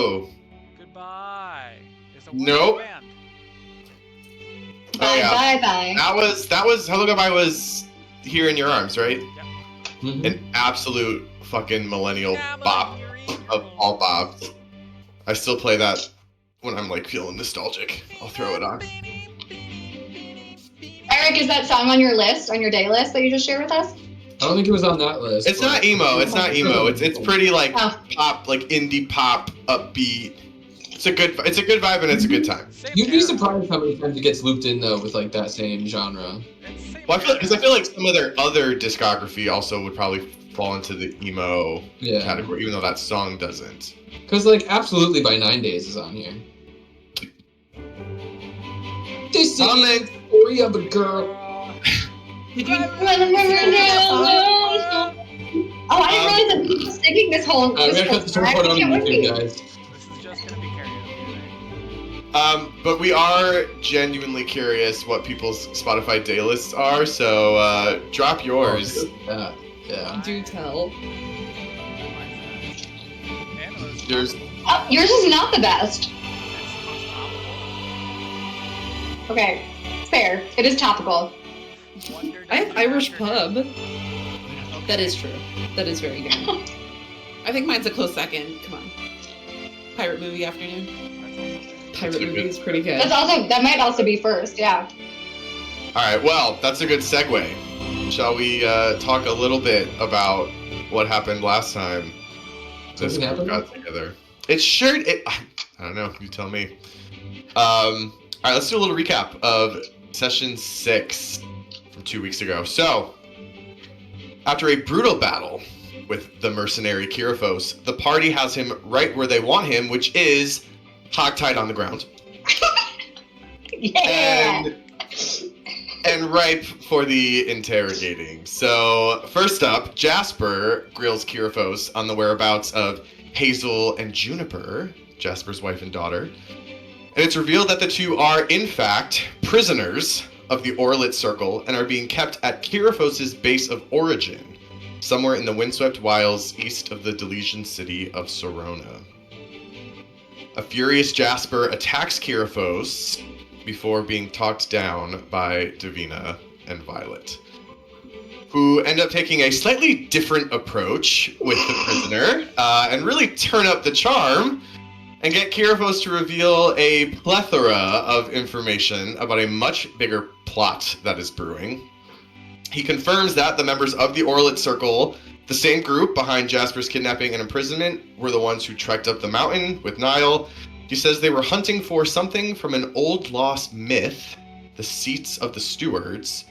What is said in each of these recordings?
Hello. Goodbye. Is a Nope. band. Oh, yeah. Bye. That was Hello Goodbye was Here in Your Arms, right? Yep. Mm-hmm. An absolute fucking millennial bop of all bops. I still play that when I'm like feeling nostalgic. I'll throw it on. Eric, is that song on your list, on your day list that you just shared with us? I don't think it was on that list. It's not emo. It's not emo. It's pretty like pop, like indie pop, upbeat. It's a good vibe and it's a good time. You'd be surprised how many times it gets looped in though with like that same genre. Well, I feel like some of their other discography also would probably fall into the emo category, even though that song doesn't. Because like Absolutely by 9 Days is on here. This is the story of a girl. Did you? Oh, I didn't realize that people singing this whole. We're gonna cut this report on YouTube, guys. This is just gonna be karaoke. But we are genuinely curious what people's Spotify day lists are, so drop yours. Yeah. Do tell. Yours. Oh, yours is not the best. Okay, fair. It is topical. I have Irish Pub. That is true. That is very good. I think mine's a close second. Come on. Pirate Movie Afternoon. Pirate Movie is pretty good. That might also be first, yeah. Alright, well, that's a good segue. Shall we talk a little bit about what happened last time this group got together? I don't know, you tell me. Alright, let's do a little recap of session 6 from 2 weeks ago. So, after a brutal battle with the mercenary Kirifos, the party has him right where they want him, which is hogtied on the ground. Yeah! And ripe for the interrogating. So, first up, Jasper grills Kirifos on the whereabouts of Hazel and Juniper, Jasper's wife and daughter. And it's revealed that the two are, in fact, prisoners of the Orlet Circle and are being kept at Kirifos' base of origin, somewhere in the windswept wilds east of the Delesian city of Sorona. A furious Jasper attacks Kirifos before being talked down by Davina and Violet, who end up taking a slightly different approach with the prisoner and really turn up the charm and get Kirifos to reveal a plethora of information about a much bigger plot that is brewing. He confirms that the members of the Orlet Circle, the same group behind Jasper's kidnapping and imprisonment, were the ones who trekked up the mountain with Niall. He says they were hunting for something from an old lost myth, the Seats of the Stewards,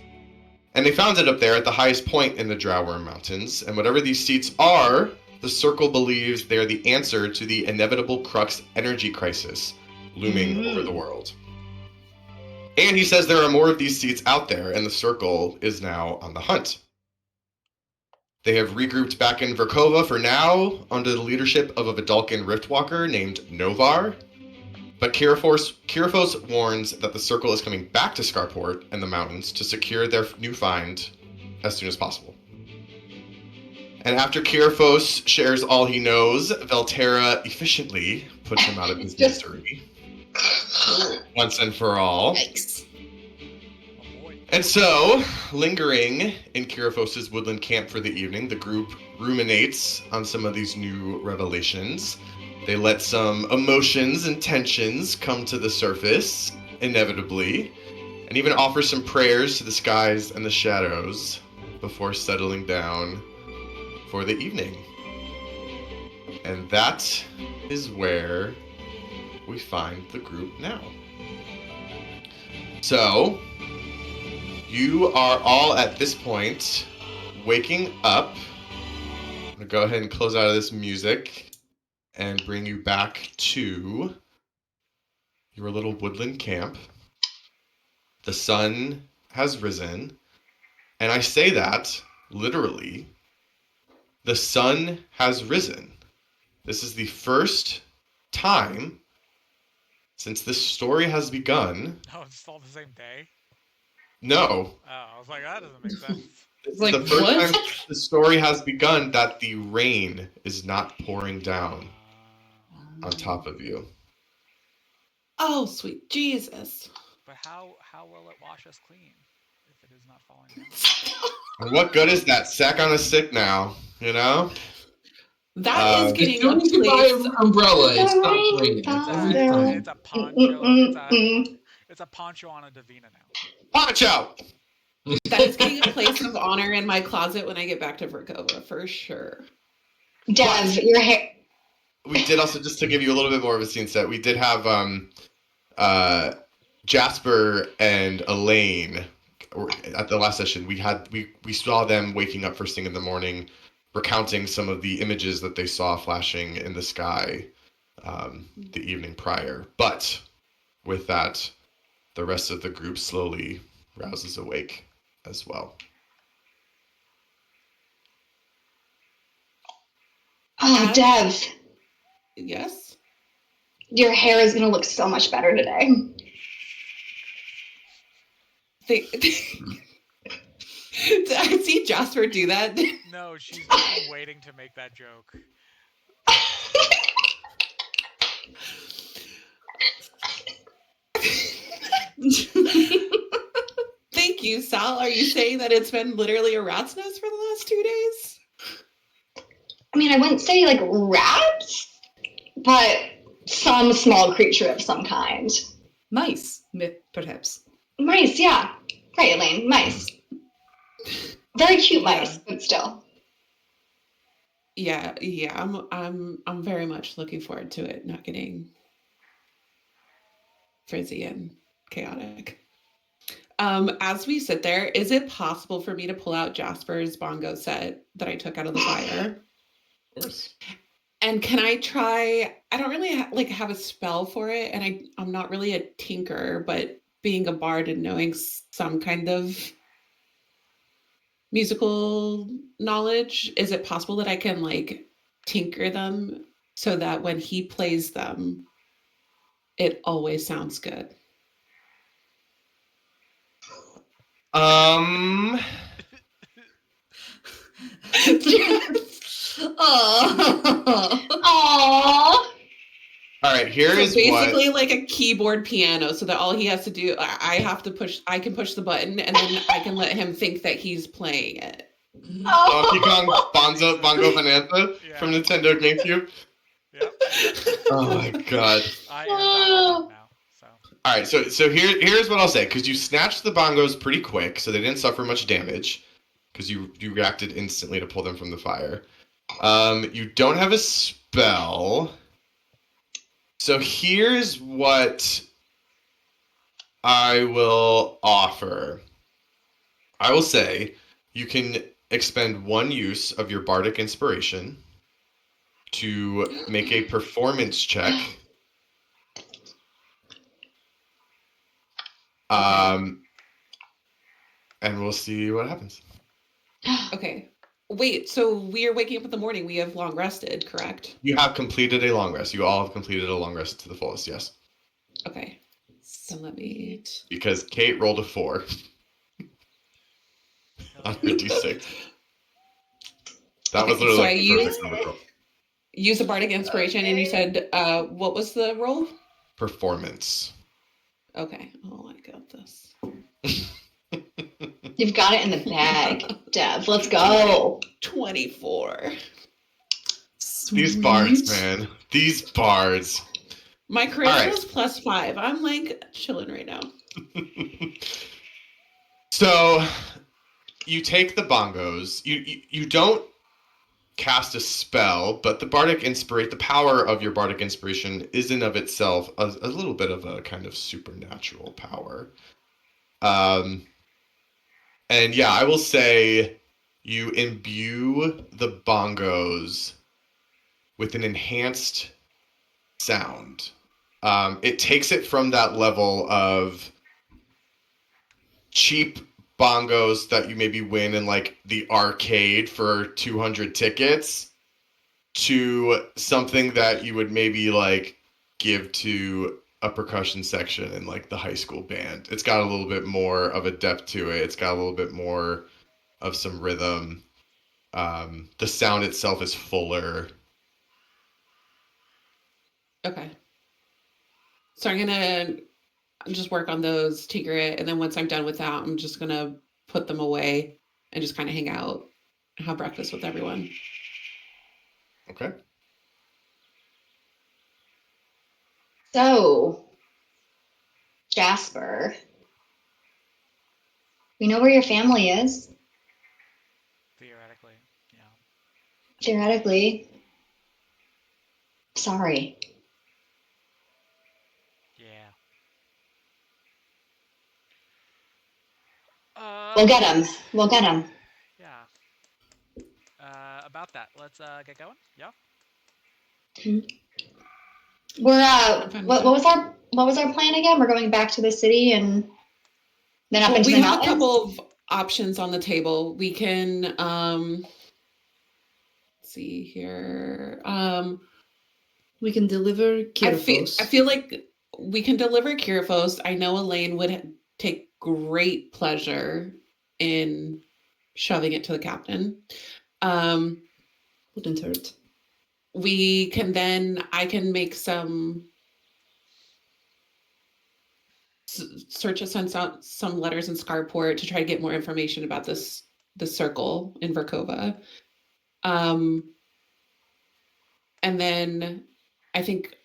and they found it up there at the highest point in the Drowworm Mountains, and whatever these seats are, the Circle believes they're the answer to the inevitable Crux energy crisis looming over the world. And he says there are more of these seats out there, and the Circle is now on the hunt. They have regrouped back in Verkova for now, under the leadership of a Vidalcan Riftwalker named Novar. But Kirifos warns that the Circle is coming back to Scarport and the mountains to secure their new find as soon as possible. And after Kirifos shares all he knows, Velterra efficiently puts him out of his misery. Once and for all. Yikes. And so, lingering in Kirifos' woodland camp for the evening, the group ruminates on some of these new revelations. They let some emotions and tensions come to the surface, inevitably, and even offer some prayers to the skies and the shadows before settling down for the evening. And that is where we find the group now. So, you are all at this point waking up. I'm going to go ahead and close out of this music and bring you back to your little woodland camp. The sun has risen, and I say that literally. The sun has risen. This is the first time since this story has begun. Oh, it's all the same day? No. Oh, I was like, that doesn't make sense. It's Like, the first what? time the story has begun that the rain is not pouring down. on top of you. Oh, sweet Jesus. But how will it wash us clean if it is not falling down? And what good is that sack on a stick now? You know? That is As As getting soon a as you buy place. an umbrella, it The stops rain raining. falls Every down. time. It's a poncho. It's a poncho on a Davina now. Poncho! That is getting a place of honor in my closet when I get back to Verkova, for sure. Dev, your hair. We did also, just to give you a little bit more of a scene set, we did have Jasper and Elaine at the last session. We saw them waking up first thing in the morning, recounting some of the images that they saw flashing in the sky the evening prior. But with that, the rest of the group slowly rouses awake as well. Oh, Dev, Yes? your hair is going to look so much better today. Did I see Jasper do that? No, she's been waiting to make that joke. Thank you, Sal. Are you saying that it's been literally a rat's nest for the last 2 days? I mean, I wouldn't say like rats, but some small creature of some kind. Mice, perhaps. Mice, yeah. Right, Elaine, mice. Very cute Yeah. mice, but still. Yeah. I'm very much looking forward to it not getting frizzy and chaotic. As we sit there, is it possible for me to pull out Jasper's bongo set that I took out of the fire? Of course. And can I try? I don't really have a spell for it, and I'm not really a tinker, but being a bard and knowing some kind of musical knowledge, is it possible that I can like tinker them so that when he plays them, it always sounds good? Oh. Aww. All right, here So is basically what. like a keyboard piano, so that all he has to do, I can push the button, and then I can let him think that he's playing it. Donkey Kong Bongo Bonanza Yeah. from Nintendo GameCube. Yep. Oh my god. I am that now. So All right, so here's what I'll say, because you snatched the bongos pretty quick, so they didn't suffer much damage, because you reacted instantly to pull them from the fire. You don't have a spell, so here's what I will offer. I will say you can expend one use of your bardic inspiration to make a performance check. And we'll see what happens. Okay. Wait, so we are waking up in the morning. We have long rested, correct? You have completed a long rest. You all have completed a long rest to the fullest, yes. Okay. So let me. Because Kate rolled a 4 on her d6. That was Okay, literally so like I the perfect number roll. use a bardic inspiration, and you said, what was the roll? Performance. Okay. Oh, I got this. You've got it in the bag, Dev. Let's go. 24. These bards, man. These bards. My charisma All right. is +5. I'm like chilling right now. So you take the bongos. You don't cast a spell, but the power of your bardic inspiration is in of itself a little bit of a kind of supernatural power. And yeah, I will say you imbue the bongos with an enhanced sound. It takes it from that level of cheap bongos that you maybe win in like the arcade for 200 tickets to something that you would maybe like give to a percussion section in like the high school band. It's got a little bit more of a depth to it. It's got a little bit more of some rhythm. The sound itself is fuller. Okay. So I'm gonna just work on those, tinker it, and then once I'm done with that, I'm just gonna put them away and just kind of hang out and have breakfast with everyone. Okay. So, Jasper, we know where your family is, Theoretically, yeah. theoretically. Sorry. Yeah. We'll get him. We'll get him. Yeah. About that, let's get going. Yeah. We're I'm fine with what was our plan again? We're going back to the city and then up Well, into we the have a mountains. couple of options on the table. We can let's see here. We can deliver I feel Kirithos. like we can deliver Kirithos. I know Elaine would take great pleasure in shoving it to the captain. Wouldn't hurt. I can make some searches on some letters in Scarport to try to get more information about the circle in Verkova. And then I think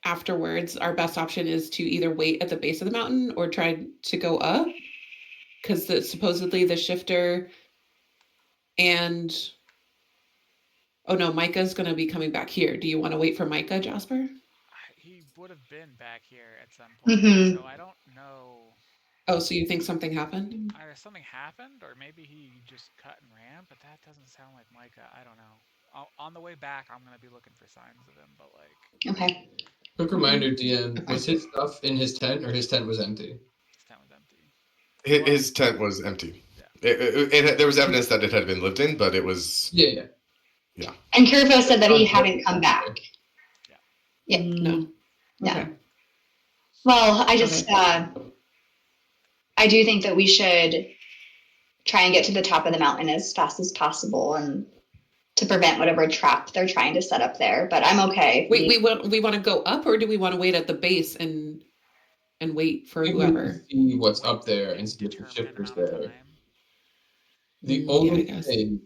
afterwards, our best option is to either wait at the base of the mountain or try to go up, because supposedly the shifter and oh no, Micah's going to be coming back here. Do you want to wait for Micah, Jasper? He would have been back here at some point, Mhm. so I don't know. Oh, so you think something happened? Either something happened, or maybe he just cut and ran, but that doesn't sound like Micah. I don't know. On the way back, I'm going to be looking for signs of him, but like, Okay. Quick reminder, DM, Okay. was his stuff in his tent or his tent was empty? his tent was empty. His tent was empty. Yeah. There was evidence that it had been lived in, but it was Yeah. And Kirvo said that he hadn't come back. Yeah. No. Yeah. Okay. Well, I just Okay. I do think that we should try and get to the top of the mountain as fast as possible and to prevent whatever trap they're trying to set up there. But I'm okay. Wait, we want to go up, or do we want to wait at the base and wait for I think we need whoever? to see what's up there and see if the Determinate shifter's amount of there. time. The Yeah, I only guess. thing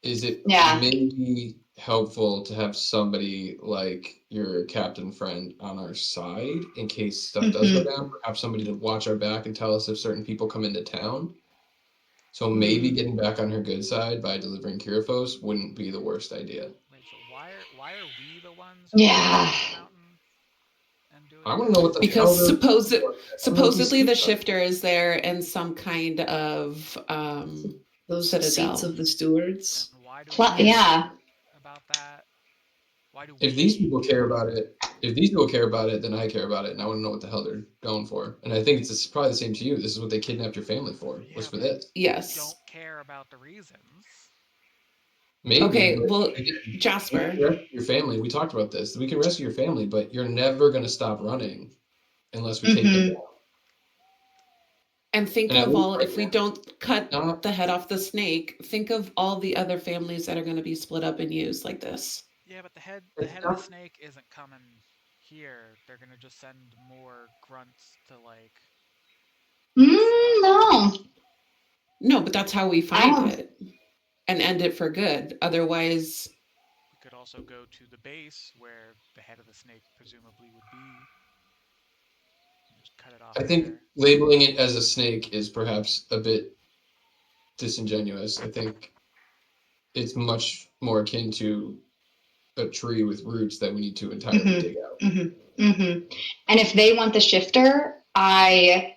is it Yeah. may be helpful to have somebody like your captain friend on our side in case stuff does go down. Perhaps somebody to watch our back and tell us if certain people come into town. So maybe getting back on her good side by delivering Kirithos wouldn't be the worst idea. Wait, so why are we the ones who Yeah. are on the mountain and doing I want to know what the Because hell they're doing. I don't know if supposedly the these people- shifter is there in some kind of Those citadel. seats of the stewards. And why do we care Yeah. about that? Why do we If these people care about it, then I care about it, and I want to know what the hell they're going for. And I think it's probably the same to you. This is what they kidnapped your family for. Yeah, Was for but this. Yes. don't care about the reasons? Maybe. Okay, but well, again, we Jasper. can rescue your family. We talked about this. We can rescue your family, but you're never going to stop running unless we take them down. And think And at of least all, right if we now, don't cut not- the head off the snake, think of all the other families that are going to be split up and used like this. Yeah, but the head It's of the not- snake isn't coming here. They're gonna just send more grunts to like. No. No, but that's how we find Oh. it and end it for good. Otherwise, We could also go to the base where the head of the snake presumably would be. And just cut it off. I think there. labeling it as a snake is perhaps a bit disingenuous. I think it's much more akin to a tree with roots that we need to entirely dig out. And if they want the shifter, I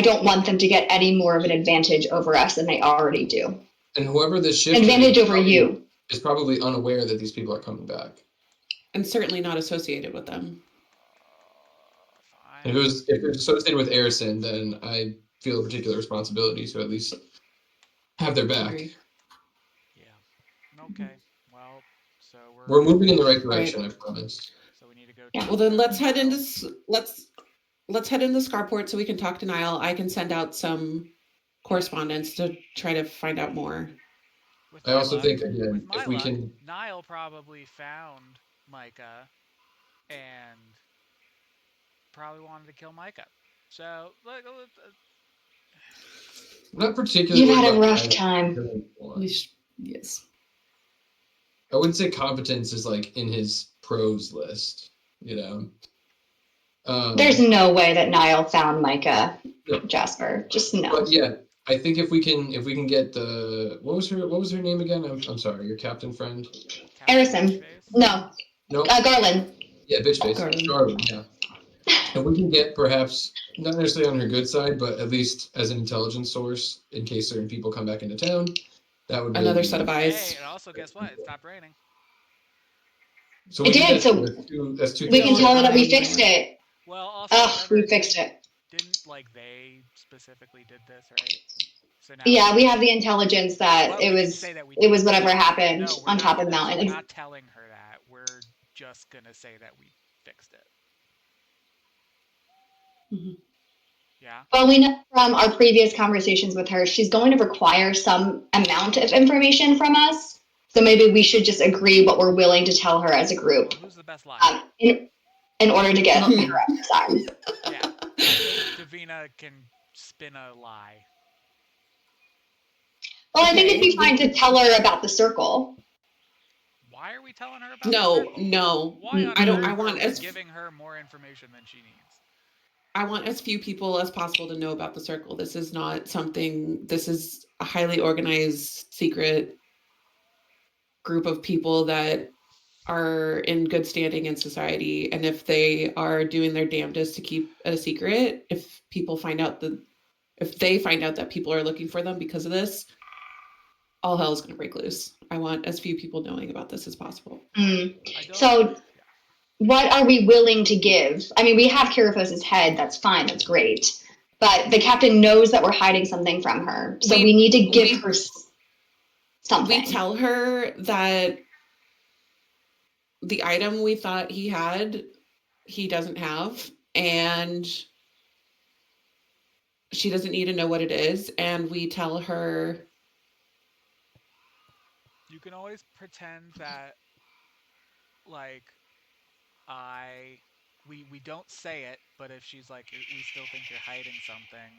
don't want them to get any more of an advantage over us than they already do. And whoever this shifter Advantage is over you. is probably unaware that these people are coming back. and certainly not associated with them. And if it was associated with Arison, then I feel a particular responsibility to at least have their back. Agree. Yeah. Okay. Well, so We're moving in the right direction, I promise. So we need to go. Yeah. Well, then let's head into Scarport so we can talk to Niall. I can send out some correspondence to try to find out more. With I my also luck- think, again, with my if we luck, can- Niall probably found Micah probably wanted to kill Micah. So, look, Not particularly You've worried had a about rough Niall time. killing one. Yes. I wouldn't say competence is like in his pros list, you know. There's no way that Niall found Micah, No. Jasper. Just no. But yeah, I think if we can get the what was her name again? I'm sorry, your captain friend. Harrison. No. No. Garland. Yeah, bitch face. Garland. Garland, yeah. And we can get perhaps not necessarily on her good side, but at least as an intelligence source in case certain people come back into town. That would Another really set of be- eyes. Hey, and also, guess what? It stopped raining. So It we can did, get so that's two we things. can tell her that we I- fixed it. Well, also, Ugh, we remember, fixed it. didn't like they specifically did this, right? So now Yeah, we have the intelligence that But it we didn't was say that we it was did. whatever happened No, we're on not top of the gonna- mountain. We're It's- not telling her that. We're just gonna say that we fixed it. Mhm. Yeah. Well, we know from our previous conversations with her, she's going to require some amount of information from us. So maybe we should just agree what we're willing to tell her as a group Well, who's the best liar? in order to get her up to sign. Yeah. I think Davina can spin a lie. Well, I think it'd be Okay. fine to tell her about the circle. Why are we telling her about the No, circle? no. Why on I don't. earth I want are we as giving her more information than she needs? I want as few people as possible to know about the circle. This is not something. This is a highly organized, secret group of people that are in good standing in society, and if they are doing their damnedest to keep it a secret, if they find out that people are looking for them because of this, all hell is going to break loose. I want as few people knowing about this as possible. Mm. I don't. So, what are we willing to give? I mean, we have Kirifos's head. That's fine. That's great. But the captain knows that we're hiding something from her. So we need to give her something. We tell her that the item we thought he had, he doesn't have, and she doesn't need to know what it is. And we tell her, You can always pretend that, like, we don't say it, but if she's like, we still think you're hiding something,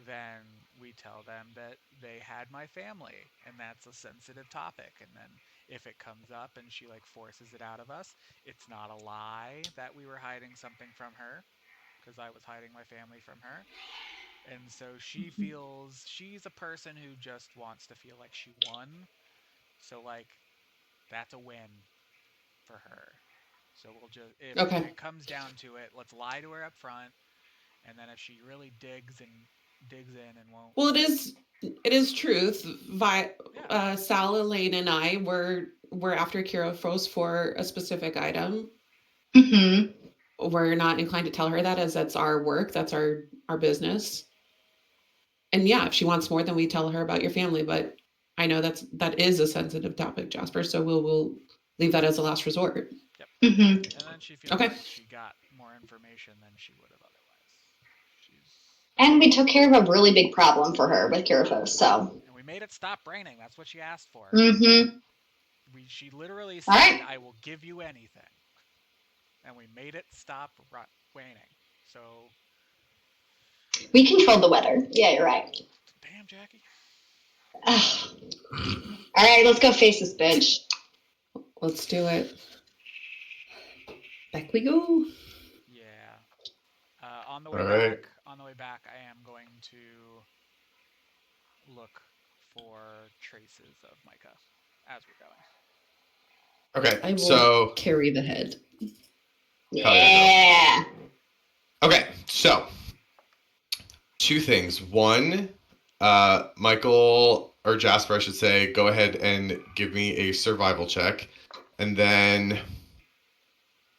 then we tell them that they had my family, and that's a sensitive topic. And then if it comes up and she like forces it out of us, it's not a lie that we were hiding something from her, because I was hiding my family from her. And so she feels she's a person who just wants to feel like she won. So like that's a win for her. So we'll just if Okay. it comes down to it, let's lie to her up front, and then if she really digs in and won't. well, it is truth. Yeah. Sal, Elaine, and I were after Kirofos for a specific item. Mm-hmm. We're not inclined to tell her that, as that's our work, that's our business. And yeah, if she wants more, then we tell her about your family. But I know that is a sensitive topic, Jasper. So we'll leave that as a last resort. Yep. Mm-hmm. And then she feels Okay. like she got more information than she would have otherwise. And we took care of a really big problem for her with Kirifos. So. And we made it stop raining. That's what she asked for. Mm-hmm. She literally said, All right. "I will give you anything," and we made it stop raining. So. We controlled the weather. Yeah, you're right. Damn, Jackie. Ugh. All right, let's go face this bitch. Let's do it. Back we go. Yeah. On the way All back, right. I am going to look for traces of Micah as we're going. I Okay, will so carry the head. Hell yeah, Yeah. okay, so two things. One, Michael or Jasper, I should say, go ahead and give me a survival check, and then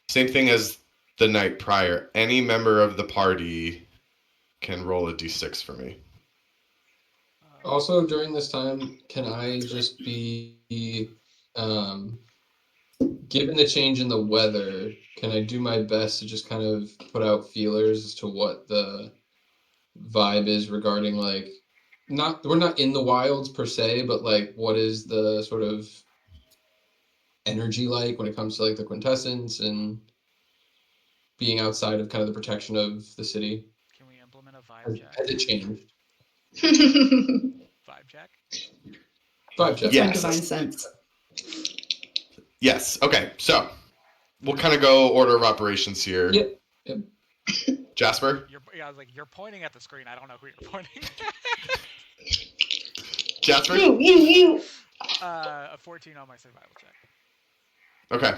same thing as the night prior. Any member of the party can roll a d6 for me. Also, during this time, can I just be, given the change in the weather, can I do my best to just kind of put out feelers as to what the vibe is regarding, like, we're not in the wilds per se, but like, what is the sort of energy like when it comes to like the quintessence and being outside of kind of the protection of the city? Can we implement a vibe Has, check? has it changed? Vibe check? Vibe check. That's my Yes. divine sense. Yes. Okay. So we'll kind of go order of operations here. Yep. Jasper? I was like, you're pointing at the screen. I don't know who you're pointing Jasper? You. A 14 on my survival check. Okay.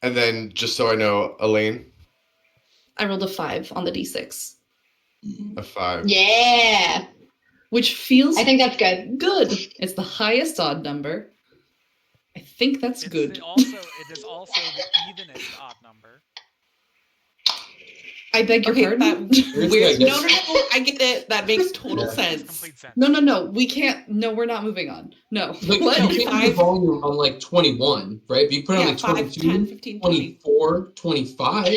And then just so I know, Elaine? I rolled a 5 on the d6. A 5. Yeah. Which feels I think that's good. good. It's the highest odd number. I think that's good. It is also the evenest odd number. I beg your pardon? No, I get it. That makes total Makes sense. complete sense. No. We can't. No, we're not moving on. No. Like, you can't put volume on like 21, right? But you put it on like 22, 10, 15, 20. 24, 25,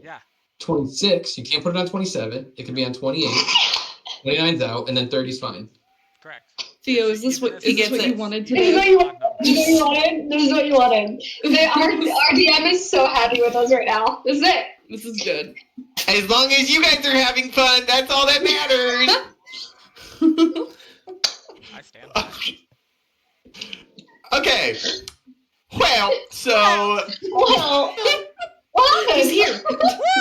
Yeah. 26. You can't put it on 27. It can be on 28. 29's out, and then 30's fine. Correct. Theo, is this what you wanted to This is do? what you wanted. This is what you wanted. Our DM is so happy with us right now. This is it. This is good. As long as you guys are having fun, that's all that matters. I stand by it. Okay. Well, so Well, what He's happened? here.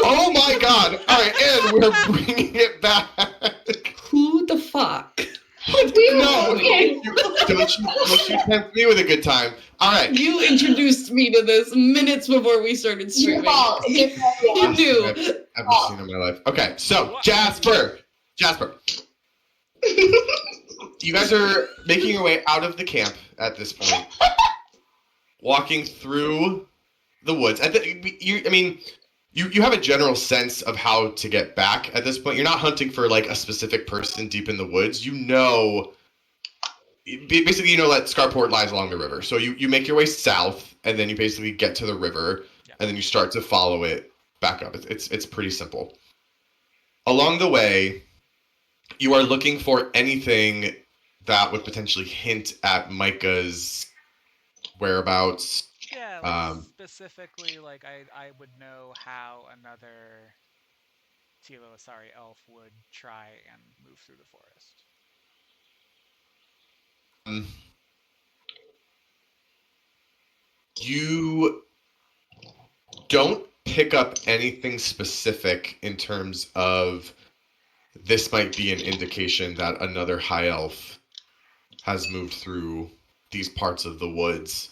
oh my god. Alright, and we're bringing it back. Who the fuck? No, don't you tempt me with a good time. Alright. You introduced me to this minutes before we started Your streaming. fault. You knew. I've never seen in my life. Okay, so Jasper. You guys are making your way out of the camp at this point, walking through the woods. You have a general sense of how to get back at this point. You're not hunting for like a specific person deep in the woods. Basically, you know that Scarport lies along the river. So you make your way south, and then you basically get to the river, and then you start to follow it back up. It's pretty simple. Along the way, you are looking for anything that would potentially hint at Micah's whereabouts. Yeah, specifically, like I would know how another elf would try and move through the forest. You don't pick up anything specific in terms of this might be an indication that another high elf has moved through these parts of the woods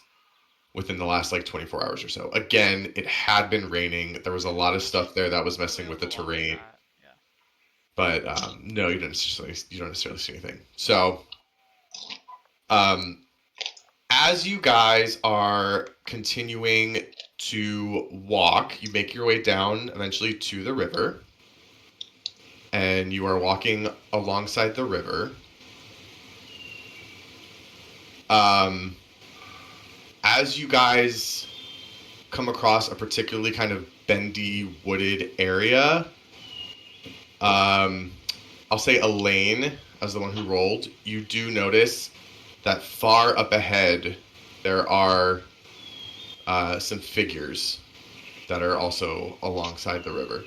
within the last like 24 hours or so. Again, it had been raining. There was a lot of stuff there that was messing with the terrain. But no, you don't necessarily see anything. So as you guys are continuing to walk, you make your way down eventually to the river. And you are walking alongside the river. As you guys come across a particularly kind of bendy, wooded area, I'll say Elaine, as the one who rolled, you do notice that far up ahead there are some figures that are also alongside the river.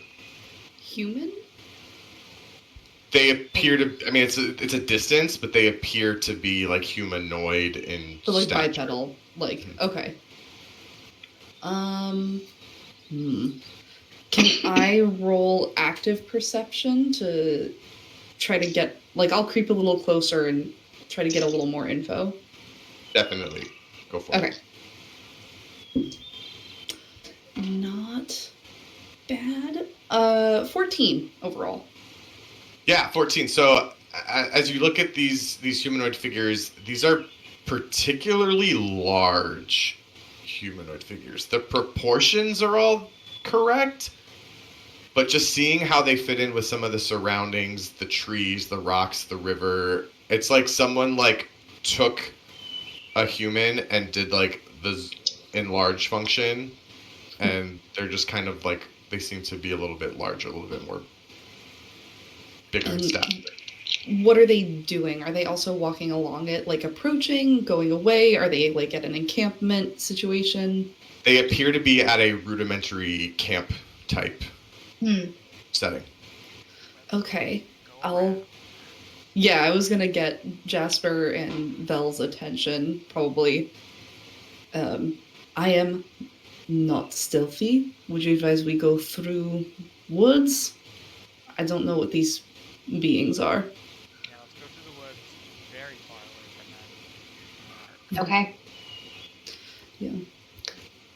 Human? They appear to. I mean, it's a distance, but they appear to be like humanoid in But like stature. bipedal. Like, okay. Can I roll active perception to try to get, like, I'll creep a little closer and try to get a little more info? Definitely. Go for it. Okay. Not bad. 14 overall. Yeah, 14. So as you look at these humanoid figures, these are particularly large humanoid figures. The proportions are all correct, but just seeing how they fit in with some of the surroundings, the trees, the rocks, the river, it's like someone like took a human and did like the enlarge function, and they're just kind of like, they seem to be a little bit larger, a little bit more bigger in stature. what are they doing? Are they also walking along it, like approaching, going away? Are they like at an encampment situation? They appear to be at a rudimentary camp type setting. Okay. Yeah, I was gonna get Jasper and Vel's attention, probably. I am not stealthy. Would you advise we go through woods? I don't know what these beings are. Yeah, let's go through the woods very far away from them. Okay. Yeah.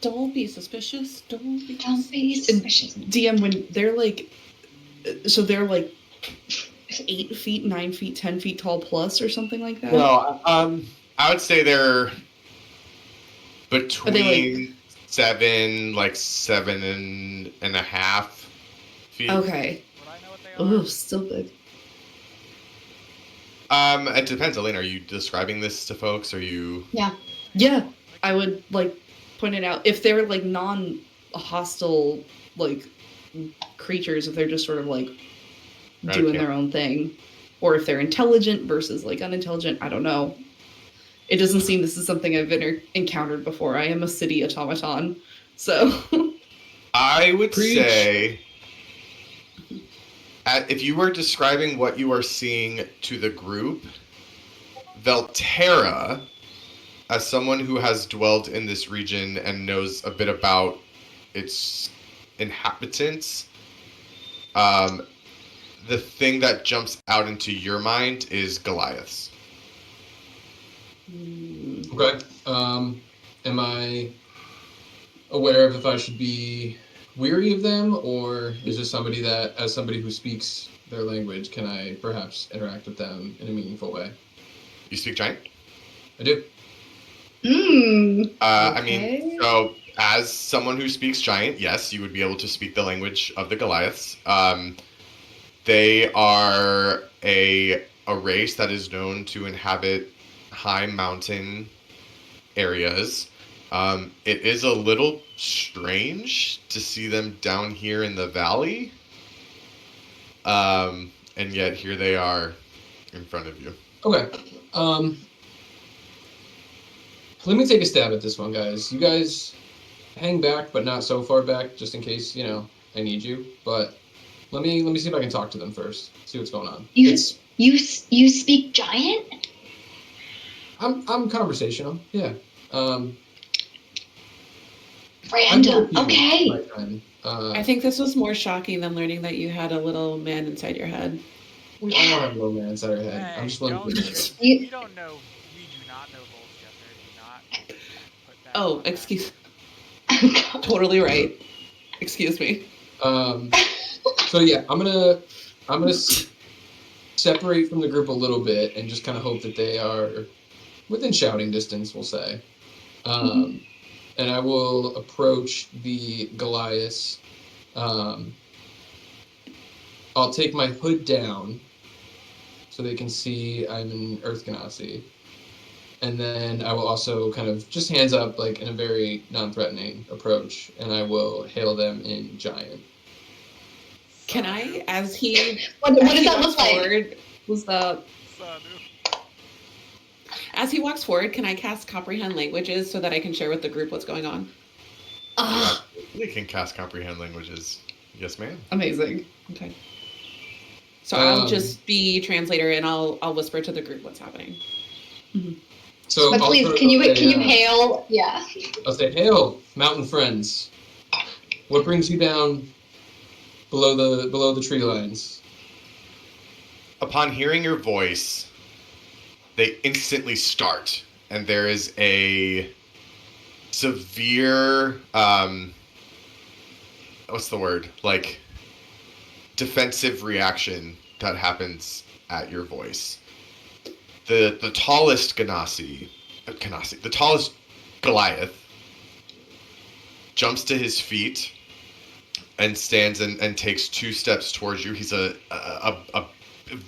Don't be suspicious. Don't be suspicious. DM, when they're like, so they're like 8 feet, 9 feet, 10 feet tall plus or something like that? No, I would say they're between they seven and a half feet. Okay. Would I know what they are? Oh, still big. It depends, Elaine. Are you describing this to folks? Are you? Yeah, I would like point it out. If they're like non-hostile like creatures, if they're just sort of like doing their own thing, or if they're intelligent versus like unintelligent, I don't know. It doesn't seem this is something I've encountered before. I am a city automaton, so. I would say, if you were describing what you are seeing to the group, Velterra, as someone who has dwelled in this region and knows a bit about its inhabitants, the thing that jumps out into your mind is Goliaths. Okay. Am I aware of if I should be weary of them, or is this somebody that, as somebody who speaks their language, can I perhaps interact with them in a meaningful way? You speak Giant? I do. I mean, so as someone who speaks Giant, yes, you would be able to speak the language of the Goliaths. They are a race that is known to inhabit high mountain areas. It is a little strange to see them down here in the valley. And yet here they are in front of you. Okay. Let me take a stab at this one, guys. You guys hang back, but not so far back, just in case, I need you. But let me see if I can talk to them first. See what's going on. You speak Giant? I'm conversational. Yeah. Random. Okay. I think this was more shocking than learning that you had a little man inside your head. We all have a little man inside our head. Hey, I'm just letting you don't know. We do not know Volksjester. Do not put that. Oh, excuse. Totally right. Excuse me. So yeah, I'm gonna separate from the group a little bit and just kind of hope that they are within shouting distance, we'll say. And I will approach the Goliaths. I'll take my hood down so they can see I'm an Earth Ganassi. And then I will also kind of just hands up, like in a very non-threatening approach, and I will hail them in Giant. Can I, as he... What does that look like? Who's that? As he walks forward, can I cast Comprehend Languages so that I can share with the group what's going on? We can cast Comprehend Languages. Yes, ma'am. Amazing. Okay. So I'll just be translator and I'll whisper to the group what's happening. Mm-hmm. So but please, can you hail? Yeah. I'll say, hail, mountain friends. What brings you down below the tree lines? Upon hearing your voice, they instantly start, and there is a severe, what's the word? Like, defensive reaction that happens at your voice. The tallest the tallest Goliath jumps to his feet and stands and takes 2 steps towards you. He's a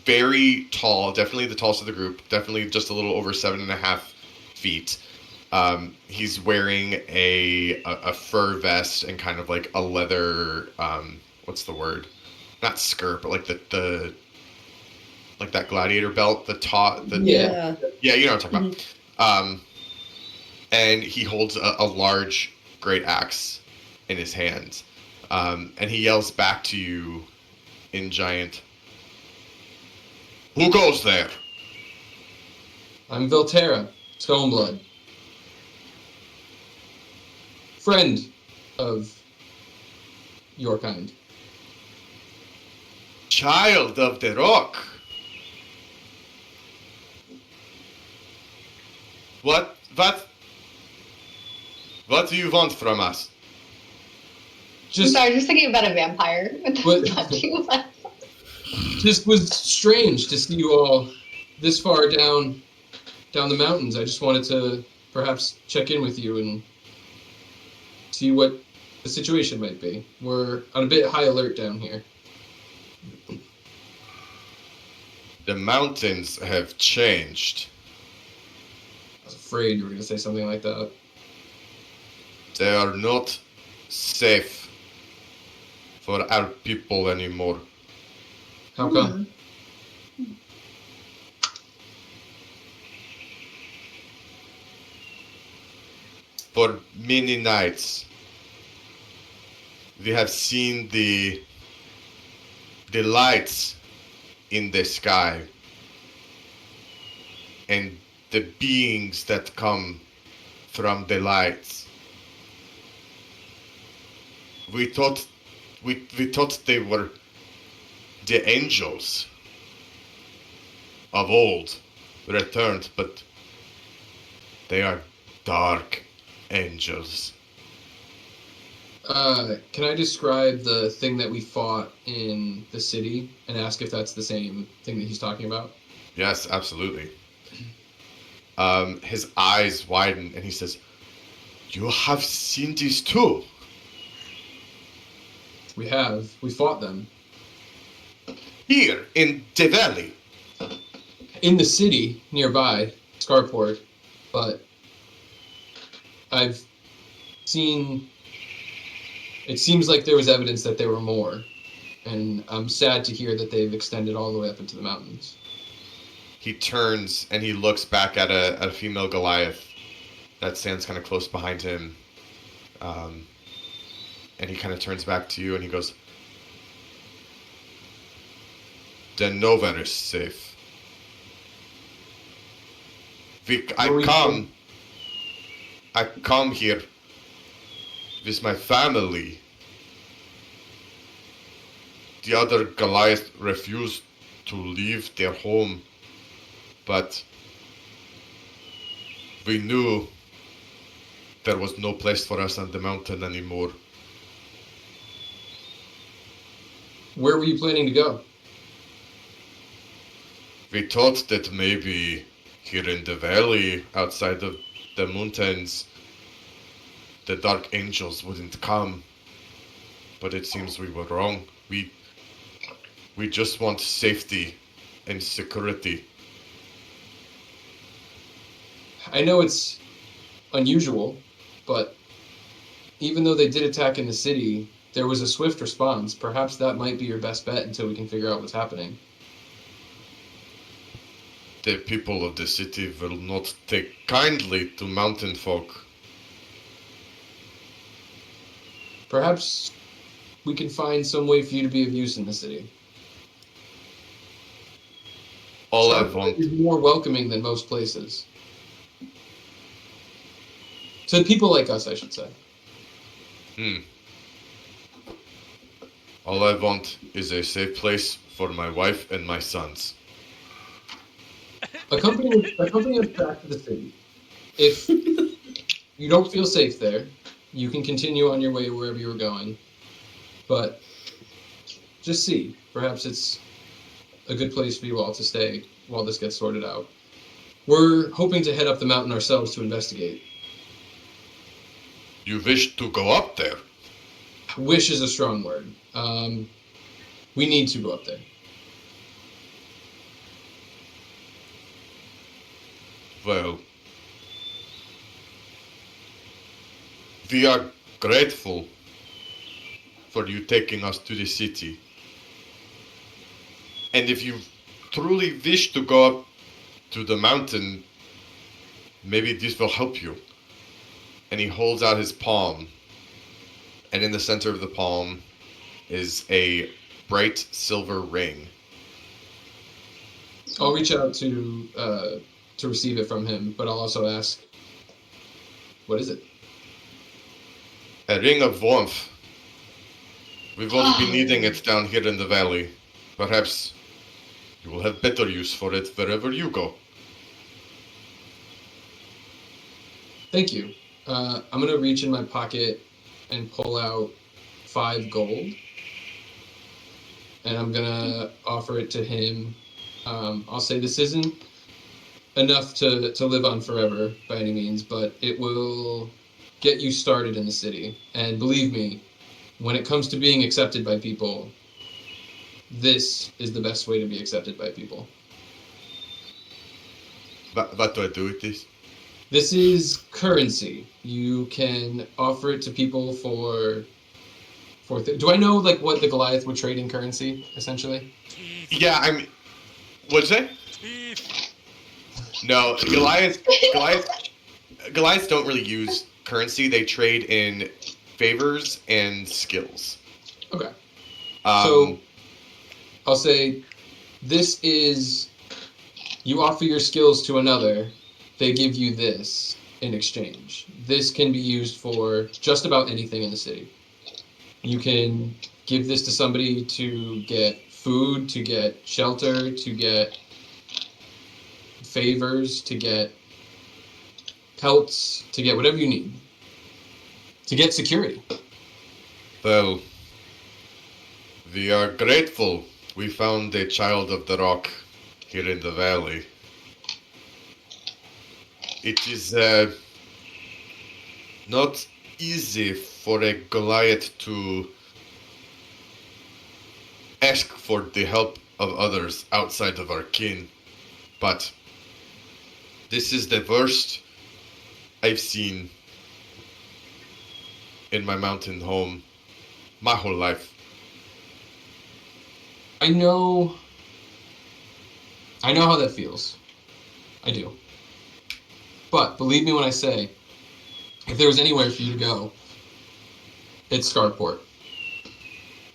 very tall, definitely the tallest of the group, definitely just a little over 7.5 feet. He's wearing a fur vest and kind of like a leather, what's the word? Not skirt, but like the like that gladiator belt, Yeah. yeah, you know what I'm talking about. And he holds a large great axe in his hand, and he yells back to you in giant. Who goes there? I'm Volterra, Stoneblood. Friend of your kind. Child of the rock. What do you want from us? I'm sorry, just thinking about a vampire. What just was strange to see you all this far down the mountains. I just wanted to perhaps check in with you and see what the situation might be. We're on a bit high alert down here. The mountains have changed. I was afraid you were going to say something like that. They are not safe for our people anymore. How come? For many nights, we have seen the lights in the sky and the beings that come from the lights. We thought they were the angels of old returned, but they are dark angels. Can I describe the thing that we fought in the city and ask if that's the same thing that he's talking about? Yes, absolutely. His eyes widen and he says, "You have seen these too?" We have. We fought them. Here in the valley. In the city nearby, Scarport, but I've seen. It seems like there was evidence that there were more, and I'm sad to hear that they've extended all the way up into the mountains. He turns and he looks back at a female Goliath that stands kind of close behind him. And he kind of turns back to you and he goes, "Then nowhere is safe. I come here with my family. The other Goliath refused to leave their home, but we knew there was no place for us on the mountain anymore." Where were you planning to go? We thought that maybe here in the valley outside of the mountains the dark angels wouldn't come, but it seems we were wrong. We just want safety and security. I know it's unusual, but even though they did attack in the city, there was a swift response. Perhaps that might be your best bet until we can figure out what's happening. The people of the city will not take kindly to mountain folk. Perhaps we can find some way for you to be of use in the city. All I Scarport want, is more welcoming than most places. To people like us, I should say. all I want is a safe place for my wife and my sons. Accompany us back to the city. If you don't feel safe there, you can continue on your way wherever you were going. But just see. Perhaps it's a good place for you all to stay while this gets sorted out. We're hoping to head up the mountain ourselves to investigate. You wish to go up there? Wish is a strong word. We need to go up there. Well, we are grateful for you taking us to the city. And if you truly wish to go up to the mountain, maybe this will help you. And he holds out his palm, and in the center of the palm is a bright silver ring. I'll reach out to receive it from him, but I'll also ask, what is it? A ring of warmth. We will be needing it down here in the valley. Perhaps you will have better use for it wherever you go. Thank you. I'm going to reach in my pocket and pull out 5 gold. And I'm going to offer it to him. I'll say this isn't enough to live on forever by any means, but it will get you started in the city. And believe me, when it comes to being accepted by people, this is the best way to be accepted by people. What do I do with this? This is currency. You can offer it to people for do I know like what the Goliath would trade in currency essentially? Yeah, I mean, what'd you say? No, Goliaths don't really use currency. They trade in favors and skills. Okay. So I'll say this is you offer your skills to another, they give you this in exchange. This can be used for just about anything in the city. You can give this to somebody to get food, to get shelter, to get favors, to get pelts, to get whatever you need. To get security. Well, we are grateful. We found a child of the rock here in the valley. It is not easy for a Goliath to ask for the help of others outside of our kin, but this is the worst I've seen in my mountain home my whole life. I know how that feels. I do. But believe me when I say, if there was anywhere for you to go, it's Scarport.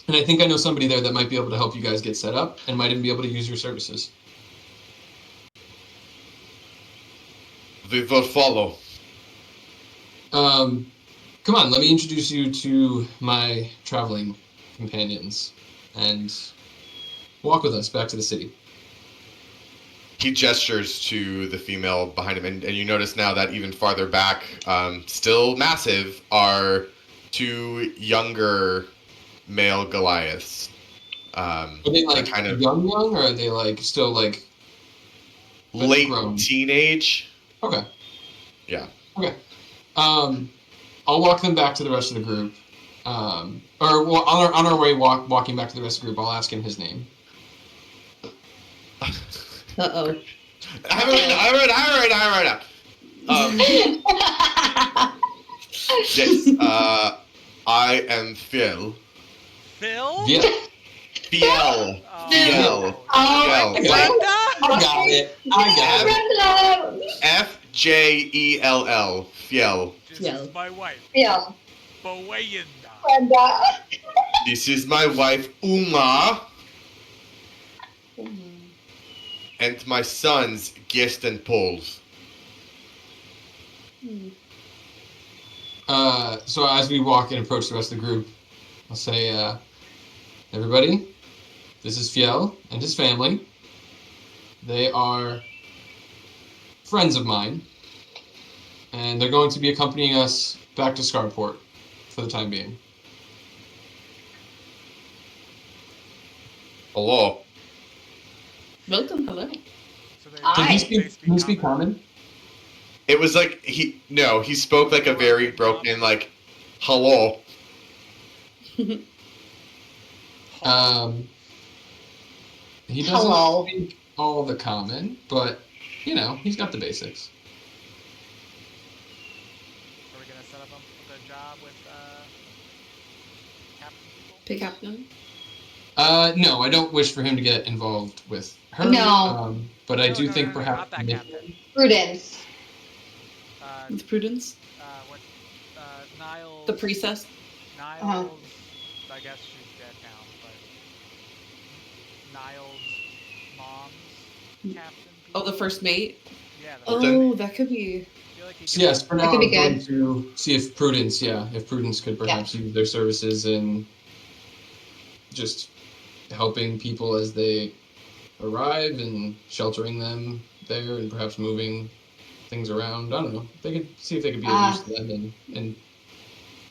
And I think I know somebody there that might be able to help you guys get set up and might even be able to use your services. We will follow. Come on, let me introduce you to my traveling companions and walk with us back to the city. He gestures to the female behind him, and you notice now that even farther back, still massive, are 2 younger male Goliaths. Are they like kind of young, or are they like still like late grown? Teenage? Okay. Yeah. Okay. I'll walk them back to the rest of the group. On our way walking back to the rest of the group, I'll ask him his name. Uh-oh. I have it. Yes. I am Phil. Phil? Yeah. Fiel. Oh. I got it. Fjell. Fiel. This Yeah. is my wife. Yeah. Boyenda. This is my wife Uma and my sons Gest and Pauls. So as we walk and approach the rest of the group, I'll say, everybody, this is Fiel and his family. They are friends of mine, and they're going to be accompanying us back to Scarport for the time being. Hello. Welcome, hello. So they, Can he they speak common? It was like he spoke like a very broken like hello. He doesn't Hello. speak all the common, but he's got the basics. Are we gonna set up a good job with captain people? Pick Captain. No, I don't wish for him to get involved with her. No. But I do No, think perhaps not that captain. Prudence. With Prudence? What? Niles. The priestess? Niles. I guess she's dead now, but Niles' mom's captain. Oh, the first mate? Yeah. Oh, that could be. I feel like he So yes, for now That could be I'm going good. to see if Prudence could perhaps use their services in just helping people as they arrive and sheltering them there and perhaps moving things around. I don't know. They could see if they could be of use to them and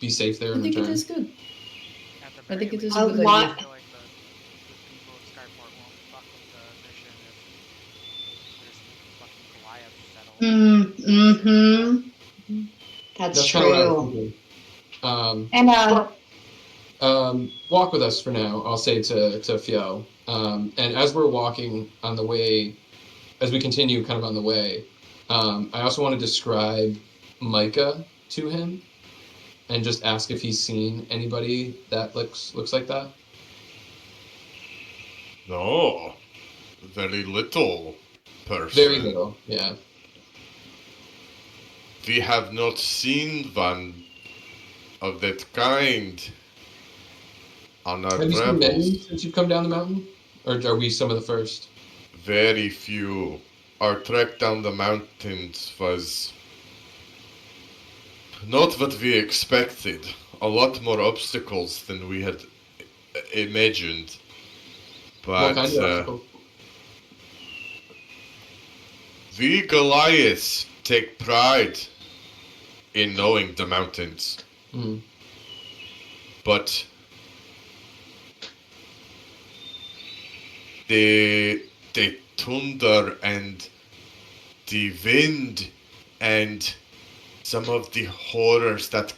be safe there in I think return. it is good. At the I think it is a a good lot. idea. I feel like the people of Skyport won't fuck with the mission if there's fucking Goliath settled. That's kind of what I was true. thinking. And Walk with us for now, I'll say to Fiel. And as we're walking on the way, as we continue kind of on the way, I also want to describe Micah to him and just ask if he's seen anybody that looks like that. No, very little person. Very little, yeah. We have not seen one of that kind on our Have you seen many travels. since you've come down the mountain? Or are we some of the first? Very few. Our trek down the mountains was not what we expected. A lot more obstacles than we had imagined. What But kind of obstacles? we Goliaths take pride in knowing the mountains. Mm. But the thunder and the wind and some of the horrors that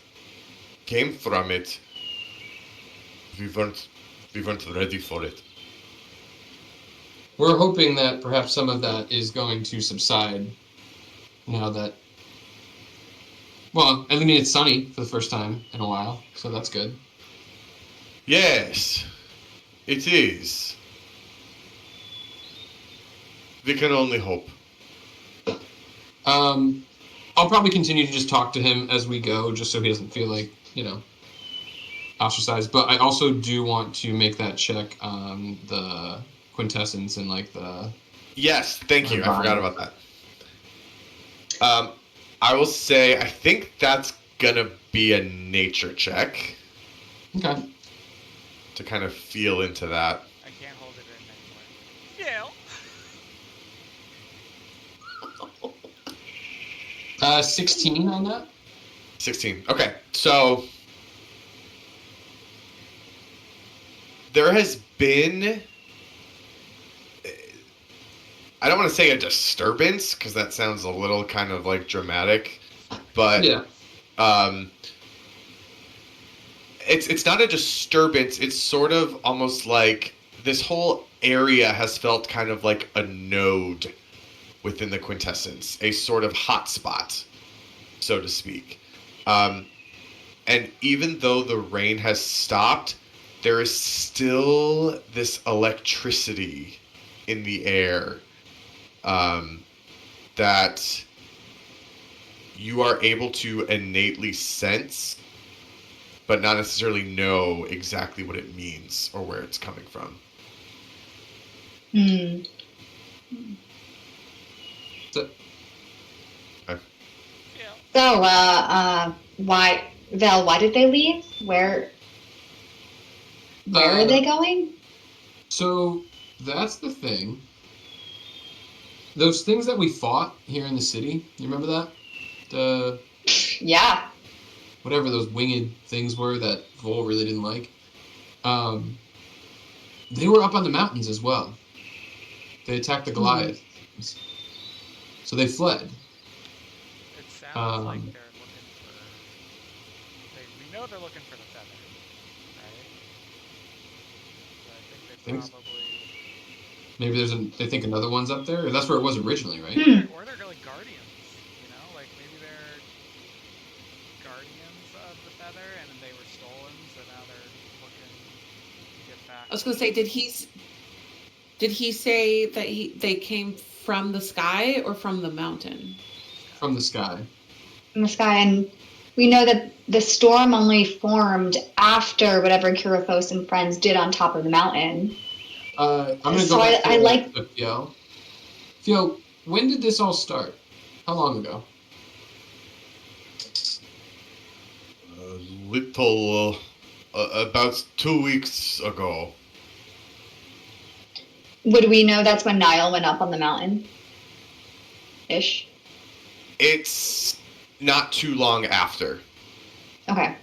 came from it, we weren't ready for it. We're hoping that perhaps some of that is going to subside now that, well, I mean, it's sunny for the first time in a while, so that's good. Yes, it is. We can only hope. I'll probably continue to just talk to him as we go, just so he doesn't feel like, ostracized. But I also do want to make that check on the quintessence and like the. Yes, thank you. I forgot about that. I will say I think that's gonna be a nature check. Okay. To kind of feel into that. I can't hold it in anymore. Yeah. 16 on that? 16. Okay, so there has been, I don't want to say a disturbance because that sounds a little kind of like dramatic, but yeah. It's not a disturbance. It's sort of almost like this whole area has felt kind of like a node within the quintessence, a sort of hotspot, so to speak. And even though the rain has stopped, there is still this electricity in the air that you are able to innately sense, but not necessarily know exactly what it means or where it's coming from. So, why, Val, why did they leave? Where are they going? So, that's the thing. Those things that we fought here in the city, you remember that? Yeah. Whatever those winged things were that Vol really didn't like. They were up on the mountains as well. They attacked the Goliath. So they fled. It sounds like they're looking for. We know they're looking for the feather, right? So I think they probably. Maybe they think another one's up there. That's where it was originally, right? Or they're like guardians. Like maybe they're guardians of the feather, and they were stolen, so now they're looking to get I was going to say, did he say that they came from the sky or from the mountain? From the sky. From the sky, and we know that the storm only formed after whatever Kirithos and friends did on top of the mountain. I'm going to go back to Fio. Fio, when did this all start? How long ago? Little, about 2 weeks ago. Would we know that's when Niall went up on the mountain? Ish. It's not too long after. Okay.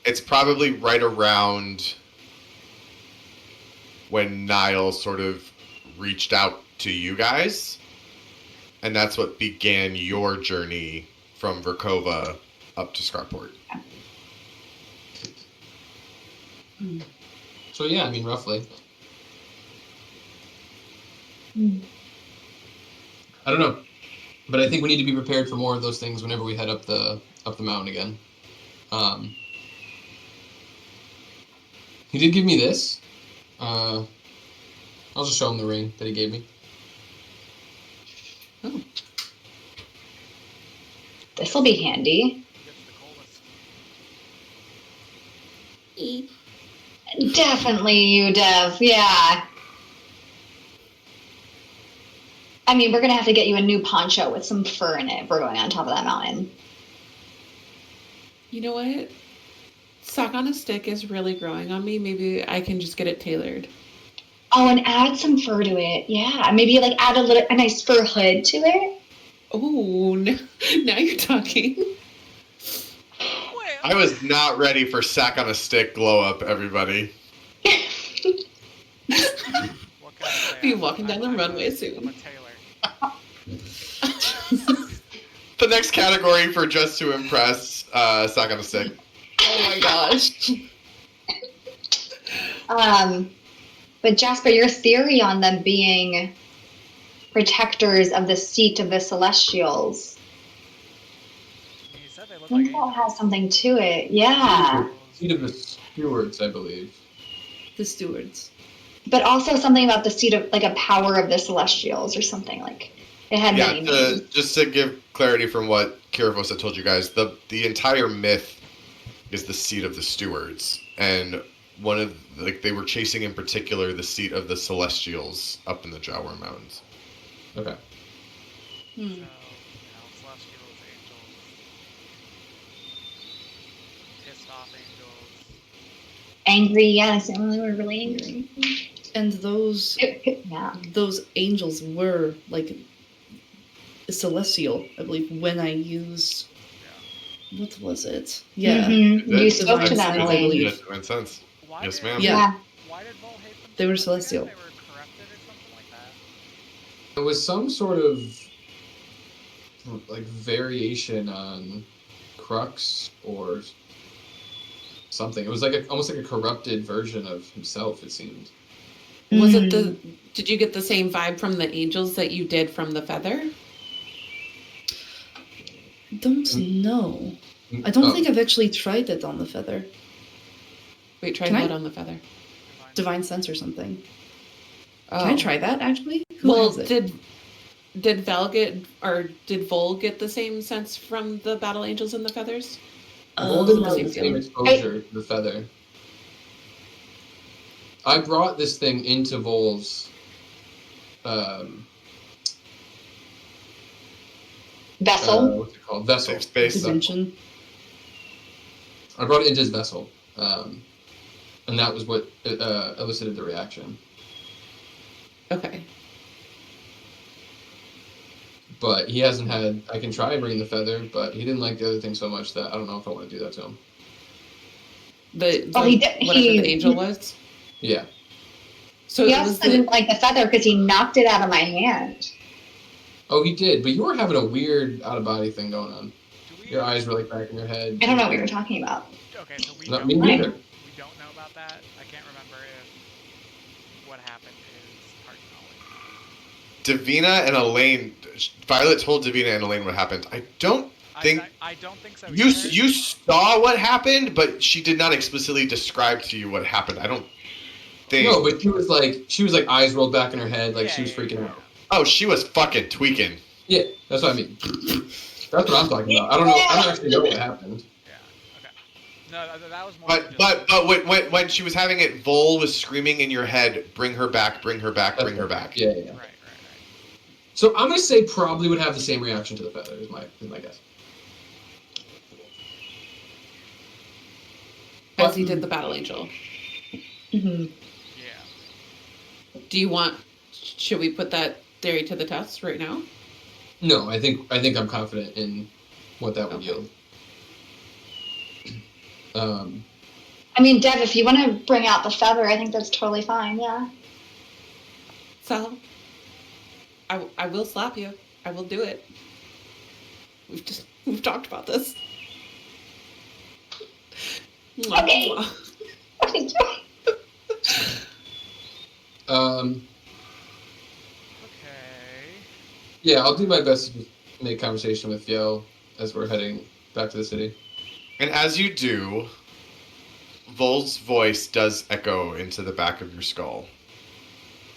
It's probably right around when Niall sort of reached out to you guys. And that's what began your journey from Verkova up to Scarport. So yeah, I mean, roughly. I don't know, but I think we need to be prepared for more of those things whenever we head up the mountain again. He did give me this. I'll just show him the ring that he gave me. Oh. This will be handy. Definitely you, Dev. Yeah. I mean, we're going to have to get you a new poncho with some fur in it if we're going on top of that mountain. You know what? Sock on a stick is really growing on me. Maybe I can just get it tailored. Oh, and add some fur to it. Yeah. Maybe like add a nice fur hood to it. Oh, now you're talking. I was not ready for sack on a stick glow up, everybody. Be walking down the runway soon. I'm a tailor. The next category for just to impress, sack on a stick. Oh my gosh. But Jasper, your theory on them being protectors of the seat of the Celestials. You said they look I think like that has something to it. Yeah. Seat of the stewards, I believe. The stewards. But also something about the seat of, like, a power of the Celestials or something like. It had many names. Just to give clarity from what Kirithos had told you guys, the entire myth is the seat of the stewards, and one of they were chasing in particular the seat of the Celestials up in the Zholmyr Mountains. Okay. So, Celestials, angels, pissed off angels. Angry, yes, they were really angry. And those angels were like celestial, I believe, when I used what was it? Yeah. Mm-hmm. You spoke to them, I believe. Yes, that makes sense. Yes, ma'am. Yeah. Why did Vol hate them? They were celestial. They were corrupted or something like that? It was some sort of like variation on Crux or something. It was like almost like a corrupted version of himself, it seemed. Was it did you get the same vibe from the angels that you did from the feather? I don't know. I don't think I've actually tried it on the feather. Wait, try what on the feather? Divine sense or something. Oh. Can I try that actually? Well, did Val get or did Vol get the same sense from the battle angels and the feathers? Vol didn't have the same exposure to the feather. I brought this thing into Vol's vessel. What's it called? Vessel. Space. Dimension. I brought it into his vessel, and that was what elicited the reaction. Okay. But he hasn't had. I can try bringing the feather, but he didn't like the other thing so much that I don't know if I want to do that to him. Whatever the angel was. Yeah. So he also didn't like the feather because he knocked it out of my hand. Oh, he did, but you were having a weird out-of-body thing going on. Your eyes were like back in your head. I don't know what you're talking about. Okay, so we Not don't me know. neither. We don't know about that. I can't remember if what happened is part knowledge. Davina and Elaine, Violet told Davina and Elaine what happened. I don't think I don't think so. you saw what happened, but she did not explicitly describe to you what happened. I don't think. No, but she was like eyes rolled back in her head, like she was freaking out. Oh, she was fucking tweaking. Yeah, that's what I mean. That's what I'm talking about. I don't actually know what happened. Yeah. Okay. No, that was more. But when she was having it, Vol was screaming in your head, "Bring her back! Bring her back! Bring her back!" Yeah. Right. So I'm gonna say probably would have the same reaction to the feather. Is my guess. As he did the battle angel. Mm-hmm. Yeah. Do you want? Should we put that theory to the test right now? No, I think I'm confident in what that would yield. I mean, Dev, if you want to bring out the feather, I think that's totally fine. Yeah. So, I will slap you. I will do it. We've talked about this. Okay. Okay. Yeah, I'll do my best to make conversation with Yo as we're heading back to the city. And as you do, Vol's voice does echo into the back of your skull.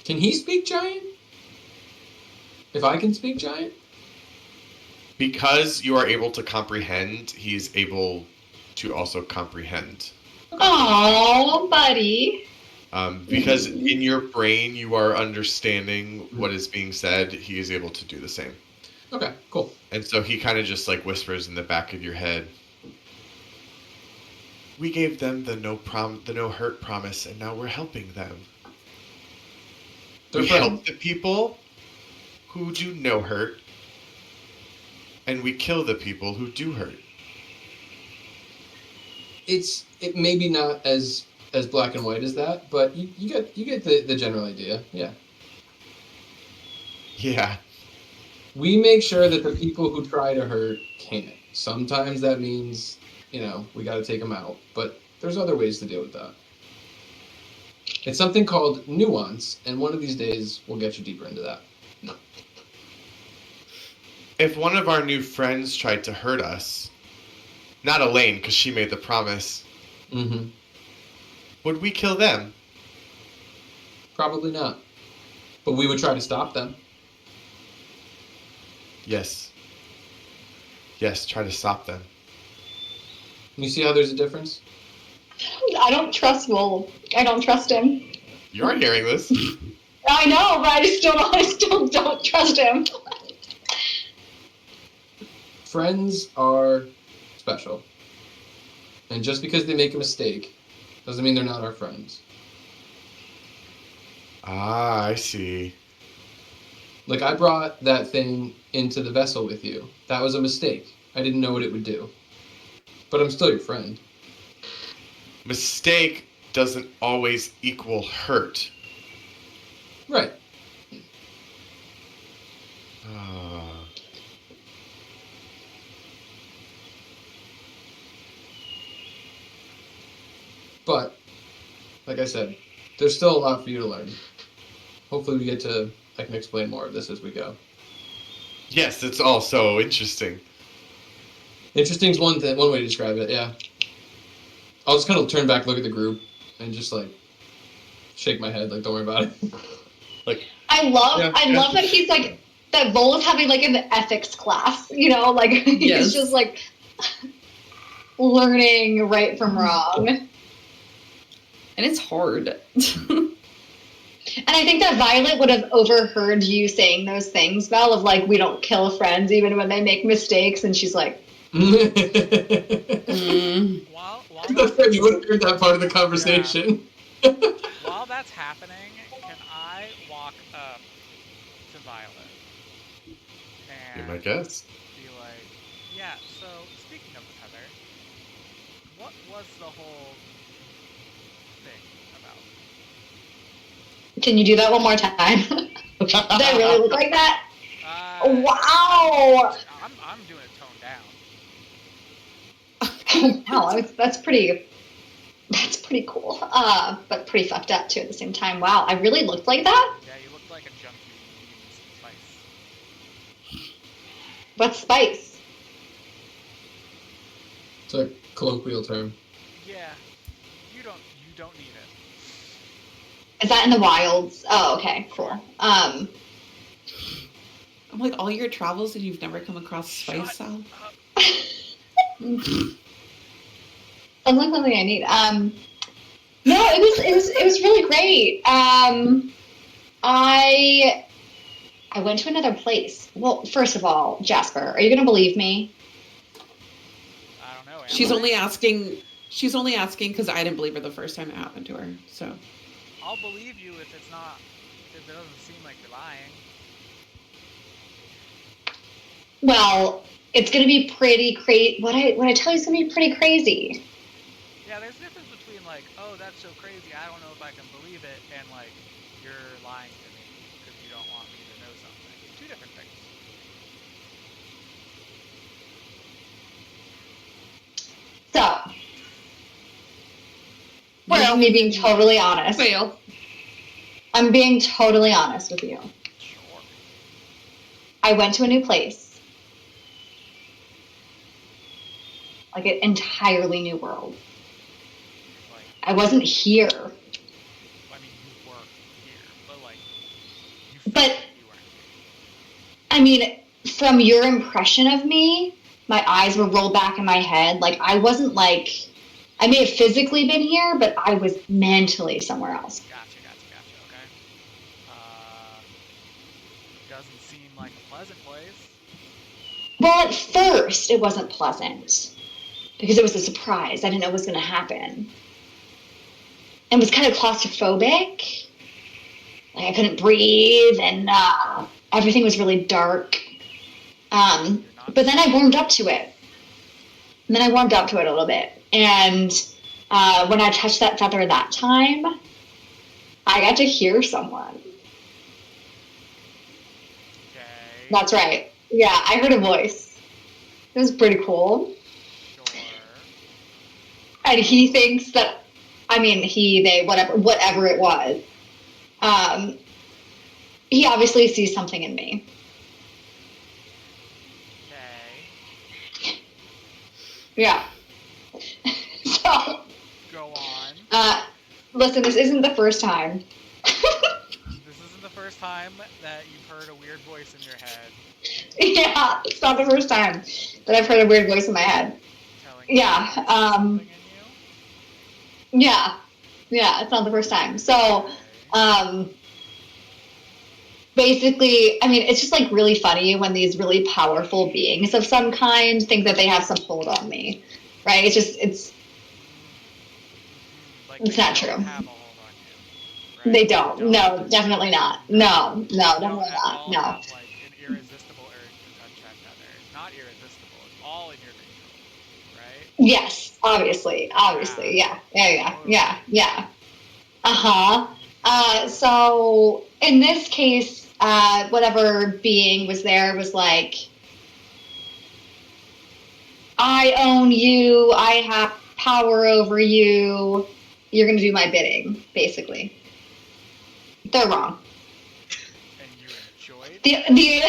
Can he speak giant? If I can speak giant? Because you are able to comprehend, he's able to also comprehend. Oh, buddy. Because in your brain you are understanding what is being said, he is able to do the same. Okay, cool. And so he kind of just like whispers in the back of your head. We gave them the no hurt promise, and now we're helping them. They're We friends. help the people who do no hurt, and we kill the people who do hurt. It may be not as black and white as that, but you get the general idea. Yeah. Yeah. We make sure that the people who try to hurt can't. Sometimes that means, we got to take them out, but there's other ways to deal with that. It's something called nuance, and one of these days we'll get you deeper into that. No. If one of our new friends tried to hurt us, not Elaine, because she made the promise, Mm-hmm. would we kill them? Probably not. But we would try to stop them. Yes. Yes, try to stop them. You see how there's a difference? I don't trust Wolf. I don't trust him. You're hearing this. I know, but I still don't trust him. Friends are special. And just because they make a mistake doesn't mean they're not our friends. Ah, I see. Like, I brought that thing into the vessel with you. That was a mistake. I didn't know what it would do. But I'm still your friend. Mistake doesn't always equal hurt. Right. Ah. But, like I said, there's still a lot for you to learn. Hopefully I can explain more of this as we go. Yes, it's all so interesting. Interesting is one way to describe it, yeah. I'll just kind of turn back, look at the group, and just, shake my head, don't worry about it. I love that he's that Vol is having an ethics class, he's Yes. just learning right from wrong. And it's hard. And I think that Violet would have overheard you saying those things, Val, of we don't kill friends even when they make mistakes, and she's like, While That's right, you would have heard that part of the conversation. Yeah. While that's happening, can I walk up to Violet Be and my guess. be like, yeah, so speaking of the feather, what was the whole thing about? can you do that one more time? Does I really look like that? Wow! I'm doing it toned down. Wow, that's pretty cool. But pretty fucked up too at the same time. Wow, I really looked like that? Yeah, you look like a junkie who needs spice. What spice? It's a colloquial term. Yeah, you don't need it. Is that in the wilds? Oh, okay, cool. I'm like, all your travels and you've never come across spice salve? Something I need. No, it was really great. I went to another place. Well, first of all, Jasper, are you gonna believe me? I don't know. She's only asking because I didn't believe her the first time it happened to her. So I'll believe you if it doesn't seem like you're lying. Well, it's gonna be pretty crazy. What I tell you is gonna be pretty crazy. Yeah, there's a difference between like, oh, that's so crazy, I don't know if I can believe it, and like, you're lying to me because you don't want me to know something. Two different things. So, well, me being totally honest. Fail. I'm being totally honest with you. Sure. I went to a new place. Like an entirely new world. Like, I wasn't here. I mean, you were here, but like, you felt But, like you weren't here. I mean, from your impression of me, my eyes were rolled back in my head. Like, I wasn't like, I may have physically been here, but I was mentally somewhere else. Gotcha, okay. Doesn't seem like a pleasant place. Well, at first, it wasn't pleasant. Because it was a surprise. I didn't know what was going to happen. And it was kind of claustrophobic. Like, I couldn't breathe, and everything was really dark. But then I warmed up to it. And then I warmed up to it a little bit. And when I touched that feather that time, I got to hear someone. Okay. That's right. Yeah, I heard a voice. It was pretty cool. Sure. And he thinks that, I mean, he, they, whatever it was, he obviously sees something in me. Okay. Yeah. So, Go on. listen, this isn't the first time. This isn't the first time that you've heard a weird voice in your head. Yeah, it's not the first time that I've heard a weird voice in my head. Telling you there's something in you. Yeah, it's not the first time. So, basically, I mean, it's just like really funny when these really powerful beings of some kind think that they have some hold on me, right? It's Like it's they not don't true. have a hold on you, right? They don't. No, definitely not. No, You don't definitely at not. all No. have like an irresistible urge to touch that feather. It's not irresistible. It's all in your control, right? Yes, obviously, yeah. So in this case, whatever being was there was like, I own you, I have power over you, you're gonna do my bidding, basically. They're wrong. And you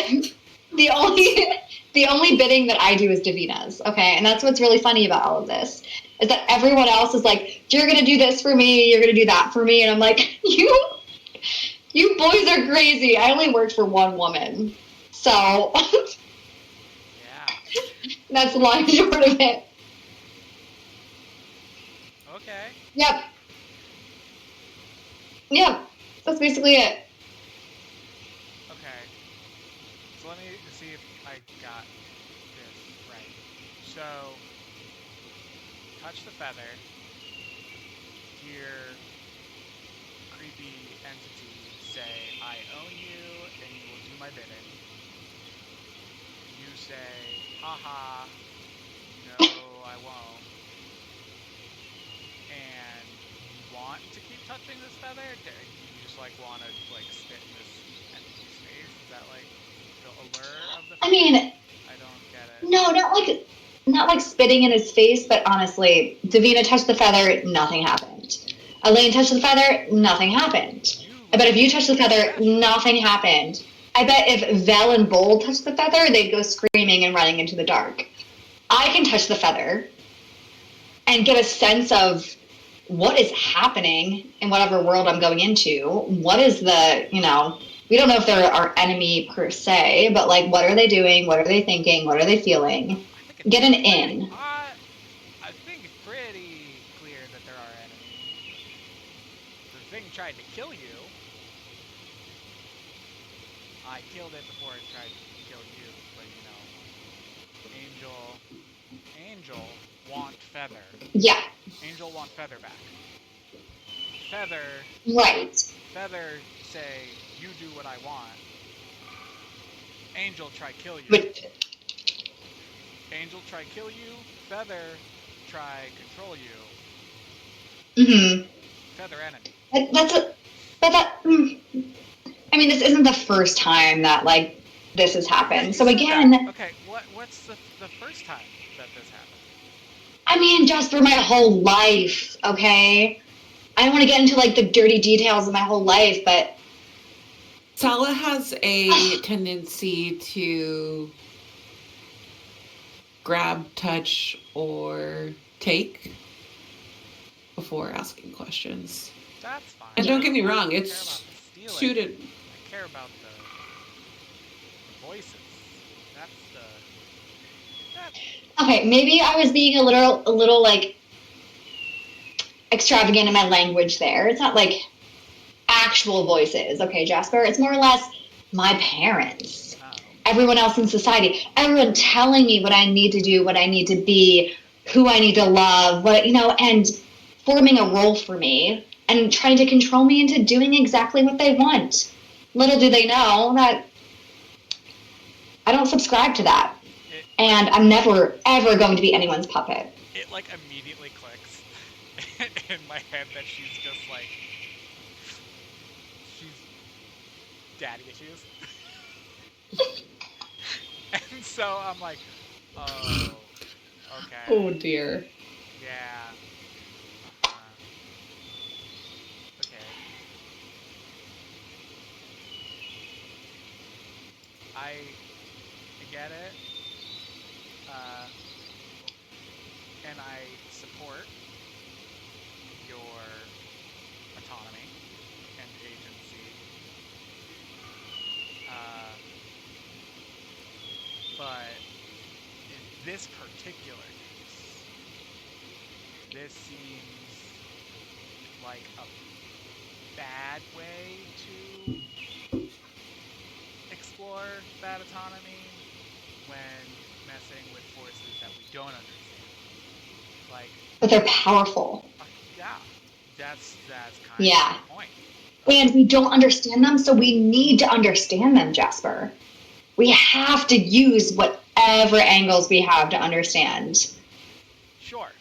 enjoyed The only bidding that I do is Davina's, okay? And that's what's really funny about all of this, is that everyone else is like, you're gonna do this for me, you're gonna do that for me, and I'm like, you boys are crazy. I only worked for one woman. So Yeah. that's the long and short of it. Okay. Yep. That's basically it. Okay. So let me see if I got this right. So, touch the feather. Hear creepy entity say, I own you and you will do my bidding. You say, haha, no, I won't. And you want to keep touching this feather? You just like want to like spit in this entity's face? Is that like the allure of the feather? I mean, I don't get it. no, not like spitting in his face, but honestly, Davina touched the feather, nothing happened. Elaine touched the feather, nothing happened. I bet if you touched the feather, nothing happened. I bet if Vel and Bold touched the feather, they'd go screaming and running into the dark. I can touch the feather, and get a sense of what is happening in whatever world I'm going into. What is the, we don't know if they're our enemy per se, but like, what are they doing? What are they thinking? What are they feeling? Get an in. I think it's pretty clear that they're our enemy. The thing tried to kill you. I killed it before it tried to kill you, but Angel want Feather. Yeah. Angel want Feather back. Feather. Right. Feather say, you do what I want. Angel try kill you. But Angel try kill you. Feather try control you. Feather enemy. This isn't the first time that like this has happened. So again, okay, what's the first time that this happened? Just for my whole life, okay? I don't want to get into like the dirty details of my whole life, but Sala has a tendency to grab, touch, or take before asking questions. That's fine. And don't get me wrong, it's suited. I care about the voices. Okay, maybe I was being a little like extravagant in my language there. It's not like actual voices, okay, Jasper? It's more or less my parents, everyone else in society, everyone telling me what I need to do, what I need to be, who I need to love, and forming a role for me and trying to control me into doing exactly what they want. Little do they know that I don't subscribe to that. And I'm never, ever going to be anyone's puppet. It, like, immediately clicks in my head that she's just, like, she's daddy issues. And so I'm like, oh, okay. Oh, dear. Yeah. Okay. I get it. And I support your autonomy and agency. But in this particular case, this seems like a bad way to explore that autonomy when messing with forces that we don't understand. But they're powerful. Yeah, that's kind of the point. And we don't understand them, so we need to understand them, Jasper. We have to use whatever angles we have to understand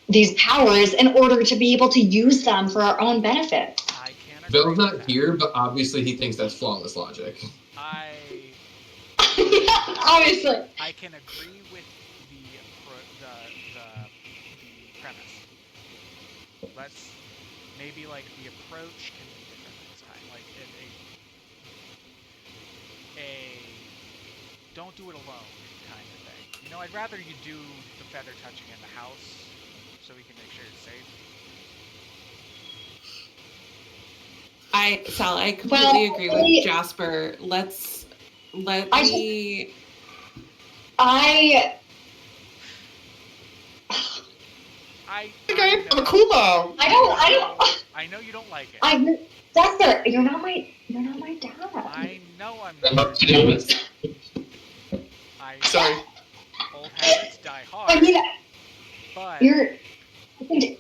these powers in order to be able to use them for our own benefit. I can't agree. Bill's not here, but obviously he thinks that's flawless logic. Obviously. I can agree with the premise. Let's maybe like the approach can be different this time. Like a don't do it alone kind of thing. I'd rather you do the feather touching in the house so we can make sure it's safe. Sal, I completely agree with Jasper. I'm a cool mom. I know you don't like it. Jasper, you're not my dad. I know I'm not your dad. Sorry. Old habits die hard. But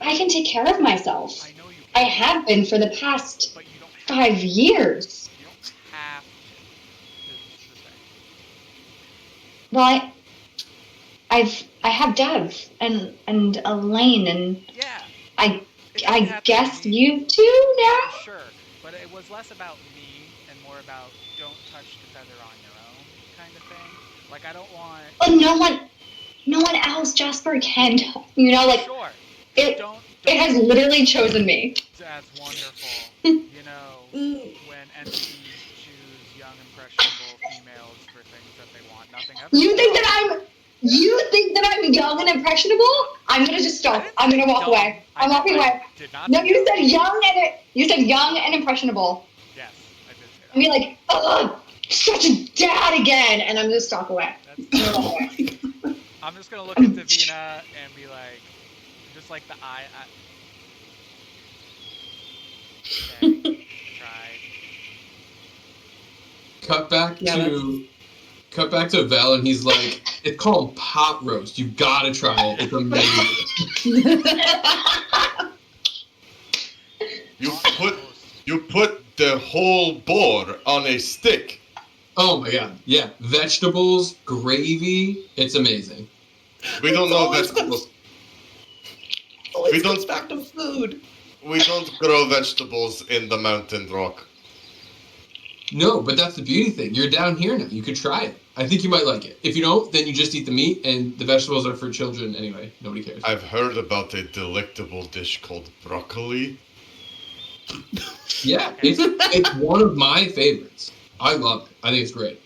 I can take care of myself. I know you can. I have been for the past 5 years. You don't have to. Is the thing. Well, I have Dev and Elaine and I guess you too now. Sure, but it was less about me and more about don't touch the feather on your own kind of thing. Like I don't want. But no one else, Jasper, can. Sure. It has literally chosen me. That's wonderful. When entities choose young, impressionable females for things that they want, nothing ever. You think that I'm young and impressionable? I'm gonna just stop. I'm gonna walk away. I'm walking away. Did not No, say you that. said young and impressionable. Yes, I did say that. I mean, like, ugh, such a dad again, and I'm gonna stalk away. I'm just gonna look at Davina and be like, just like the eye. Okay, I tried. Cut back to Val, and he's like, "It's called pot roast. You gotta try it. It's amazing." You put the whole boar on a stick. Oh my god! Yeah, vegetables, gravy. It's amazing. We don't know vegetables. We don't back to food. We don't grow vegetables in the mountain rock. No, but that's the beauty thing. You're down here now. You could try it. I think you might like it. If you don't, then you just eat the meat, and the vegetables are for children anyway. Nobody cares. I've heard about a delectable dish called broccoli. Yeah, it's one of my favorites. I love it. I think it's great.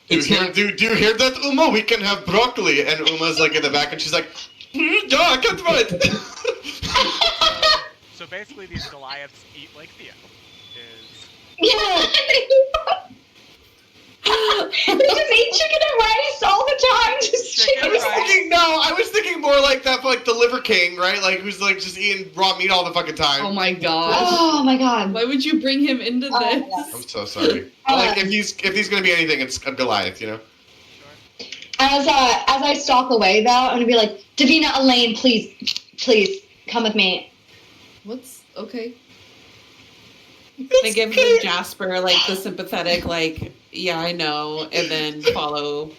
Do you hear that, Uma? We can have broccoli. And Uma's like in the back, and she's like, yeah, I can't wait. So basically, these Goliaths eat like Theo. Yeah. They just eat chicken and rice all the time. I was thinking more like that, like the Liver King, right? Like who's like just eating raw meat all the fucking time. Oh my god. Oh my god. Why would you bring him into this? I'm so sorry. Like if he's gonna be anything, it's a Goliath, you know. As I stalk away though, I'm gonna be like, Davina, Elaine, please come with me. What's okay? I give Jasper like the sympathetic, like, yeah, I know, and then follow.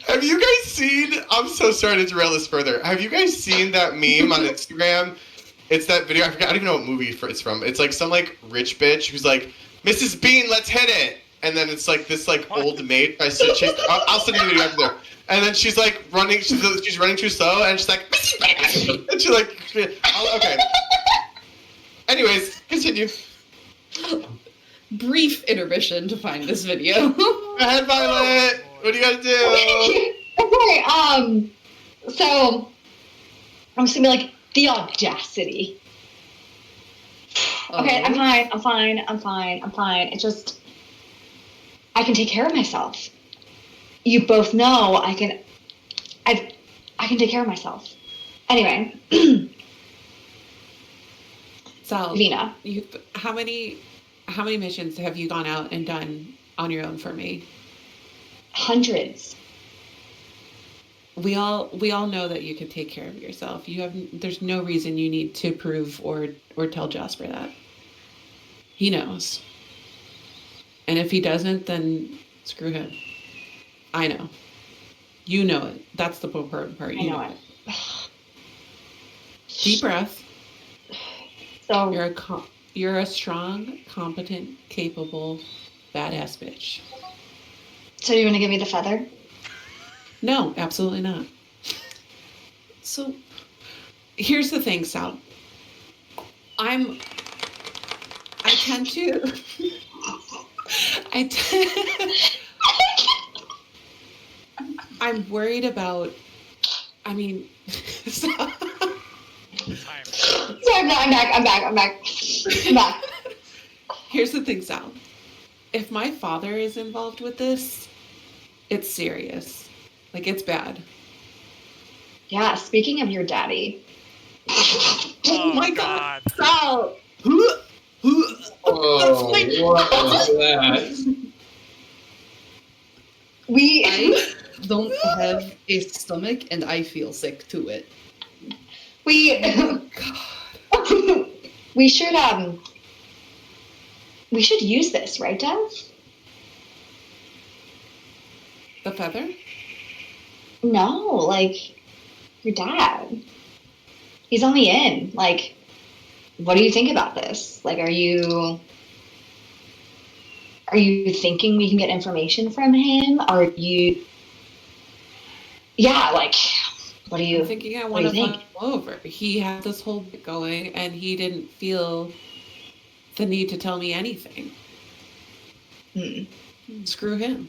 Have you guys seen? I'm so sorry to derail this further. Have you guys seen that meme on Instagram? It's that video. I don't even know what movie it's from. It's like some like rich bitch who's like, Mrs. Bean, let's hit it. And then it's like this like old maid. I'll send you the video after there. And then she's like running. She's running too slow, and she's like, Mrs. Bean, and she's like, okay. Anyways, continue. Brief intermission to find this video. Go ahead, Violet. What do you gotta do? Okay, so I'm just gonna be like, the audacity. Okay, I'm fine. It's just, I can take care of myself. You both know I can take care of myself. Anyway. So, Vina. How many missions have you gone out and done on your own for me? Hundreds. We all know that you can take care of yourself. There's no reason you need to prove or tell Jasper that. He knows. And if he doesn't, then screw him. I know. You know it. That's the important part. You know it. Deep breath. So you're a strong, competent, capable, badass bitch. So you want to give me the feather? No, absolutely not. So here's the thing, Sal. I'm worried about, Sorry, I'm back. Here's the thing, Sal. If my father is involved with this, it's serious. Like, it's bad. Yeah, speaking of your daddy. Oh my god. Sal! Oh, what was that? I don't have a stomach, and I feel sick to it. We should use this, right, Dev? The feather? No, like your dad. He's on the in. Like, what do you think about this? Like, are you thinking we can get information from him? Are you? Yeah, like, what do you? I'm thinking I want to fuck him over. He had this whole bit going, and he didn't feel the need to tell me anything. Screw him.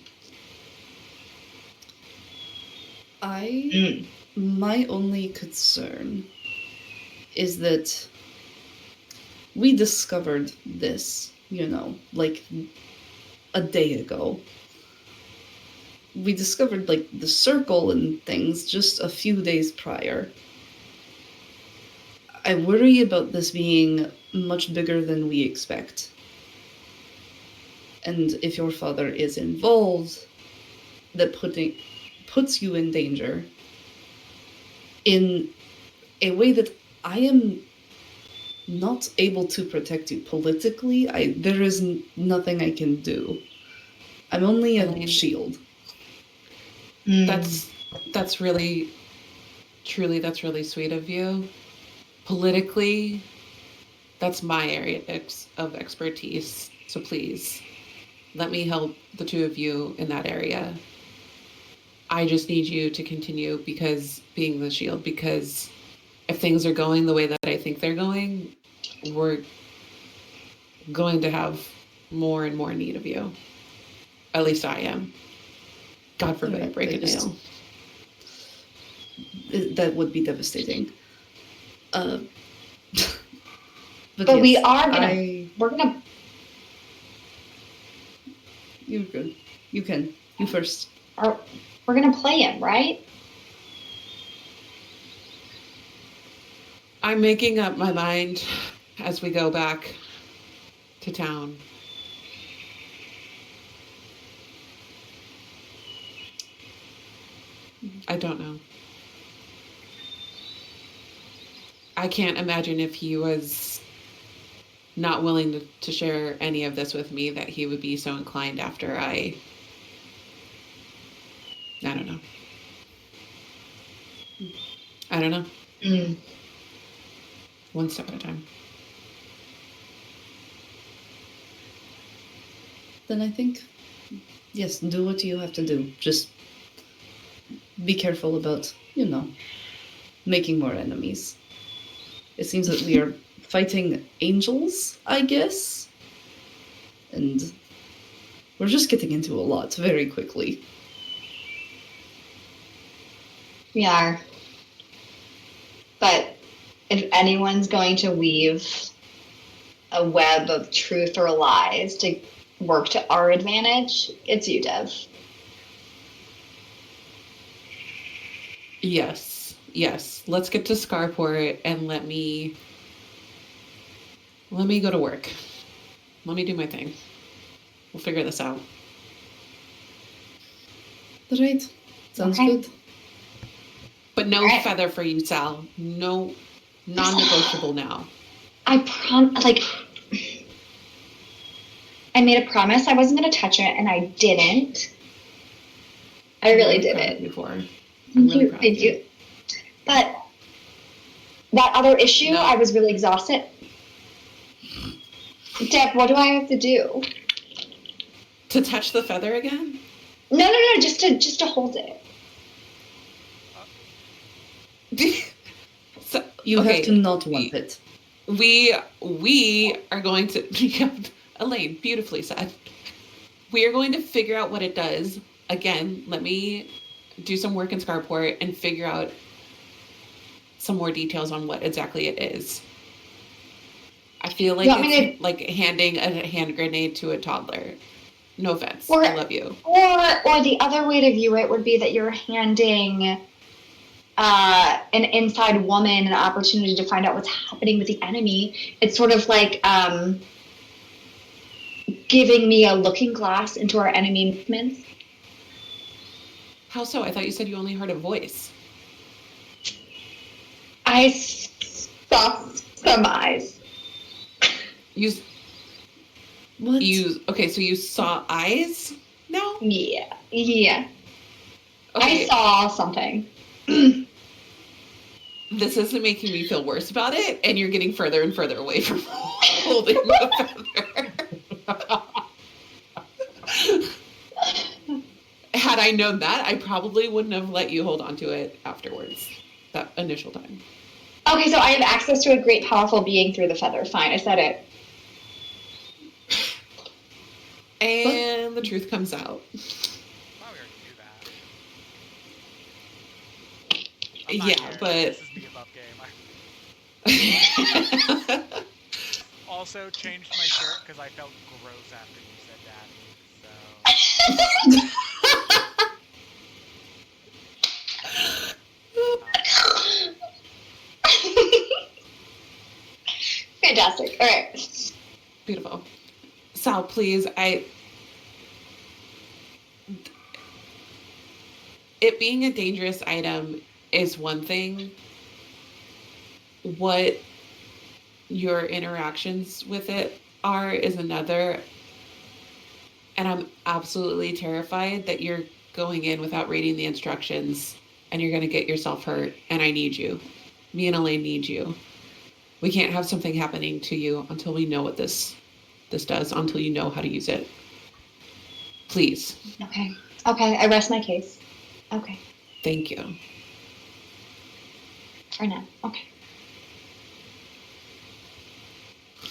My only concern is that we discovered this, like a day ago. We discovered like the circle and things just a few days prior. I worry about this being much bigger than we expect. And if your father is involved, that puts you in danger in a way that I am not able to protect you politically. There is nothing I can do. I'm only a shield. That's really, truly, that's really sweet of you. Politically, that's my area of expertise. So please, let me help the two of you in that area. I just need you to continue being the shield, because if things are going the way that I think they're going, we're going to have more and more need of you. At least I am. God forbid I break a nail. That would be devastating. But yes, we are gonna. We're gonna. You're good. You can. You first. We're gonna play him, right? I'm making up my mind as we go back to town. I don't know. I can't imagine if he was not willing to share any of this with me that he would be so inclined after I don't know. I don't know. One step at a time. Then I think, yes, do what you have to do. Just be careful about, making more enemies. It seems that we are fighting angels, I guess. And we're just getting into a lot very quickly. We are. But if anyone's going to weave a web of truth or lies to work to our advantage, it's you, Dev. Yes. Let's get to Scarport and let me go to work. Let me do my thing. We'll figure this out. Right. Sounds good. But no feather for you, Sal. No, non-negotiable now. I made a promise I wasn't going to touch it, and I didn't. I really didn't. Thank you. But that other issue, I was really exhausted. Deb, what do I have to do? To touch the feather again? No, just to hold it. So, you have to not want it. We are going to Elaine, beautifully said. We are going to figure out what it does. Again, let me do some work in Scarport and figure out some more details on what exactly it is. I feel like it's like handing a hand grenade to a toddler. No offense. I love you. Or the other way to view it would be that you're handing an inside woman an opportunity to find out what's happening with the enemy. It's sort of like giving me a looking glass into our enemy movements. How so? I thought you said you only heard a voice. I saw some eyes. What? Okay, so you saw eyes now? Yeah. Okay. I saw something. This isn't making me feel worse about it, and you're getting further and further away from holding the feather. Had I known that, I probably wouldn't have let you hold onto it afterwards, that initial time. Okay, so I have access to a great, powerful being through the feather. Fine, I said it. And the truth comes out. I'm not Yeah, here. but This is the above game. Also changed my shirt because I felt gross after you said daddy. So. Fantastic. All right. Beautiful. Sal, please, it being a dangerous item is one thing. What your interactions with it are is another. And I'm absolutely terrified that you're going in without reading the instructions and you're going to get yourself hurt. And I need you. Me and Elaine need you. We can't have something happening to you until we know what this does, until you know how to use it. Please. Okay. I rest my case. Okay. Thank you. For now. Okay.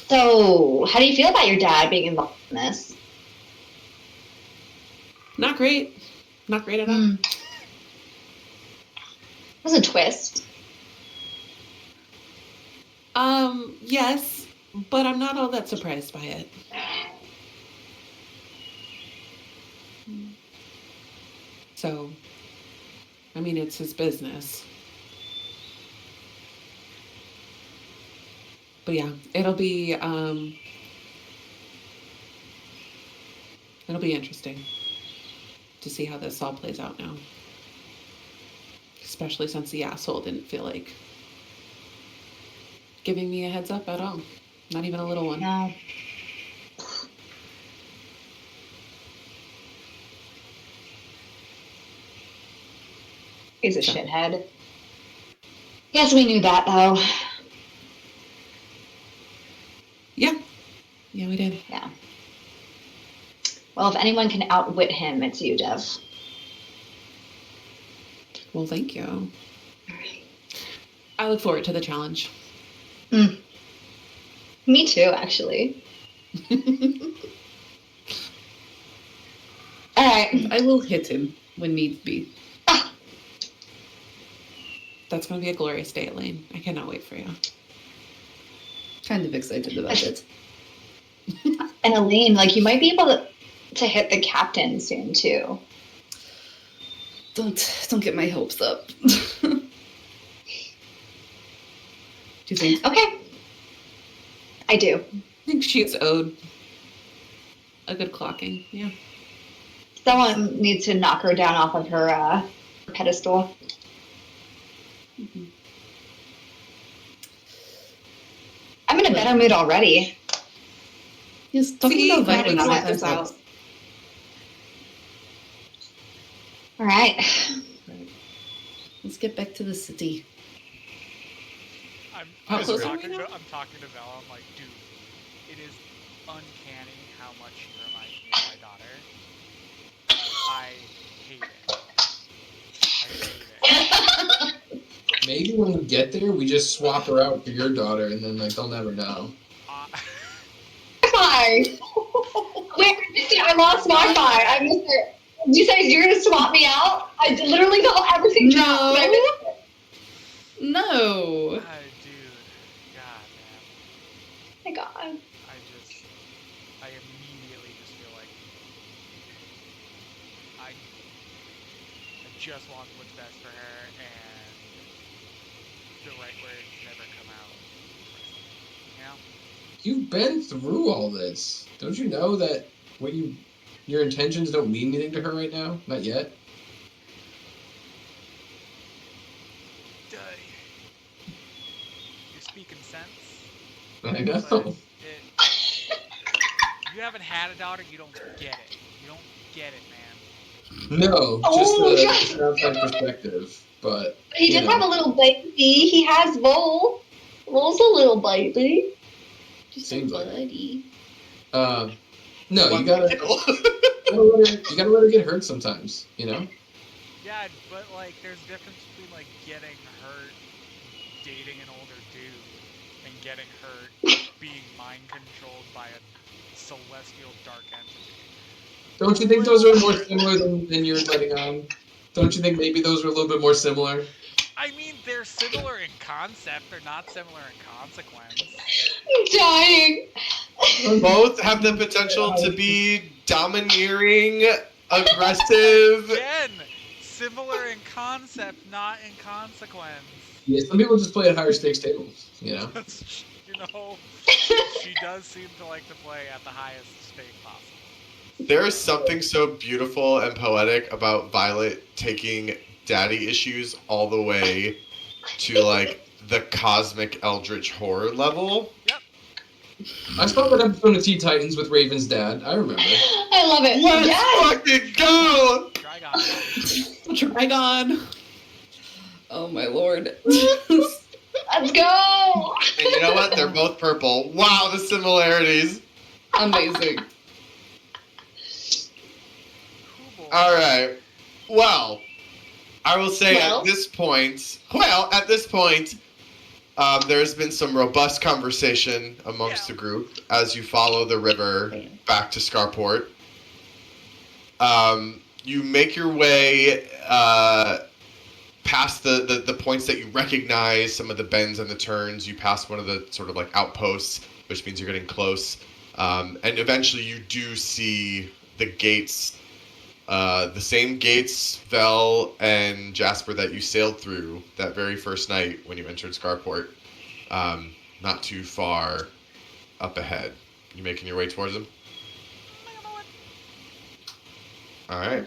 So, how do you feel about your dad being involved in this? Not great. Not great at all. It was a twist. Yes, but I'm not all that surprised by it. So, I mean, it's his business. But yeah, it'll be interesting to see how this all plays out now. Especially since the asshole didn't feel like giving me a heads up at all. Not even a little one. No. He's a shithead. Yes, we knew that, though. Yeah. Yeah, we did. Yeah. Well, if anyone can outwit him, it's you, Dev. Well, thank you. I look forward to the challenge. Me too, actually. All right. I will hit him when needs be. That's going to be a glorious day, Elaine. I cannot wait for you. Kind of excited about it. And Elaine, like, you might be able to hit the captain soon, too. Don't get my hopes up. Do you think? Okay. I do. I think she's owed a good clocking. Yeah. Someone needs to knock her down off of her pedestal. Mm-hmm. I'm in a better mood already. Yes, talking about that violence helps sometimes out. helps. All right. Let's get back to the city. I'm How close are we talking now? I'm talking to Bella. I'm like, dude, it is uncanny how much she reminds me of my daughter. I hate it. Maybe when we get there, we just swap her out for your daughter, and then like they'll never know. Hi. Wait, I lost Wi-Fi. I missed it. Did you say you're going to swap me out? I literally felt everything drop. No. and I missed it. No. Dude, God, man. Oh my God. I immediately just feel like I just want what's best for her, and the right words never come out. You know? You've been through all this. Don't you know that your intentions don't mean anything to her right now? Not yet. You're speaking sense. I know. But you haven't had a daughter, you don't get it. You don't get it, man. No, just an outside perspective. But He does have a little baby. He has Vol. Vol's a little baby. Just Seems a like buddy. no, you gotta let her get hurt sometimes, you know? Yeah, but like, there's a difference between like getting hurt dating an older dude and getting hurt being mind controlled by a celestial dark entity. Don't you think those are more similar than you're letting on? Don't you think maybe those are a little bit more similar? I mean, they're similar in concept. They're not similar in consequence. I'm dying. Both have the potential to be domineering, aggressive. Again, similar in concept, not in consequence. Yeah, some people just play at higher stakes tables, you know? She does seem to like to play at the highest stake possible. There is something so beautiful and poetic about Violet taking daddy issues all the way to, like, the cosmic eldritch horror level. Yep. I saw that episode of Teen Titans with Raven's dad. I remember. I love it. Let's Yes. fucking go! Trigon. Oh my lord. Let's go. And you know what? They're both purple. Wow, the similarities. Amazing. All right. Well, I will say Well? at this point, there's been some robust conversation amongst the group as you follow the river back to Scarport. You make your way past the points that you recognize, some of the bends and the turns. You pass one of the sort of like outposts, which means you're getting close. And eventually you do see the gates, the same gates, Vel and Jasper, that you sailed through that very first night when you entered Scarport. Not too far up ahead. You making your way towards them? All right.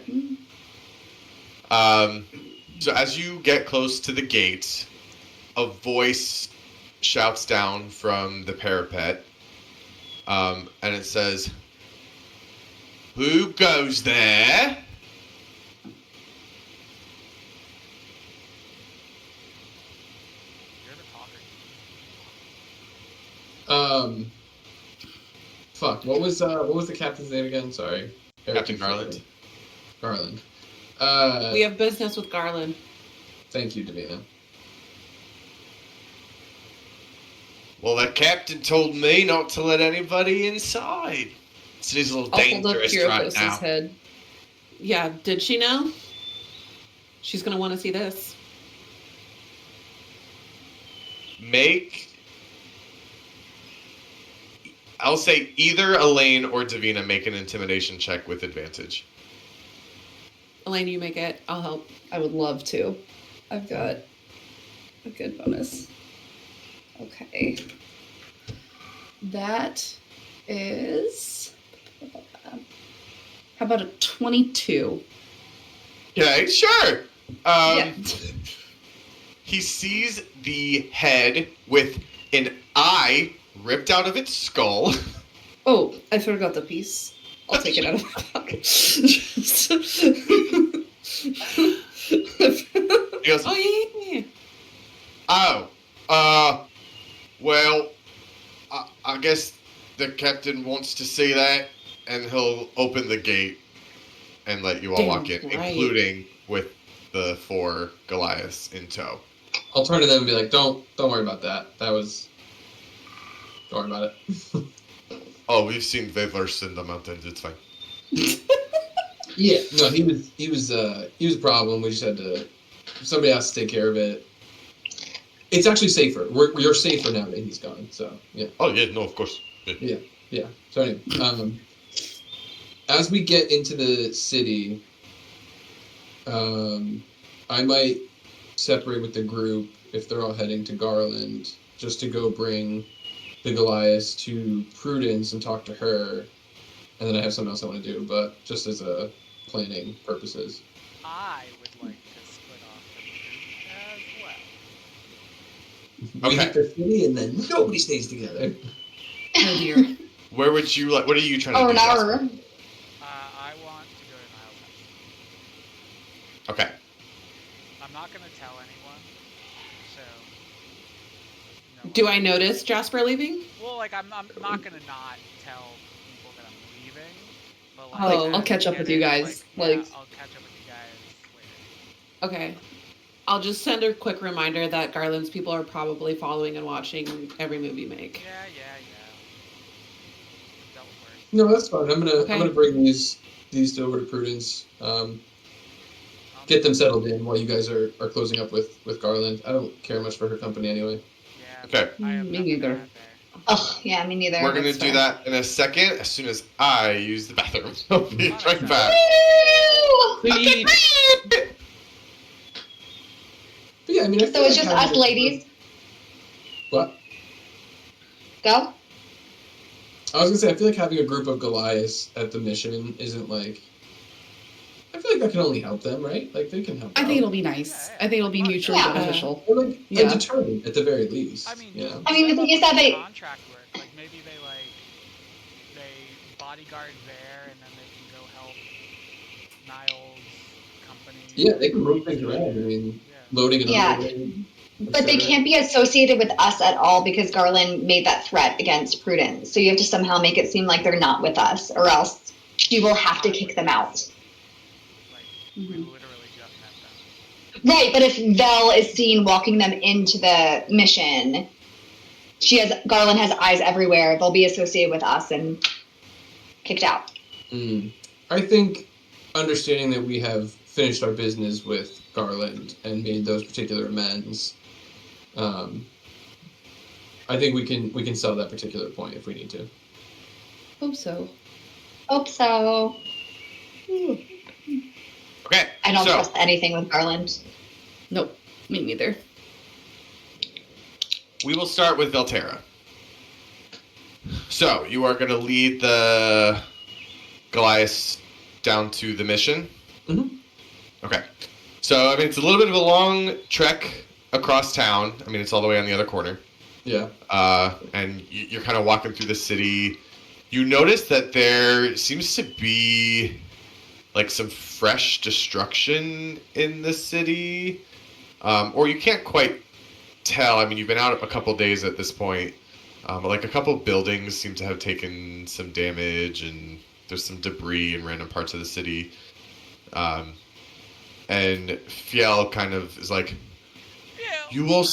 So as you get close to the gate, a voice shouts down from the parapet, and it says, "Who goes there?" You're the talker. Fuck. What was the captain's name again? Sorry. Captain Garland. Garland. We have business with Garland. Thank you, Davina. Well, the captain told me not to let anybody inside. It's a little I'll hold up dangerous right Kirithos' now. head. Yeah, did she know? She's gonna want to see this. I'll say either Elaine or Davina make an intimidation check with advantage. Elaine, you make it. I'll help. I would love to. I've got a good bonus. Okay. That is... How about a 22? Okay, sure. Yeah. He sees the head with an eye ripped out of its skull. Oh, I forgot the piece. I'll take it out of my pocket. He goes, Oh yeah. well, I guess the captain wants to see that, and he'll open the gate and let you all Damn walk in, right. including with the 4 Goliaths in tow. I'll turn to them and be like, don't worry about that. Don't worry about it. Oh, we've seen Vavers in the mountains. It's fine. Yeah, no, he was a problem. We just had to. Somebody has to take care of it. It's actually safer. We're safer now that he's gone. So yeah. Oh yeah, no, of course. Yeah. So anyway, as we get into the city, I might separate with the group if they're all heading to Garland, just to go bring the Goliaths to Prudence and talk to her, and then I have something else I want to do, but just as a planning purposes. I would like to split off the group as well. We hit the city and then nobody stays together. Oh dear. Where would you like? What are you trying to Oh, do? an Jasper? hour. I want to go to Niles' house. Okay. I'm not going to tell anyone, so... no Do one- I notice Jasper leaving? Well, like, I'm not going to not tell people that I'm leaving, but, like... Oh. as I'll catch we up with get you in, guys, yeah, like- I'll catch up with you guys later. Okay. I'll just send a quick reminder that Garland's people are probably following and watching every move you make. Yeah. That would work. No, that's fine. I'm Okay. gonna bring these over to Prudence. I'll get them settled in while you guys are closing up with Garland. I don't care much for her company anyway. Yeah. Okay. I have Me nothing to neither. add there. Oh, yeah, me neither. We're gonna That's do fair. that in a second. As soon as I use the bathroom, I'll be Oh, right nice. back. Woo! Sweet. But yeah, I mean, I feel So it's like just having us a- ladies. What? Go. I was gonna say, I feel like having a group of Goliaths at the mission isn't like. I feel like that can only help them, right? Like they can help. I out. think it'll be nice. Yeah, I think it'll be fun. mutually Yeah. beneficial. Or like Yeah. a deterrent at the very least. I mean, you just know? I mean, the set thing up is that some they- contract work. Like maybe they bodyguard there, and then they can go help Niles' company. Yeah, they can move things around. I mean, Yeah. loading and Yeah. unloading. But they can't be associated with us at all because Garland made that threat against Prudence. So you have to somehow make it seem like they're not with us, or else she will have to kick them out. Like we Mhm. literally just met them. Right, but if Vel is seen walking them into the mission, Garland has eyes everywhere. They'll be associated with us and kicked out. I think understanding that we have finished our business with Garland and made those particular amends, I think we can sell that particular point if we need to. Hope so. Hope so. Okay. I don't so, trust anything with Garland. Nope. Me neither. we will start with Velterra. So you are going to lead the Goliaths down to the mission. Mhm. Okay. So I mean, it's a little bit of a long trek across town. I mean, it's all the way on the other corner. Yeah. And you're kind of walking through the city. You notice that there seems to be like some fresh destruction in the city, or you can't quite tell. I mean, you've been out a couple days at this point. But like a couple buildings seem to have taken some damage, and there's some debris in random parts of the city. And Fiel kind of is like, You all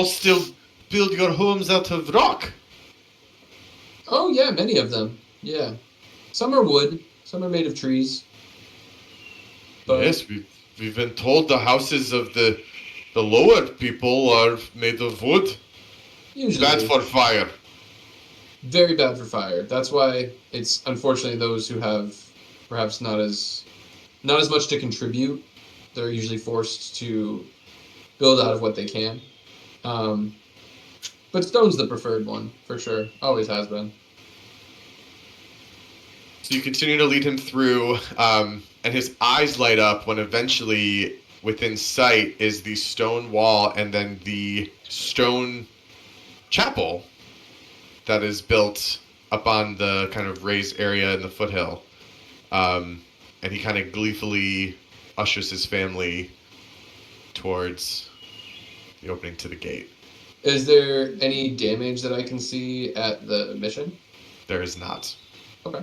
still build your homes out of rock? Oh yeah, many of them. Yeah. Some are wood. Some are made of trees. But Yes, we've been told the houses of the lower people are made of wood. usually Bad for fire. very bad for fire. That's why it's unfortunately those who have perhaps not as much to contribute. They're usually forced to build out of what they can. But stone's the preferred one for sure. Always has been. So you continue to lead him through, and his eyes light up when eventually within sight is the stone wall and then the stone chapel that is built up on the kind of raised area in the foothill. And he kind of gleefully ushers his family towards the opening to the gate. Is there any damage that I can see at the mission? There is not. Okay.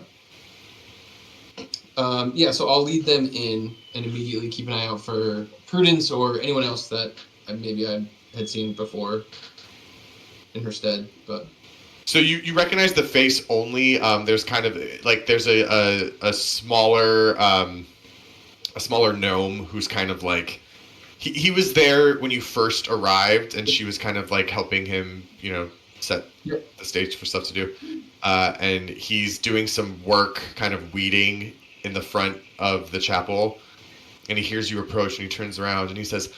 Yeah, so I'll lead them in and immediately keep an eye out for Prudence or anyone else that maybe I had seen before in her stead. But So you recognize the face only. There's kind of like there's a smaller gnome who's kind of like he was there when you first arrived, and she was kind of like helping him, set the stage for stuff to do. And he's doing some work, kind of weeding in the front of the chapel, and he hears you approach, and he turns around and he says,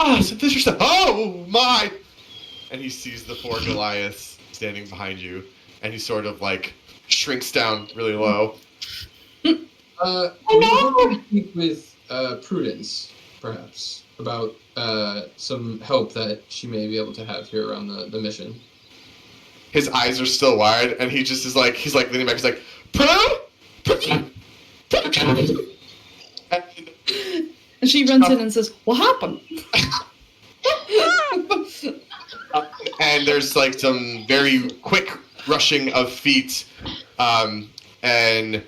some fish stuff. Oh my! And he sees the four Goliaths standing behind you, and he sort of like shrinks down really low. we will speak with Prudence, perhaps, about some help that she may be able to have here around the mission. His eyes are still wide, and he just is like, he's like leaning back, he's like, And she runs in and says, "What happened?" and there's like some very quick rushing of feet, and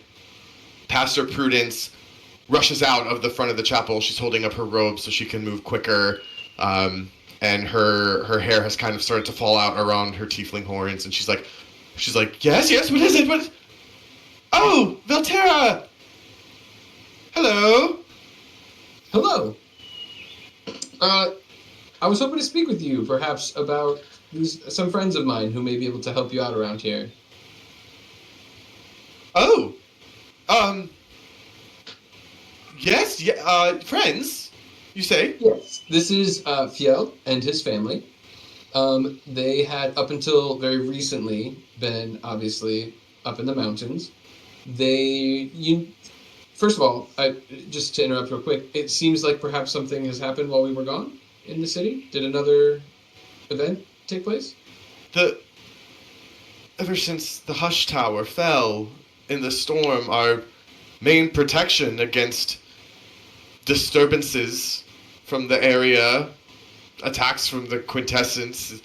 Pastor Prudence rushes out of the front of the chapel. She's holding up her robe so she can move quicker, and her hair has kind of started to fall out around her tiefling horns, and she's like, yes, what is it? Oh, Velterra! Hello. Hello. I was hoping to speak with you, perhaps about some friends of mine who may be able to help you out around here. Oh. Yes. Yeah. Friends. You say? Yes. This is Fiel and his family. They had, up until very recently, been obviously up in the mountains. First of all, just to interrupt real quick, it seems like perhaps something has happened while we were gone in the city. Did another event take place? Ever since the Hush Tower fell in the storm, our main protection against disturbances from the area, attacks from the quintessence,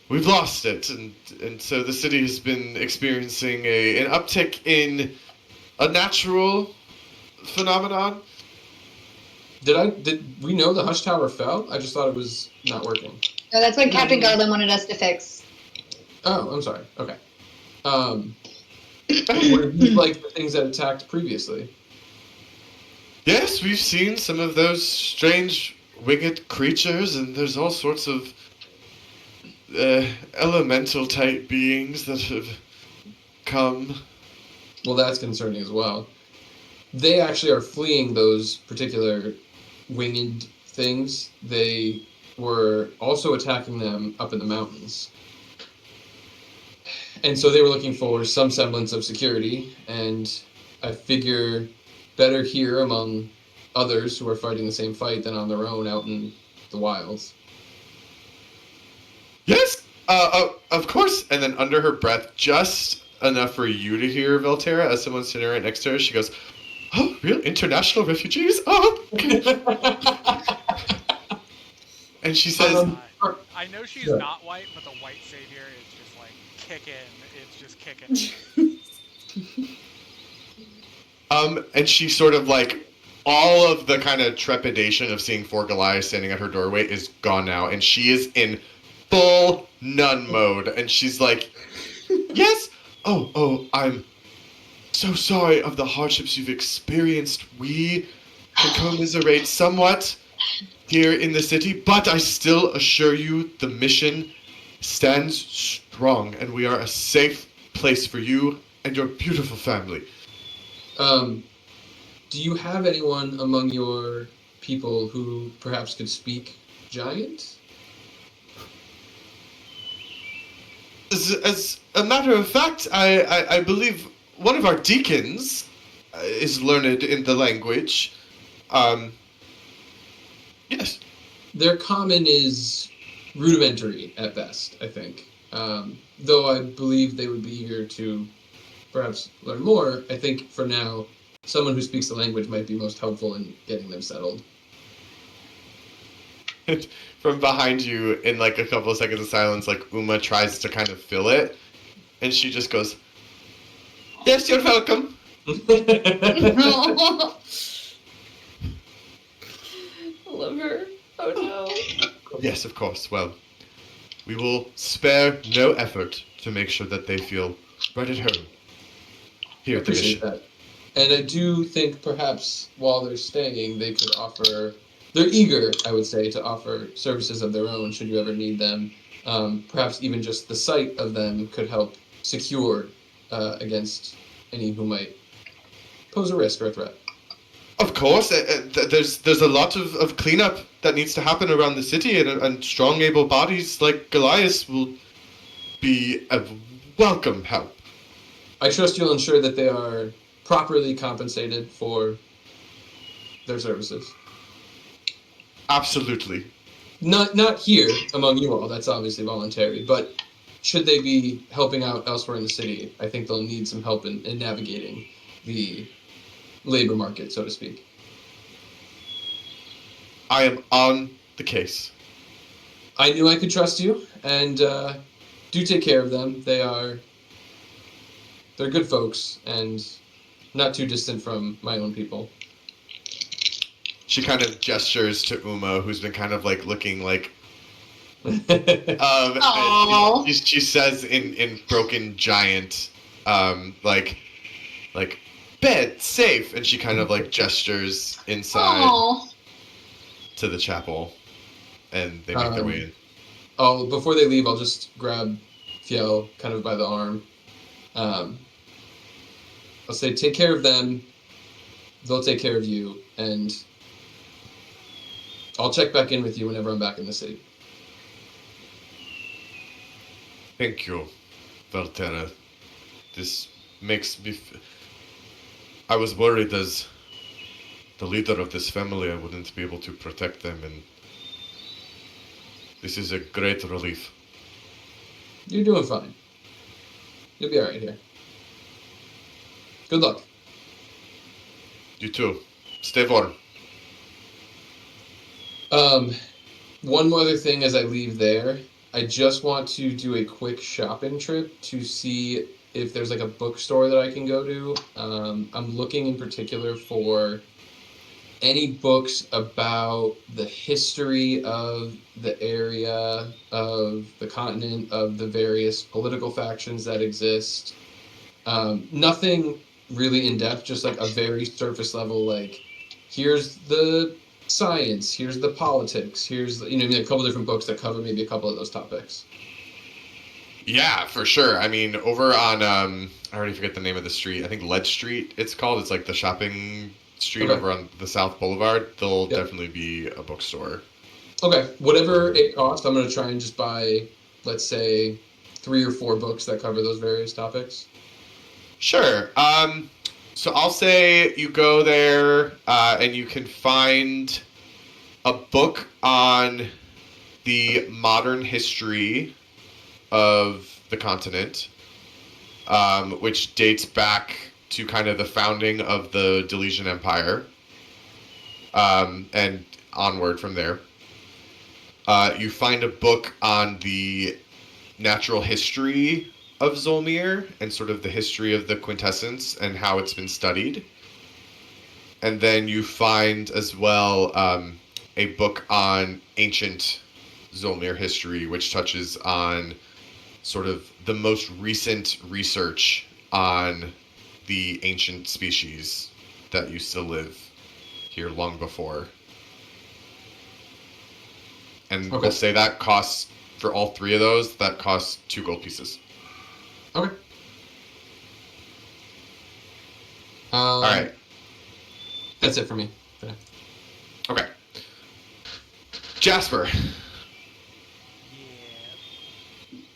we've lost it, and so the city has been experiencing an uptick in a natural phenomenon. Did we know the Hush Tower fell? I just thought it was not working. No, that's what Captain Garland wanted us to fix. Oh, I'm sorry. Okay. Were these like the things that attacked previously? Yes, we've seen some of those strange winged creatures, and there's all sorts of elemental type beings that have come. Well, that's concerning as well. They actually are fleeing those particular winged things. They were also attacking them up in the mountains. And so they were looking for some semblance of security, and I figure better here among others who are fighting the same fight than on their own out in the wilds. Yes, of course. And then under her breath, just enough for you to hear, Velterra, as someone's sitting right next to her, she goes, "Oh, real international refugees? Oh." And she says, I know she's not white, but the white savior is just like kicking. It's just kicking. And she sort of like, all of the kind of trepidation of seeing four Goliaths standing at her doorway is gone now, and she is in full nun mode, and she's like, "Yes, oh, I'm so sorry of the hardships you've experienced. We can commiserate somewhat here in the city, but I still assure you the mission stands strong, and we are a safe place for you and your beautiful family." Do you have anyone among your people who perhaps could speak giant? As a matter of fact, I believe one of our deacons is learned in the language. Yes. Their common is rudimentary at best, I think. Though I believe they would be eager to perhaps learn more, I think for now, someone who speaks the language might be most helpful in getting them settled. From behind you, in like a couple of seconds of silence, like Uma tries to kind of fill it, and she just goes, "Yes, you're welcome." I love her. Oh no. Yes, of course. Well, we will spare no effort to make sure that they feel right at home here at the mission. That. And I do think perhaps while they're staying, they could offer. They're eager, I would say, to offer services of their own should you ever need them. Perhaps even just the sight of them could help secure against any who might pose a risk or a threat. Of course, there's a lot of cleanup that needs to happen around the city, and strong, able bodies like Goliath will be a welcome help. I trust you'll ensure that they are properly compensated for their services. Absolutely. Not here among you all. That's obviously voluntary. But should they be helping out elsewhere in the city, I think they'll need some help in navigating the labor market, so to speak. I am on the case. I knew I could trust you, and do take care of them. They're good folks, and not too distant from my own people. She kind of gestures to Uma, who's been kind of like looking like. And she says in broken giant, like, bed, safe. And she kind of like gestures inside to the chapel, and they make their way in. Before they leave, I'll just grab Fiel kind of by the arm. I'll say, take care of them. They'll take care of you, and I'll check back in with you whenever I'm back in the city. Thank you, Valterra. This makes me... I was worried as the leader of this family I wouldn't be able to protect them, and this is a great relief. You're doing fine. You'll be alright here. Good luck. You too. Stay warm. One more other thing as I leave there. I just want to do a quick shopping trip to see if there's like a bookstore that I can go to. I'm looking in particular for any books about the history of the area, of the continent, of the various political factions that exist. Nothing really in depth, just like a very surface level, like, here's the science, here's the politics, here's, you know, a couple different books that cover maybe a couple of those topics. Yeah, for sure. I mean, over on, I already forget the name of the street. I think Lead Street it's called. It's like the shopping street over on the South Boulevard. There'll definitely be a bookstore. Okay, whatever it costs, I'm going to try and just buy, let's say, 3 or 4 books that cover those various topics. Sure. So I'll say you go there and you can find a book on the modern history of the continent, which dates back to kind of the founding of the Delesian Empire, and onward from there. You find a book on the natural history of Zholmyr and sort of the history of the quintessence and how it's been studied. And then you find as well a book on ancient Zholmyr history, which touches on sort of the most recent research on the ancient species that used to live here long before. And we'll say that costs, for all 3 of those, that costs 2 gold pieces. Okay. All right. That's it for me. Okay. Jasper. Yeah.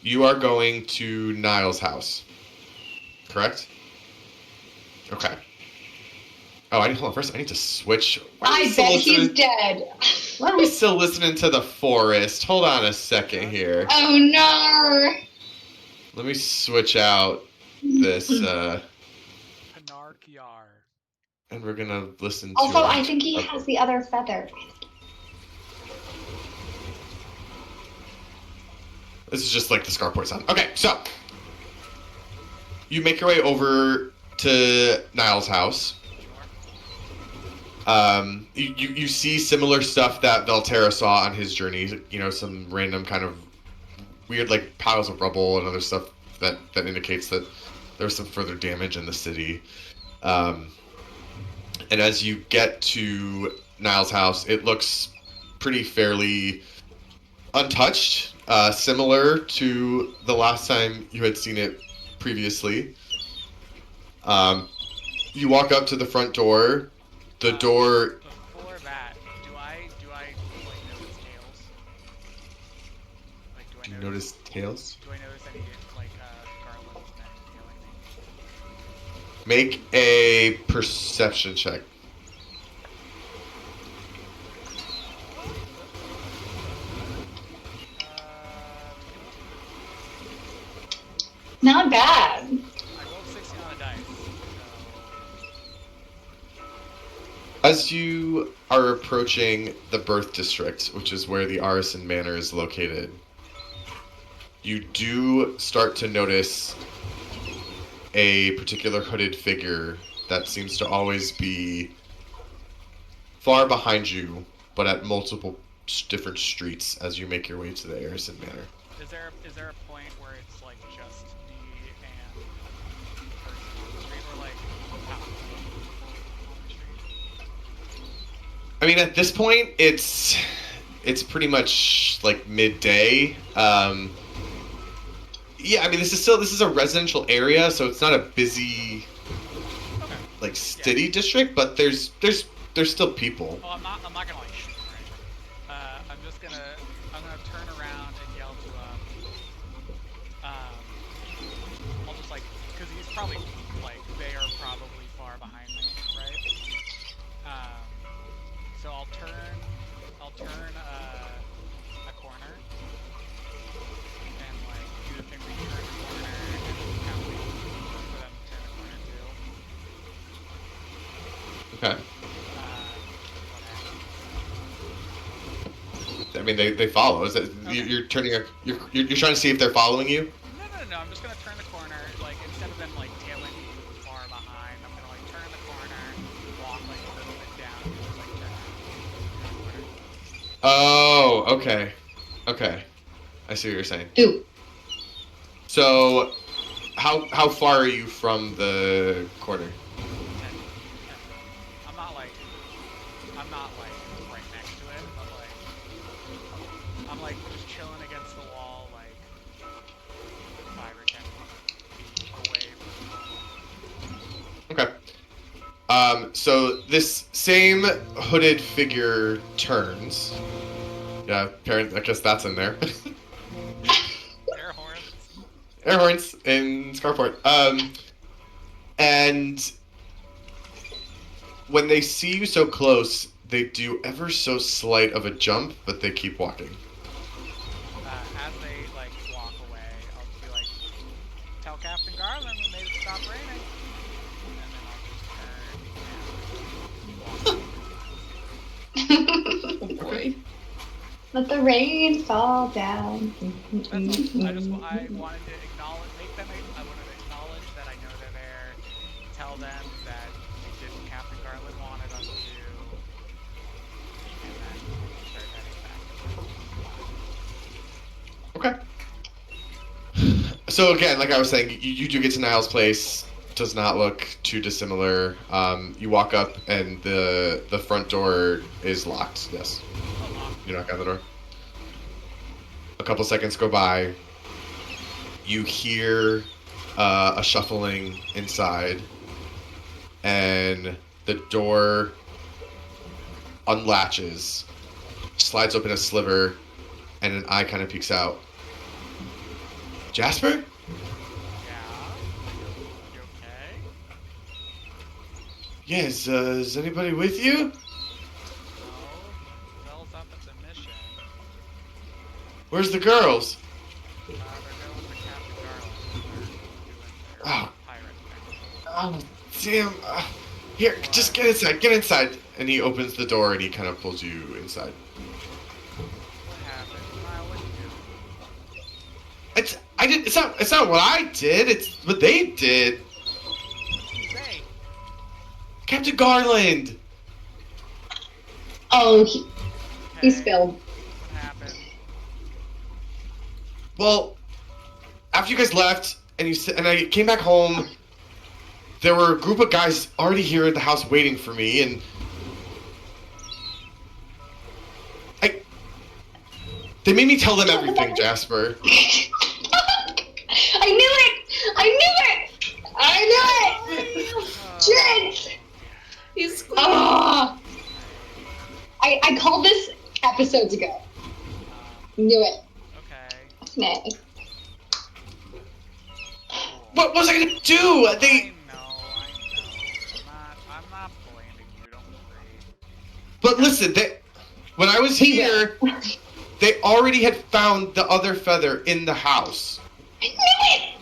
You are going to Niall's house, correct? Okay. Oh, hold on. First, I need to switch. I bet he's dead. Why are we still listening to the forest? Hold on a second here. Oh no! Let me switch out this. Panark Yar. And we're gonna listen to. Also, I think he has the other feather. This is just like the Scarport sound. Okay, so you make your way over to Niall's house. You see similar stuff that Valterra saw on his journey. You know, some random kind of weird like piles of rubble and other stuff that indicates that there's some further damage in the city. And as you get to Niall's house, it looks pretty fairly untouched, similar to the last time you had seen it previously. You walk up to the front door. The door. Before that, do I like notice tails? Like, do I notice tails? Do I notice any like garlands and anything? Make a perception check. Not bad. I rolled 16 on a dice. As you are approaching the Birth District, which is where the Arison Manor is located, you do start to notice a particular hooded figure that seems to always be far behind you, but at multiple different streets as you make your way to the Arison Manor. Is there a point where it's like just me and the person on the street, or like I mean, at this point, it's pretty much like midday. Yeah, I mean, this is a residential area, so it's not a busy, like, city district, but there's still people. Oh, I'm not gonna like shoot him, right? I'm gonna turn around and yell to I'll just like, because he's probably like they are probably far behind me, right? So I'll turn a corner and like do the thing where you turn the corner and count for them to turn the corner too. Okay. What I mean, they follow. Is that you're turning you're trying to see if they're following you? No. I'm just gonna turn the corner. Like instead of them like tailing me from far behind, I'm gonna like turn the corner, walk like a little bit down, and just like turn around. Oh, okay. Okay. I see what you're saying. Ooh. So, how far are you from the corner? I'm not like right next to it, but like I'm like just chilling against the wall, like 5 or 10 feet away from the corner. Okay. So this same hooded figure turns. Yeah, apparently, I guess that's in there. Air horns. Air horns in Scarport. And when they see you so close, they do ever so slight of a jump, but they keep walking. As they like walk away, I'll just be like, "Tell Captain Garland we made it stop raining," and then I'll just turn and walk. Oh boy. Let the rain fall down. That's all. I wanted to acknowledge, I wanted to acknowledge that I know they're there. Tell them that we did what Captain Garland wanted us to do, and then start heading back. Okay. So again, like I was saying, you do get to Niall's place. Does not look too dissimilar. You walk up, and the front door is locked. Yes. You knock on the door. A couple seconds go by. You hear a shuffling inside, and the door unlatches, slides open a sliver, and an eye kind of peeks out. Jasper? Yeah. You okay? Yes. Is anybody with you? Bell's up at the mission. Where's the girls? They're going to Captain Garland. They're doing their Oh. pirate thing. Oh, damn. Here, just get inside. Get inside. And he opens the door and he kind of pulls you inside. What happened? What did you do? It's not what I did. It's what they did. Who's they? Captain Garland. Oh, he Okay. spilled. What happened? Well, after you guys left and I came back home, there were a group of guys already here at the house waiting for me, and they made me tell them everything, Jasper. I knew it! Shit! He's Oh! I called this episodes ago. Knew it. Okay. Nah. What was I gonna do? I know. I'm not blaming you. Don't worry. But listen, when I was We here, they already had found the other feather in the house. I knew it!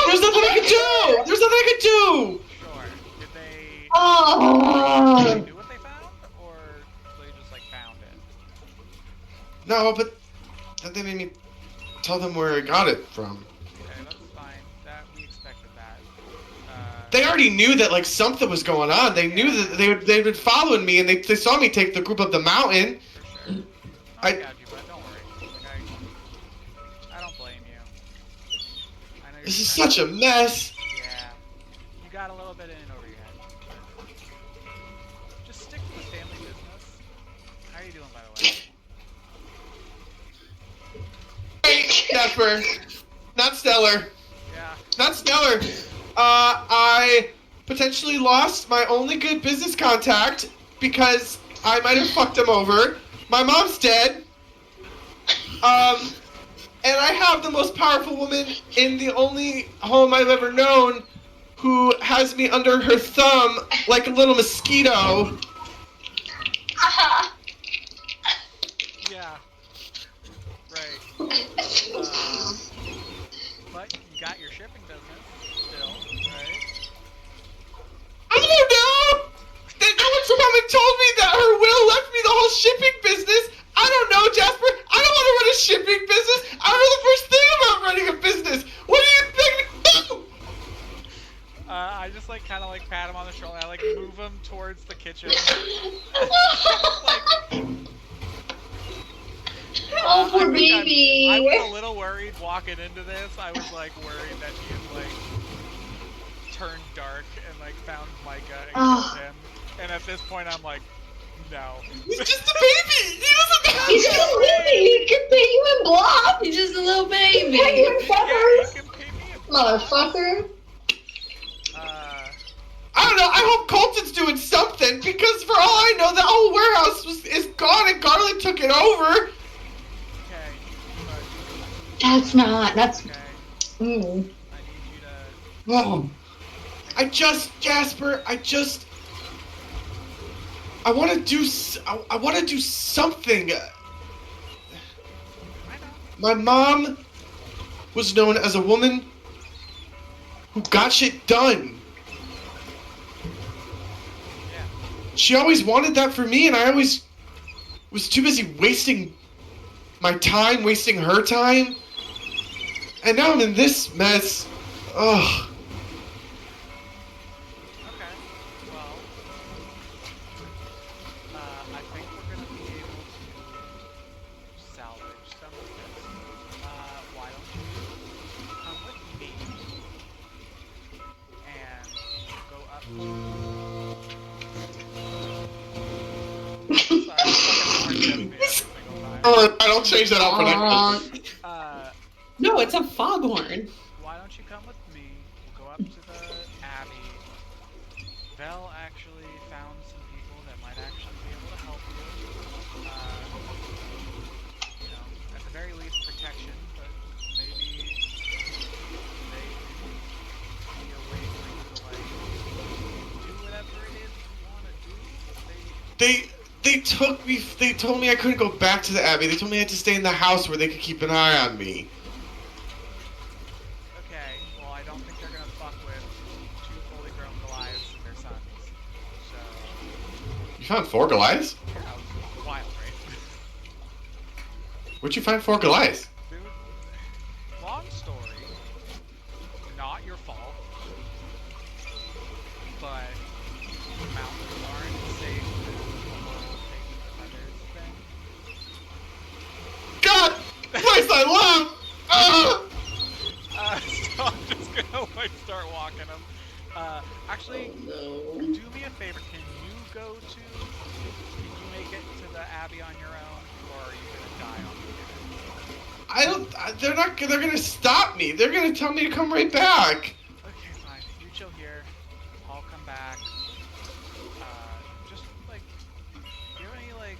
There's nothing I could do! There's nothing I could do! Sure. Did they? Oh! Did they do what they found, or they just like found it? No, but then they made me tell them where I got it from. Okay, that's fine. We expected that. They already knew that like something was going on. They knew that they'd been following me, and they saw me take the group up the mountain. For sure. I got you, but don't worry. Okay. I don't blame you. I know you're This is trying such a mess. Yeah. You got a little bit in over your head. How are you doing, by the way? Hey, Jasper. Not stellar. Yeah. Not stellar. I potentially lost my only good business contact because I might have fucked him over. My mom's dead. And I have the most powerful woman in the only home I've ever known who has me under her thumb like a little mosquito. Yeah. Right. But you got your shipping business still, right? I don't know! No one's come and told me that her will left me the whole shipping business. I don't know, Jasper. I don't want to run a shipping business. I don't know the first thing about running a business. What do you think me to do? I just like kind of like pat him on the shoulder. I like move him towards the kitchen. Oh, poor baby. I was a little worried walking into this. I was like worried that he had like turned dark and like found Micah and killed him. And at this point, I'm like, no. He's just a baby. He doesn't have He's just a baby. He can pay you in block. He's just a little baby. He can pay you in Yeah, feathers. he can pay me in blood. Motherfucker. I don't know. I hope Colton's doing something because for all I know, that whole warehouse is gone and Garlic took it over. Okay. That's not. That's. Okay. Mm. I need you to. Jasper, I want to do something. I know. My mom was known as a woman who got shit done. Yeah. She always wanted that for me, and I always was too busy wasting my time, wasting her time. And now I'm in this mess. Ugh. Okay. Well, I think we're gonna be able to salvage some of this. Why don't you come with me and go up? Sorry, I'm fucking horn me every single time. I don't change that out for next time. No, it's a foghorn. Why don't you come with me? We'll go up to the Abbey. Vel actually found some people that might actually be able to help you. You know, at the very least, protection, but maybe they can be a way for you to, like, do whatever it is you want to do. They took me. They told me I couldn't go back to the Abbey. They told me I had to stay in the house where they could keep an eye on me. Okay, well, I don't think they're gonna fuck with two fully grown Goliaths and their sons. So, You found 4 Goliaths? yeah, that was wild, right? Where'd you find 4 Goliaths? Dude, long story. Not your fault. But mountains aren't safe with the whole taking the feathers thing. God! Place I love! So I'm just gonna like start walking them. Actually, No. do me a favor. Can you make it to the Abbey on your own, or are you gonna die on the way? They're gonna stop me. They're gonna tell me to come right back. Okay, fine. You chill here. I'll come back. Just like, do you have any like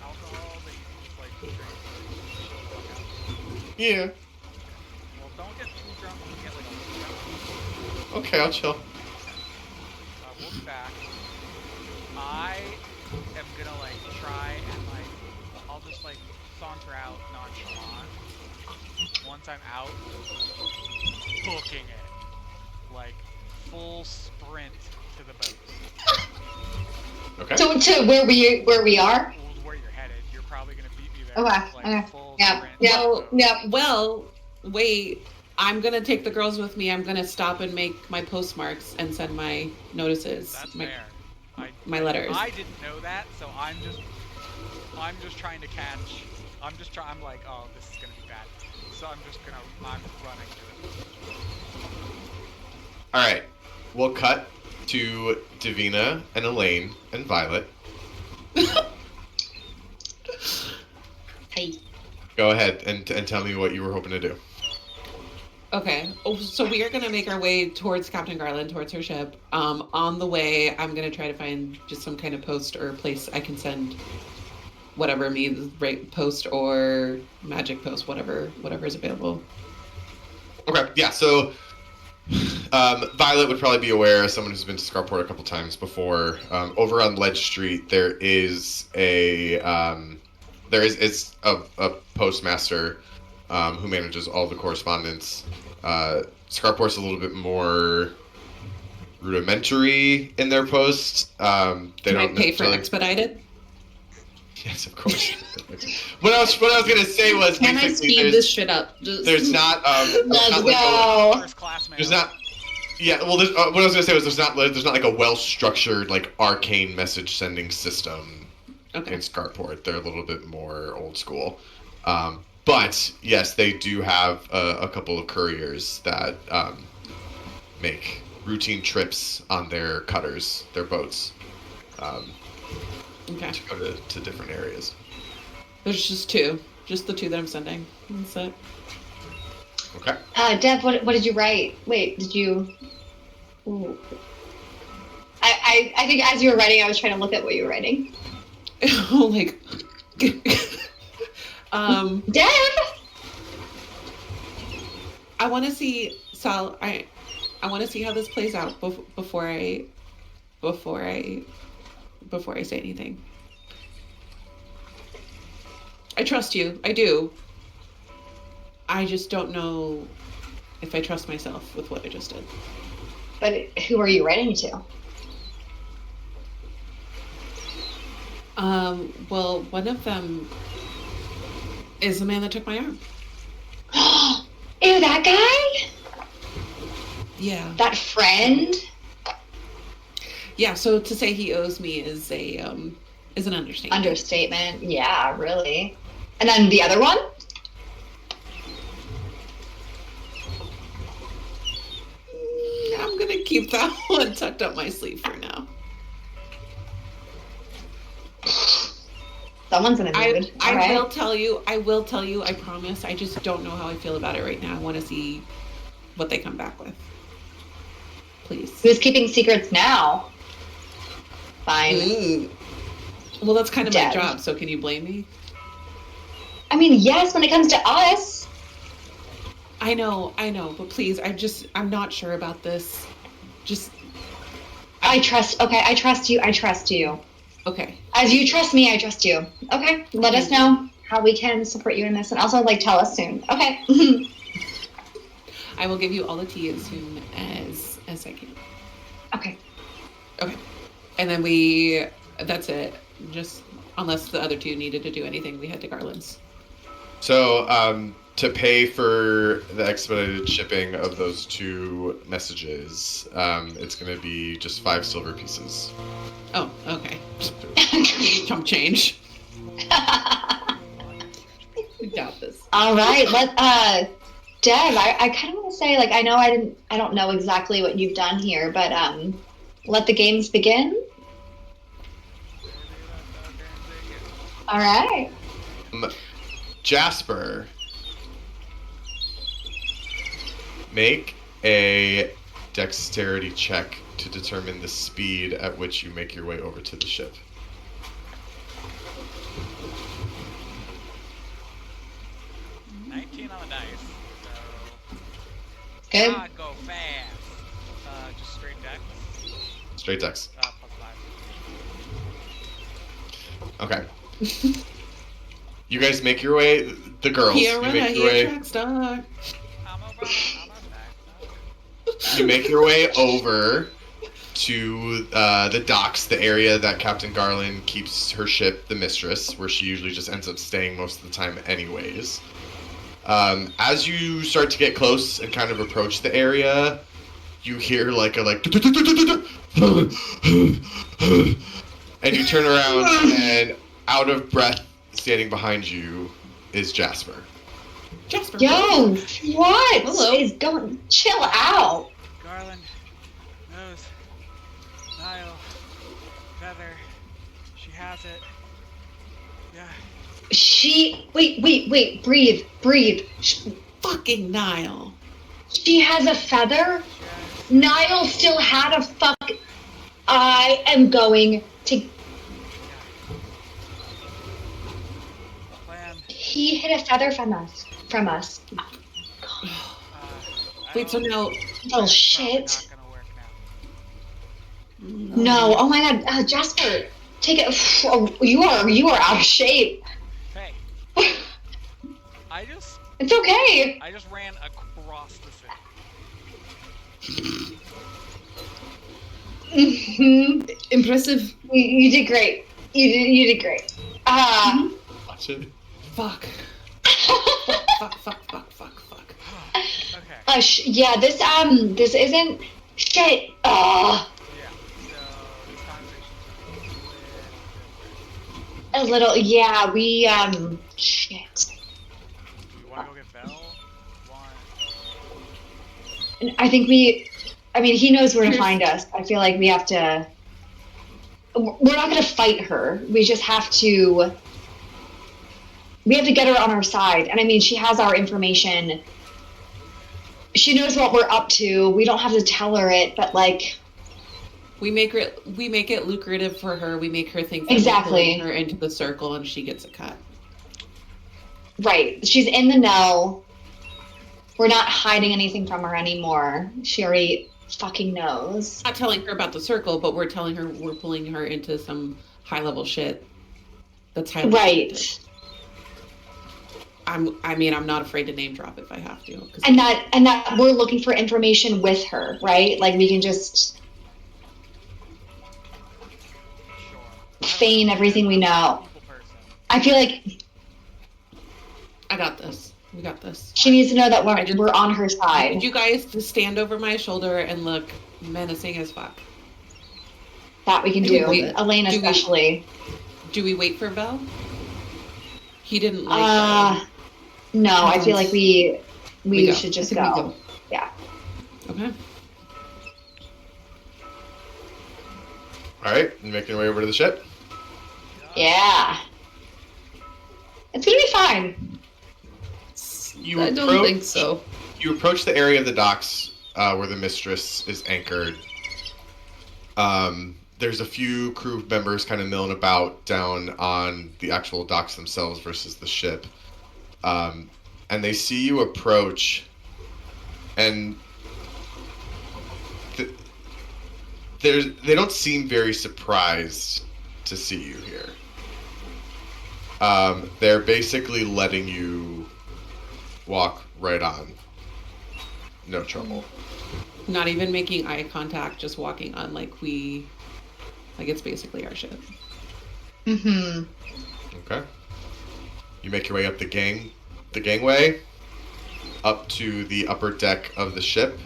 alcohol that you can just like drink to chill the fuck out? Yeah. Well, don't get too drunk. You can get like a little drunk. Okay, I'll chill. We'll be back. I am gonna like try and like I'll just like saunter out nonchalant. Once I'm out, booking it. Like full sprint to the boat. Okay. So to where we are. Where you're headed, you're probably gonna beat me there. Okay. Like Okay. full Yep. sprint. Yep. to the boat. Yep. Well, wait. I'm gonna take the girls with me. I'm gonna stop and make my postmarks and send my notices. That's my, fair. my letters. I didn't know that, so I'm just trying to catch. I'm like, oh, this is gonna be bad. So I'm running to it. All right. We'll cut to Davina and Elaine and Violet. Go ahead and tell me what you were hoping to do. Okay. Oh, so we are going to make our way towards Captain Garland, towards her ship. On the way, I'm going to try to find just some kind of post or place I can send whatever means, right? Post or magic post, whatever is available. Okay, yeah, so Violet would probably be aware, as someone who's been to Scarport a couple times before. Over on Ledge Street, there is a postmaster who manages all the correspondence. Scarport's a little bit more rudimentary in their posts. They Can I don't pay for necessarily- expedited? Yes, of course. What I was gonna say was Can I basically speed this shit up? Just... there's not Let's not go. First class mail. there's not. Yeah, well, what I was gonna say was there's not like a well structured like arcane message sending system in Scarport. They're a little bit more old school. But yes, they do have a couple of couriers that make routine trips on their cutters, their boats, to go to different areas. There's just two. Just the two that I'm sending. That's it. Okay. Dev, what did you write? Wait, did you? Ooh. I think as you were writing, I was trying to look at what you were writing. Oh, like. Dev. I want to see Sal. I want to see how this plays out before I say anything. I trust you. I do. I just don't know if I trust myself with what I just did. But who are you writing to? Well, one of them is the man that took my arm. Ew, that guy? Yeah. That friend? Yeah, so to say he owes me is an understatement. Understatement. Yeah, really. And then the other one? I'm gonna keep that one tucked up my sleeve for now. Someone's in a mood. I will tell you, I promise. I just don't know how I feel about it right now. I want to see what they come back with. Please. Who's keeping secrets now? Fine. Mm. Well, that's kind of Dev. my job, so can you blame me? I mean, yes, when it comes to us. I know, but please, I'm not sure about this. I trust you. Okay. As you trust me, I trust you. Okay, let us know how we can support you in this, and also, tell us soon. Okay. I will give you all the tea as soon as I can. Okay. Okay. And then that's it. Just, unless the other two needed to do anything, we head to Garland's. So, to pay for the expedited shipping of those two messages, it's going to be just 5 silver pieces. Oh, okay. Chump change. We got this. All right, Dev, I kind of want to say, I know I don't know exactly what you've done here, but let the games begin. All right. Jasper, make a dexterity check to determine the speed at which you make your way over to the ship. On the dice. So Good. not go fast. Just straight deck. Straight dex. +5. Okay. You guys make your way, the girls, you make your way. You make your way over to the docks, the area that Captain Garland keeps her ship, the Mistress, where she usually just ends up staying most of the time anyways. As you start to get close and kind of approach the area, you hear and you turn around and out of breath, standing behind you is Jasper. Jasper. Yo, what? Hello. Is going? Chill out. Garland, Nose, Nile, Feather. She has it. Yeah. Wait, breathe. Fucking Niall. She has a feather? Niall still had a fuck. I am going to. Plan. He hid a feather from us. Wait, so now. Oh shit. Not gonna work now. No. Oh my god, Jasper, take it. Oh, you are out of shape. Hey. It's okay. I just ran across the city. Impressive. You did great. You did great. Watch it. Fuck. fuck. Okay. Yeah, this isn't shit. Yeah. So this conversation's A little. Yeah, we shit. Do you want to go get Belle? I think he knows where to find us. I feel like we have to. We're not going to fight her. We just have to. We have to get her on our side. And I mean, she has our information. She knows what we're up to. We don't have to tell her it, but like. We make it lucrative for her. We make her think that exactly. we're pulling her into the circle, and she gets a cut. Right. She's in the know. We're not hiding anything from her anymore. She already fucking knows. Not telling her about the circle, but we're telling her we're pulling her into some high-level shit. That's highly right. I'm not afraid to name drop if I have to. And that we're looking for information with her, right? Like we can just feign everything we know. I feel like I got this. We got this. She needs to know that we're on her side. I need you guys to stand over my shoulder and look menacing as fuck. That we can do. Elaine especially. Do we wait for Belle? He didn't like no, I feel like we should just go. Yeah. Okay. Alright, you making your way over to the ship? Yeah. It's gonna be fine. I don't think so. You approach the area of the docks where the mistress is anchored. There's a few crew members kind of milling about down on the actual docks themselves versus the ship. And they see you approach, and they don't seem very surprised to see you here. They're basically letting you walk right on. No trouble. Not even making eye contact, just walking on like it's basically our ship. Mm-hmm. Okay. You make your way up the gangway, up to the upper deck of the ship,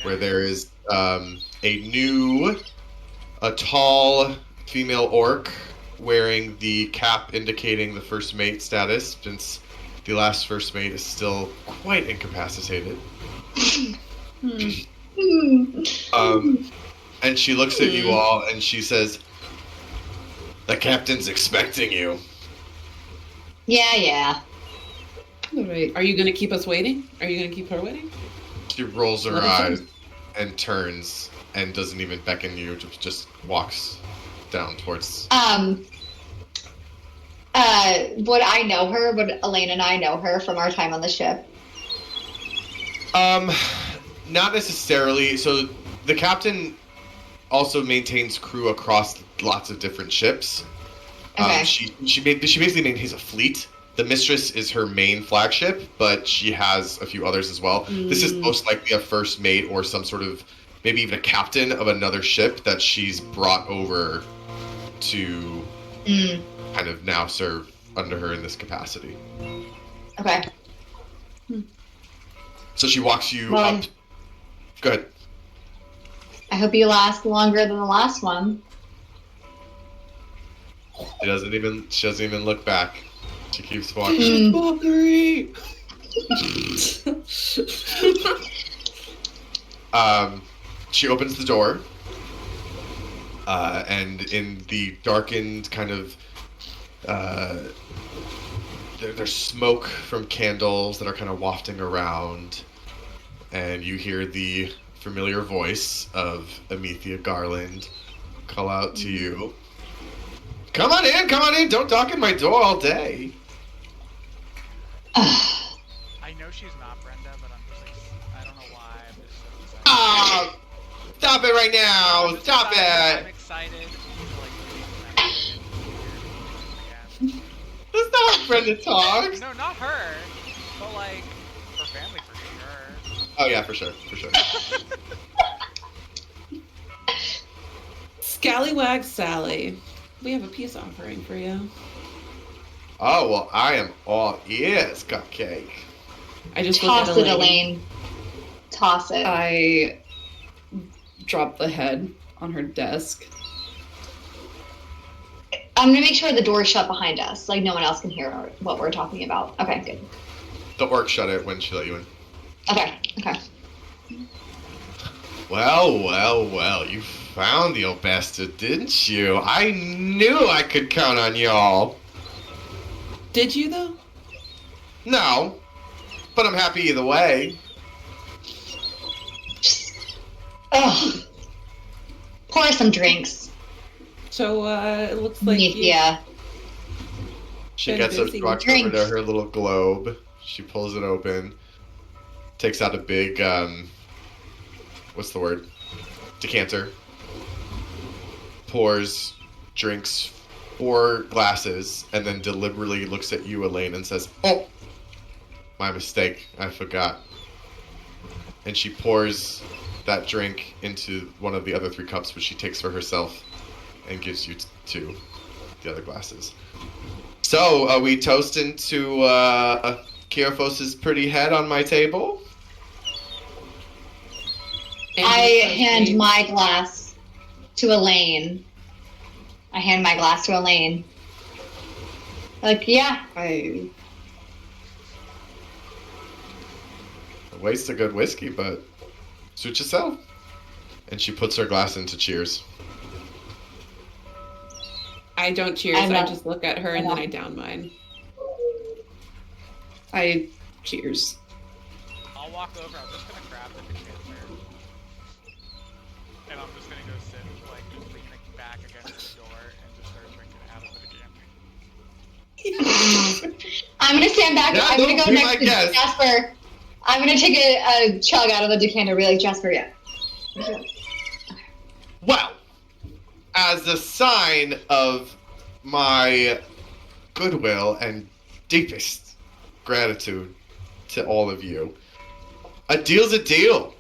where there is a tall female orc wearing the cap indicating the first mate status, since the last first mate is still quite incapacitated. And she looks at you all and she says, "The captain's expecting you." Yeah. All right. Are you going to keep us waiting? Are you going to keep her waiting? She rolls her eyes and turns and doesn't even beckon you, just walks down towards... Would I know her? Would Elaine and I know her from our time on the ship? Not necessarily. So the captain also maintains crew across lots of different ships. Okay. She basically maintains a fleet. The mistress is her main flagship, but she has a few others as well. This is most likely a first mate or some sort of, maybe even a captain of another ship that she's brought over to kind of now serve under her in this capacity. Okay. So she walks you up. Go ahead. I hope you last longer than the last one. She doesn't even look back. She keeps walking. She opens the door, and in the darkened kind of There's smoke from candles that are kind of wafting around, and you hear the familiar voice of Amethea Garland call out to you. Come on in, don't knock at my door all day. I know she's not Brenda, but I'm just I don't know why, I'm just so excited. Oh, stop it right now! Stop I'm it! excited to again. That's not how Brenda talks. No, not her, but like her family for sure. Oh yeah, for sure. Scallywag Sally, we have a peace offering for you. Oh well, I am all ears, Cupcake. I just Toss look it, at Elaine. Toss it. I drop the head on her desk. I'm gonna make sure the door's shut behind us, like no one else can hear what we're talking about. Okay, good. The orc shut it when she let you in. Okay. Well, you found the old bastard, didn't you? I knew I could count on y'all. Did you though? No, but I'm happy either way. Ugh. Pour us some drinks. So it looks like Yeah. She Been gets up, busy. walks over to her little globe. She pulls it open, takes out a big, what's the word? Decanter. Pours, drinks 4 glasses, and then deliberately looks at you, Elaine, and says, "Oh, my mistake. I forgot." And she pours that drink into one of the other 3 cups, which she takes for herself and gives you 2, the other glasses. So, are we toasting to Kirafos' pretty head on my table? I hand my glass to Elaine. Like, yeah. I Waste a good whiskey, but suit yourself. And she puts her glass into cheers. I don't cheers. I just look at her and then I down mine. I cheers. I'll walk over. I'm just gonna grab the decanter, and I'm just gonna go sit like leaning back against the door and just start drinking out of the decanter. I'm gonna stand back. Yeah, I'm gonna don't go be next my to guest. Jasper. I'm gonna take a chug out of the decanter. Be like, Jasper, yeah. Well, as a sign of my goodwill and deepest gratitude to all of you, a deal's a deal.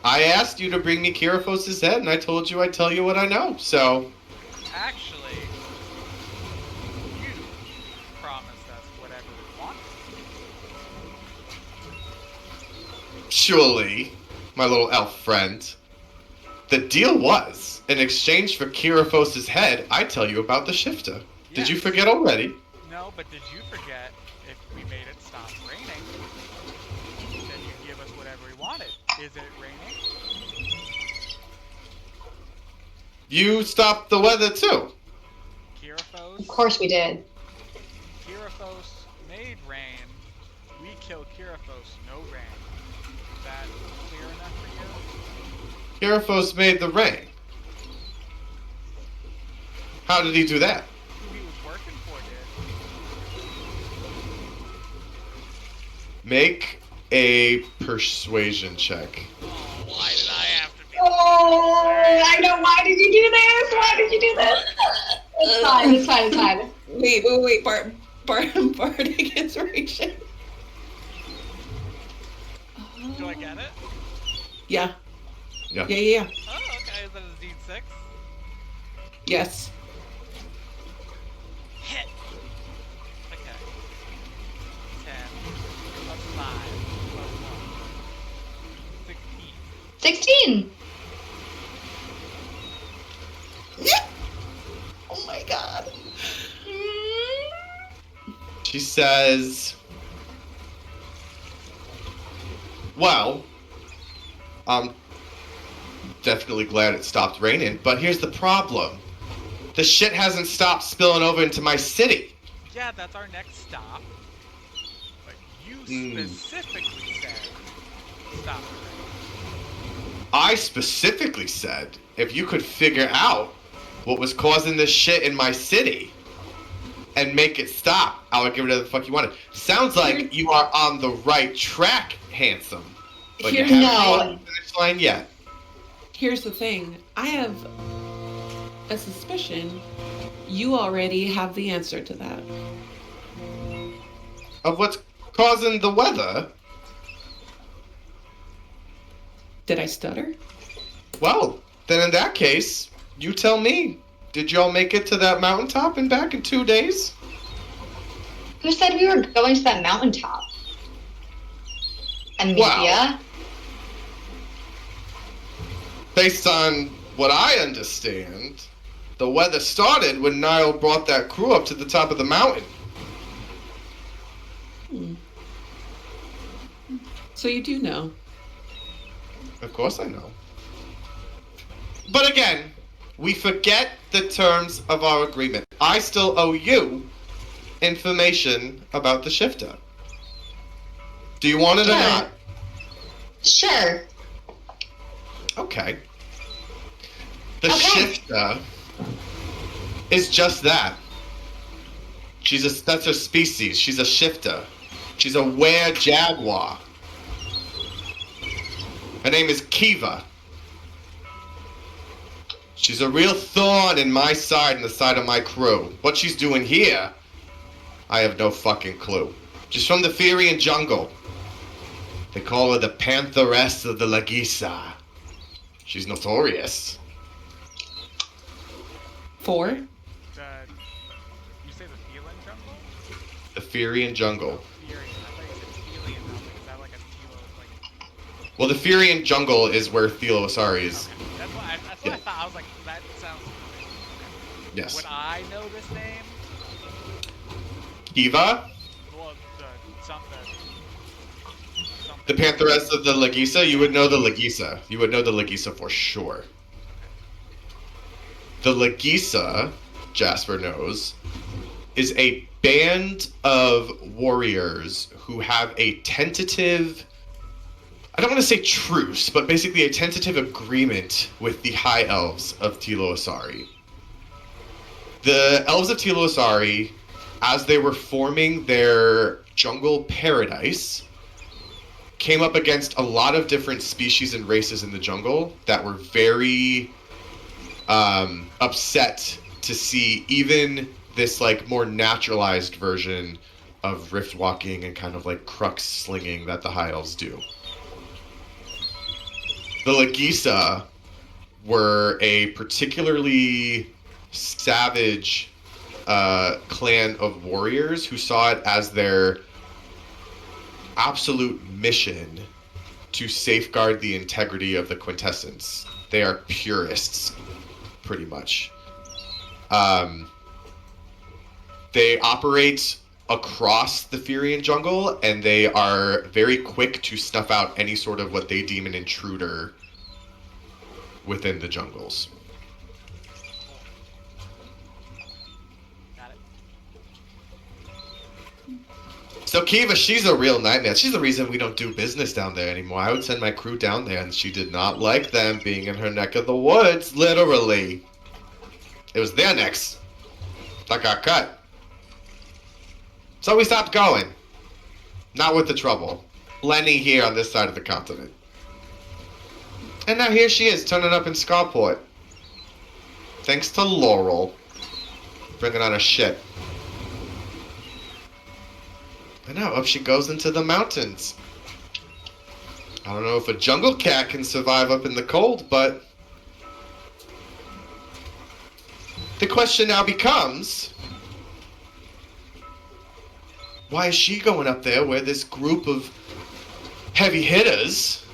I asked you to bring me Kirafos' head, and I told you I'd tell you what I know, so... Actually, you promised us whatever we want. Surely, my little elf friend. The deal was, in exchange for Kirafos' head, I tell you about the shifter. Did you Yes. forget already? No, but did you forget if we made it stop raining, then you'd give us whatever we wanted? Is it raining? You stopped the weather too. Kirafos? Of course we did. Kirafos made rain. We kill Kirafos, no rain. Is that clear enough for you? Kirafos made the rain. How did he do that? Who he was working for did. Make a persuasion check. Oh, why did I have to be? Oh, I know. Why did you do this? Why did you do this? It's fine. Wait. Bardic inspiration. Do I get it? Yeah. Yeah. Yeah. Oh, okay. Is that a D6? Yes. Hit. Okay. 10 plus 5 plus 1. 16. 16. Oh my god. She says, well, I'm definitely glad it stopped raining, but here's the problem. The shit hasn't stopped spilling over into my city. Yeah, that's our next stop. But you specifically said stop the rain. I specifically said if you could figure out what was causing this shit in my city and make it stop, I would give it whatever the fuck you wanted. Sounds like you are on the right track, handsome. But you haven't crossed the finish line yet. Here's the thing. I have a suspicion you already have the answer to that. Of what's causing the weather? Did I stutter? Well, then in that case, you tell me. Did y'all make it to that mountaintop and back in 2 days? Who said we were going to that mountaintop? Amelia? Wow. Based on what I understand, the weather started when Niall brought that crew up to the top of the mountain. So you do know. Of course I know. But again, we forget the terms of our agreement. I still owe you information about the shifter. Do you want it or not? Sure. Okay. The shifter is just that. That's her species. She's a shifter. She's a were-jaguar. Her name is Kiva. She's a real thorn in my side and the side of my crew. What she's doing here, I have no fucking clue. She's from the Firian jungle. They call her the Pantheress of the Lagisa. She's notorious. For? You say the Feline jungle? The Firian jungle. Furian. I thought you said Felian. I was like, is that like a Tilo? Like... Well, the Firian jungle is where Thelosari is. Okay. That's what I thought. I was like, that sounds familiar. Okay. Yes. Would I know this name? Kiva? Well, The Pantheress of the Lagisa? You would know the Lagisa. You would know the Lagisa for sure. The Lagisa, Jasper knows, is a band of warriors who have a tentative, I don't want to say truce, but basically a tentative agreement with the High Elves of Thelosari. The Elves of Thelosari, as they were forming their jungle paradise, came up against a lot of different species and races in the jungle that were very upset to see even this like more naturalized version of rift walking and kind of like crux slinging that the High Elves do. The Lagisa were a particularly savage clan of warriors who saw it as their absolute mission to safeguard the integrity of the quintessence. They are purists, pretty much. They operate across the Firian jungle, and they are very quick to snuff out any sort of what they deem an intruder within the jungles. Got it. So Kiva, she's a real nightmare. She's the reason we don't do business down there anymore. I would send my crew down there, and she did not like them being in her neck of the woods, literally. It was their necks that got cut. So we stopped going. Not with the trouble. Lenny here on this side of the continent. And now here she is, turning up in Scarport. Thanks to Laurel. Bringing on a ship. And now up she goes into the mountains. I don't know if a jungle cat can survive up in the cold, but the question now becomes, why is she going up there where this group of heavy hitters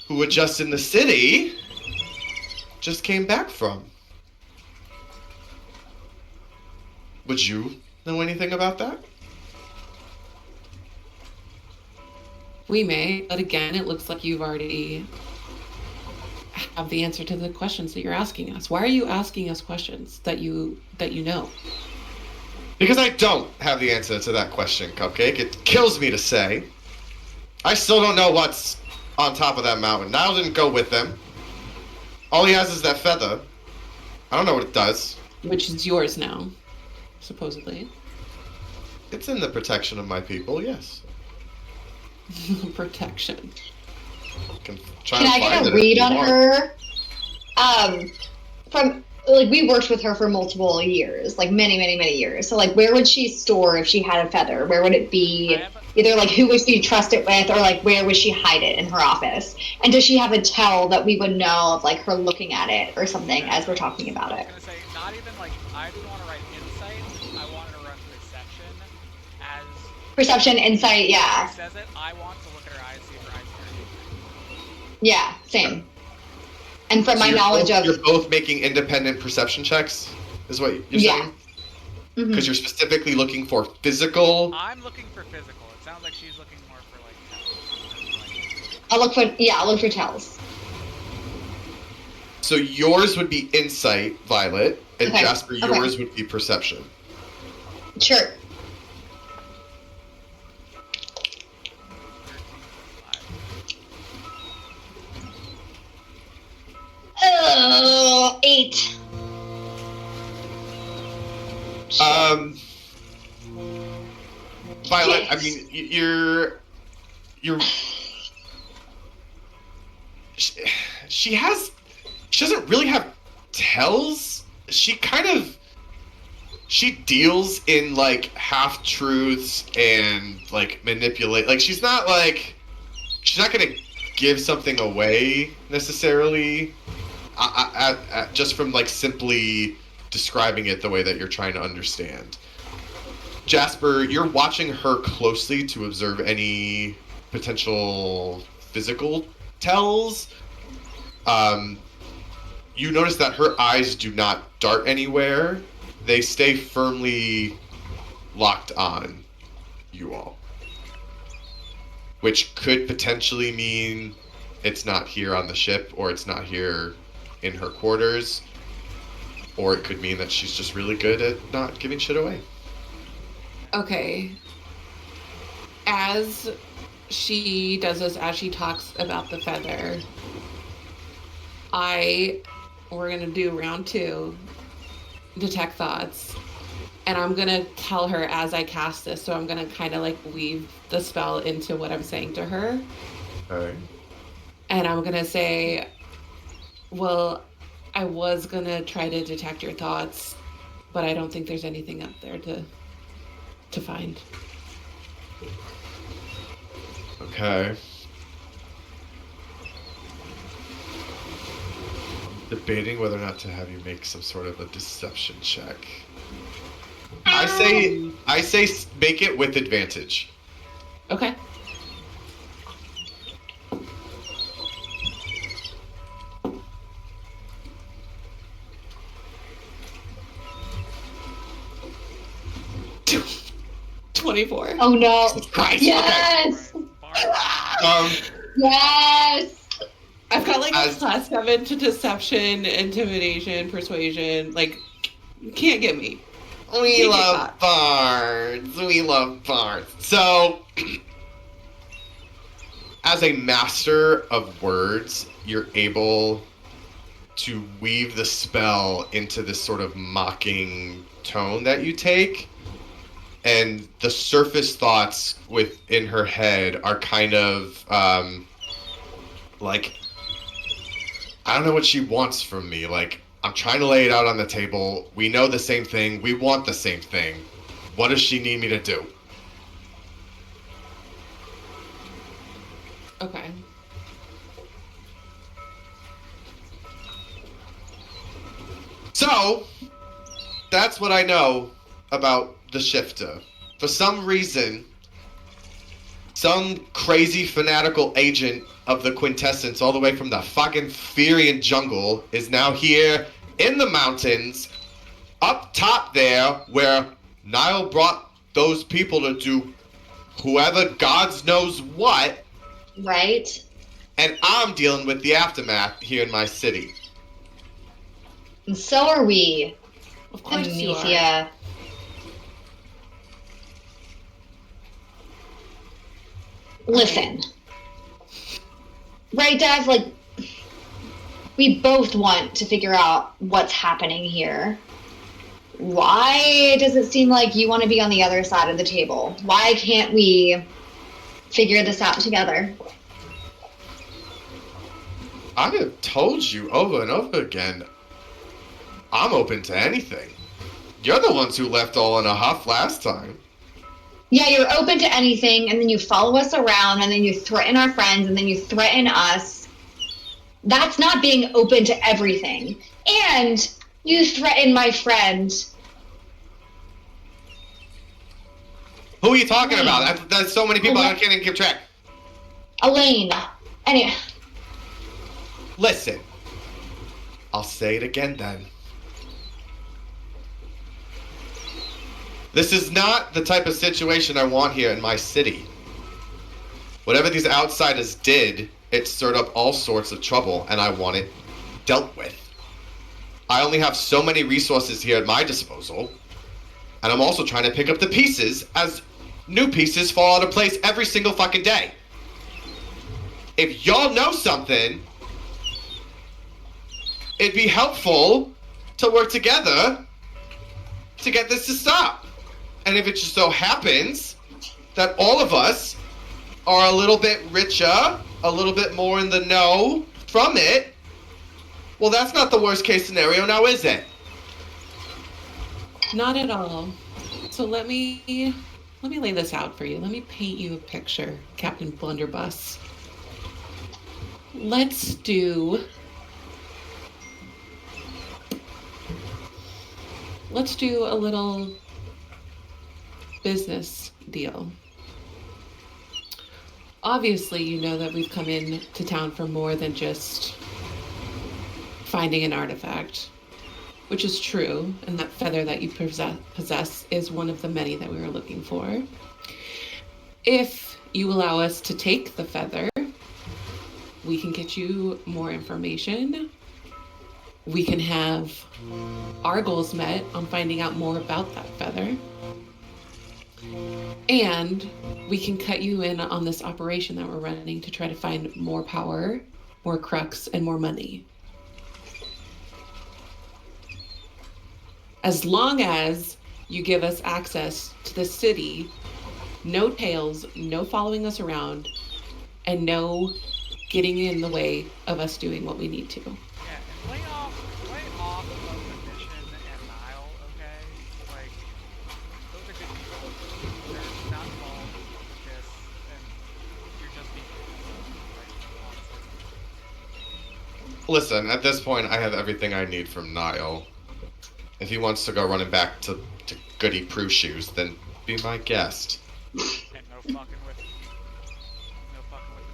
who were just in the city just came back from? Would you know anything about that? We may, but again, it looks like you've already have the answer to the questions that you're asking us. Why are you asking us questions that you know? Because I don't have the answer to that question, Cupcake. It kills me to say. I still don't know what's on top of that mountain. Niall didn't go with them. All he has is that feather. I don't know what it does. Which is yours now, supposedly. It's in the protection of my people, yes. Protection. Can I get a read on her? From like we worked with her for multiple years, like many years. So like where would she store if she had a feather? Where would it be? Either like who would she trust it with, or like where would she hide it in her office? And does she have a tell that we would know of like her looking at it or something as we're talking about it? I was gonna say, not even like I didn't want to write insight. I wanted to run perception as perception, insight, yeah. She says it. I want to look at her eyes, see if her eyes are anything. Yeah, same. And from my knowledge of... You're both making independent perception checks, is what you're saying? Because you're specifically looking for physical... I'm looking for physical. It sounds like she's looking more for, like, tells. I'll look for tells. So yours would be insight, Violet, and Jasper, yours would be perception. Sure. Oh, 8. Violet, I mean, you're she doesn't really have tells. She deals in like half truths and like manipulate. Like she's not gonna give something away necessarily. Just from like simply describing it the way that you're trying to understand. Jasper, you're watching her closely to observe any potential physical tells. You notice that her eyes do not dart anywhere. They stay firmly locked on you all. Which could potentially mean it's not here on the ship, or it's not here in her quarters, or it could mean that she's just really good at not giving shit away. Okay. As she does this, as she talks about the feather, we're gonna do round 2, detect thoughts, and I'm gonna tell her as I cast this, so I'm gonna kind of like weave the spell into what I'm saying to her. Alright. And I'm gonna say, well, I was gonna try to detect your thoughts, but I don't think there's anything up there to find. Okay. Debating whether or not to have you make some sort of a deception check. I say make it with advantage. Okay. $24. Oh no! Christ. Yes. Okay. Yes. I've got like a class 7 to deception, intimidation, persuasion. Like, can't get me. We love bards. We love bards. So, as a master of words, you're able to weave the spell into this sort of mocking tone that you take. And the surface thoughts within her head are kind of like, I don't know what she wants from me. Like, I'm trying to lay it out on the table. We know the same thing. We want the same thing. What does she need me to do? Okay. So, that's what I know about the shifter. For some reason, some crazy fanatical agent of the quintessence all the way from the fucking Firian jungle is now here in the mountains up top there where Niall brought those people to do whoever gods knows what. Right. And I'm dealing with the aftermath here in my city. And so are we. Of course you are. Amicia. Listen. Right, Dev? Like, we both want to figure out what's happening here. Why does it seem like you want to be on the other side of the table? Why can't we figure this out together? I have told you over and over again, I'm open to anything. You're the ones who left all in a huff last time. Yeah, you're open to anything, and then you follow us around, and then you threaten our friends, and then you threaten us. That's not being open to everything. And you threaten my friend. Who are you talking about? There's so many people I can't even keep track. Elaine. Anyway. Listen. I'll say it again then. This is not the type of situation I want here in my city. Whatever these outsiders did, it stirred up all sorts of trouble, and I want it dealt with. I only have so many resources here at my disposal, and I'm also trying to pick up the pieces as new pieces fall out of place every single fucking day. If y'all know something, it'd be helpful to work together to get this to stop. And if it just so happens that all of us are a little bit richer, a little bit more in the know from it, well, that's not the worst case scenario now, is it? Not at all. So let me lay this out for you. Let me paint you a picture, Captain Blunderbuss. Let's do a little business deal. Obviously, you know that we've come in to town for more than just finding an artifact, which is true, and that feather that you possess is one of the many that we were looking for. If you allow us to take the feather, we can get you more information. We can have our goals met on finding out more about that feather. And we can cut you in on this operation that we're running to try to find more power, more crux, and more money. As long as you give us access to the city, no tails, no following us around, and no getting in the way of us doing what we need to. Yeah, and lay off of the mission and Nile, okay? Like, those are good people. They're not involved with this, and you're just being honestly. Listen, at this point, I have everything I need from Niall. If he wants to go running back to Goody Prue Shoes, then be my guest. And no fucking with the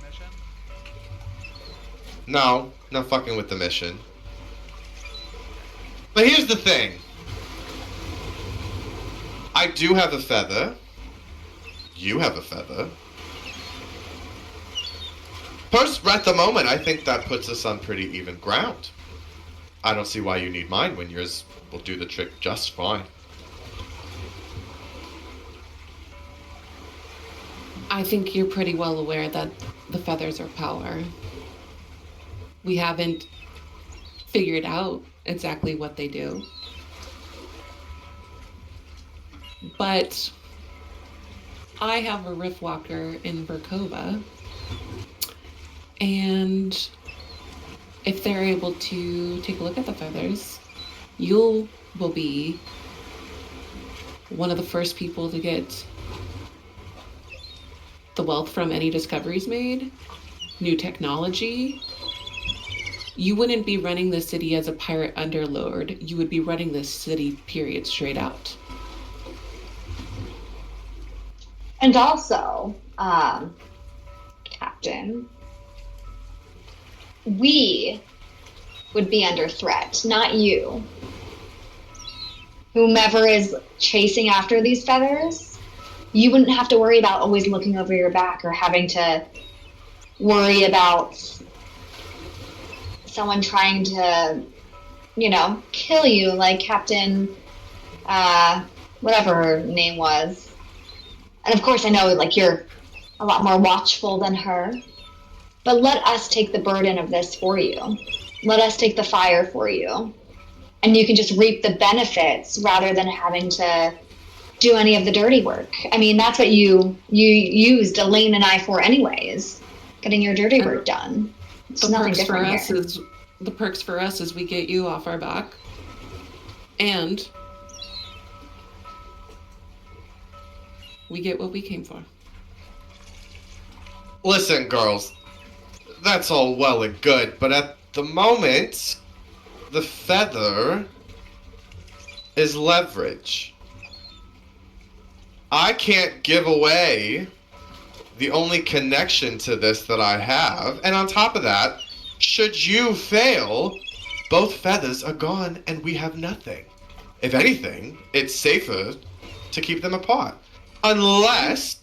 mission? No fucking with the mission. But here's the thing. I do have a feather. You have a feather. First, at the moment, I think that puts us on pretty even ground. I don't see why you need mine when yours will do the trick just fine. I think you're pretty well aware that the feathers are power. We haven't figured out exactly what they do. But I have a Riftwalker in Verkova, and if they're able to take a look at the feathers, you will be one of the first people to get the wealth from any discoveries made, new technology. You wouldn't be running the city as a pirate underlord. You would be running this city, period, straight out. And also, Captain, we would be under threat, not you. Whomever is chasing after these feathers, you wouldn't have to worry about always looking over your back or having to worry about someone trying to, kill you, like Captain, whatever her name was. And of course, I know, like, you're a lot more watchful than her. But let us take the burden of this for you. Let us take the fire for you. And you can just reap the benefits rather than having to do any of the dirty work. I mean, that's what you used Elaine and I for anyways, getting your dirty work done. It's nothing different here. The perks for us is we get you off our back, and we get what we came for. Listen, girls, that's all well and good, but at the moment, the feather is leverage. I can't give away the only connection to this that I have, and on top of that, should you fail, both feathers are gone and we have nothing. If anything, it's safer to keep them apart. Unless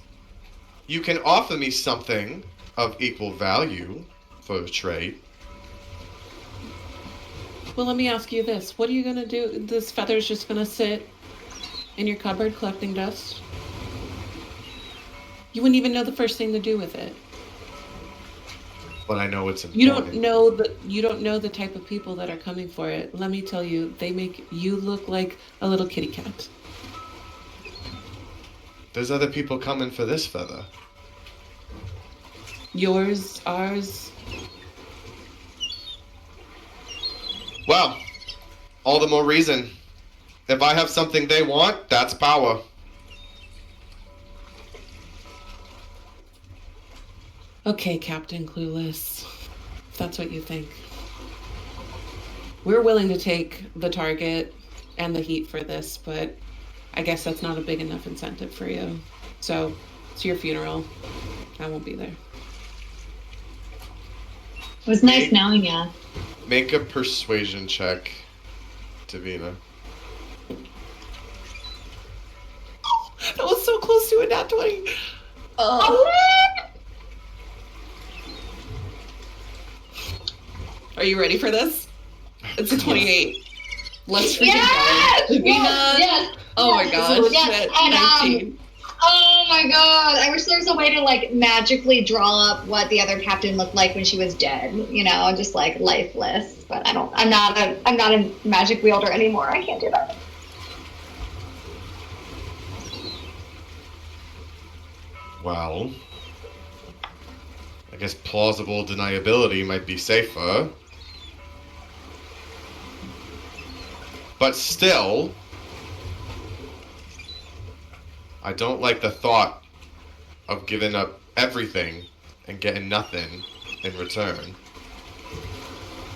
you can offer me something of equal value for a trade. Well, let me ask you this. What are you going to do? This feather's just going to sit in your cupboard collecting dust? You wouldn't even know the first thing to do with it. But I know it's important. You don't know the type of people that are coming for it. Let me tell you, they make you look like a little kitty cat. There's other people coming for this feather. Yours, ours. Well, all the more reason. If I have something they want, that's power. Okay, Captain Clueless. If that's what you think. We're willing to take the target and the heat for this, but I guess that's not a big enough incentive for you. So, it's your funeral. I won't be there. It was nice knowing you. Make a persuasion check, Davina. That was so close to a nat 20. Are you ready for this? It's a 28. Let's freaking go. Yes! Oh my gosh. Yes, and, 19. oh my god. I wish there was a way to like magically draw up what the other captain looked like when she was dead. Just like lifeless. But I'm not a magic wielder anymore. I can't do that. Well, I guess plausible deniability might be safer. But still, I don't like the thought of giving up everything and getting nothing in return.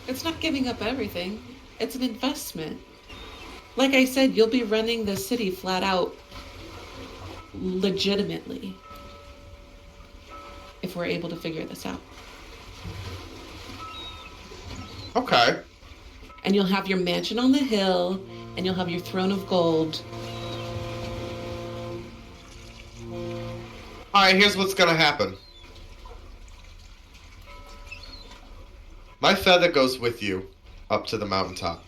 It's not giving up everything. It's an investment. Like I said, you'll be running the city flat out legitimately if we're able to figure this out. Okay. And you'll have your mansion on the hill, and you'll have your throne of gold. Alright, here's what's gonna happen. My feather goes with you up to the mountaintop.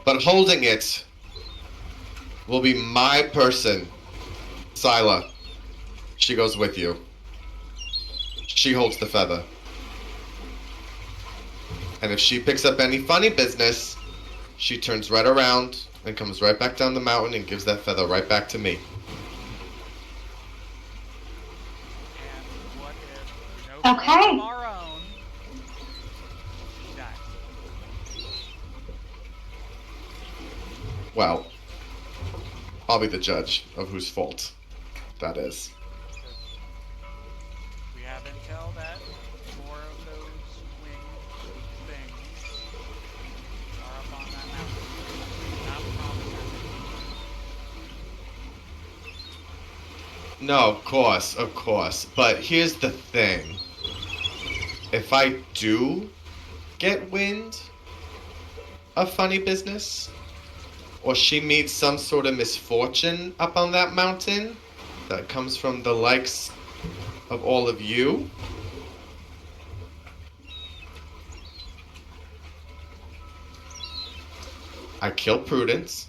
But holding it will be my person, Scylla. She goes with you. She holds the feather. And if she picks up any funny business, she turns right around and comes right back down the mountain and gives that feather right back to me. And what if no Okay. of our own die? Well, I'll be the judge of whose fault that is. We have intel that more of those winged things are up on that mountain. Not promising. No, of course. But here's the thing. If I do get wind of funny business, or she meets some sort of misfortune up on that mountain that comes from the likes of all of you, I kill Prudence,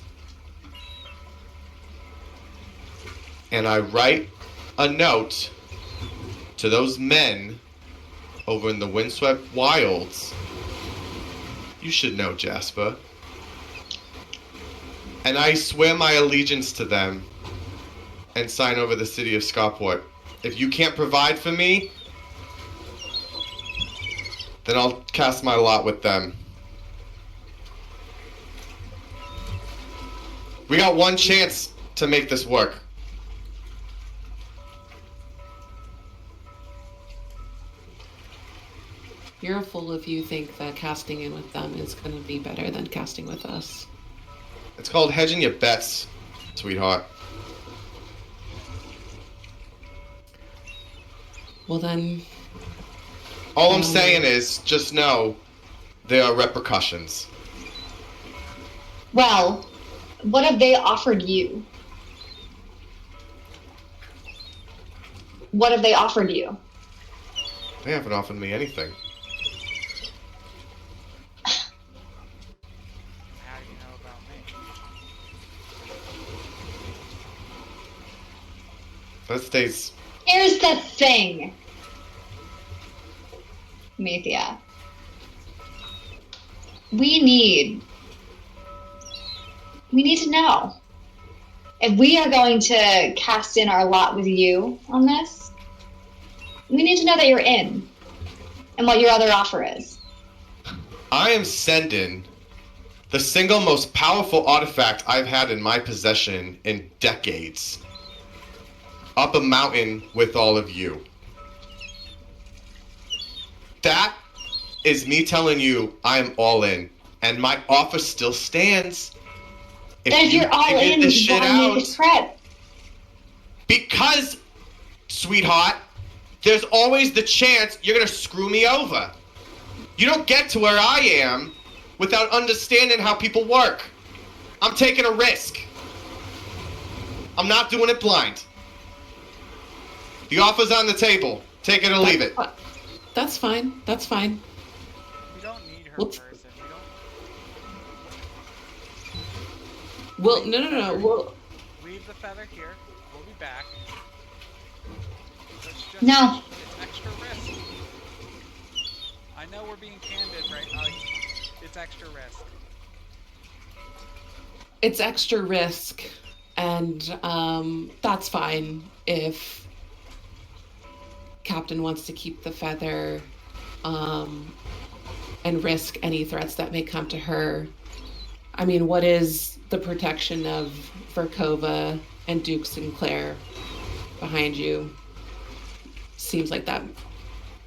and I write a note to those men over in the windswept wilds. You should know, Jasper. And I swear my allegiance to them and sign over the city of Scarport. If you can't provide for me, then I'll cast my lot with them. We got one chance to make this work. You're a fool if you think that casting in with them is going to be better than casting with us. It's called hedging your bets, sweetheart. Well then... All I'm saying is, just know there are repercussions. Well, what have they offered you? What have they offered you? They haven't offered me anything. How do you know about me? That stays. Here's the thing, Mathia. We need to know. If we are going to cast in our lot with you on this, we need to know that you're in and what your other offer is. I am sending the single most powerful artifact I've had in my possession in decades up a mountain with all of you. That is me telling you I am all in, and my offer still stands. If you're all in, why make a threat? Because, sweetheart, there's always the chance you're gonna screw me over. You don't get to where I am without understanding how people work. I'm taking a risk. I'm not doing it blind. The offer's on the table. Take it or leave it. That's fine. That's fine. We don't need her Whoops. person. Well, no. Well, Leave the feather here. We'll be back. No. It's extra risk. I know we're being candid, right? It's extra risk. it's extra risk, and that's fine if Captain wants to keep the feather and risk any threats that may come to her. I mean, what is the protection of Verkova and Duke Sinclair behind you? Seems like that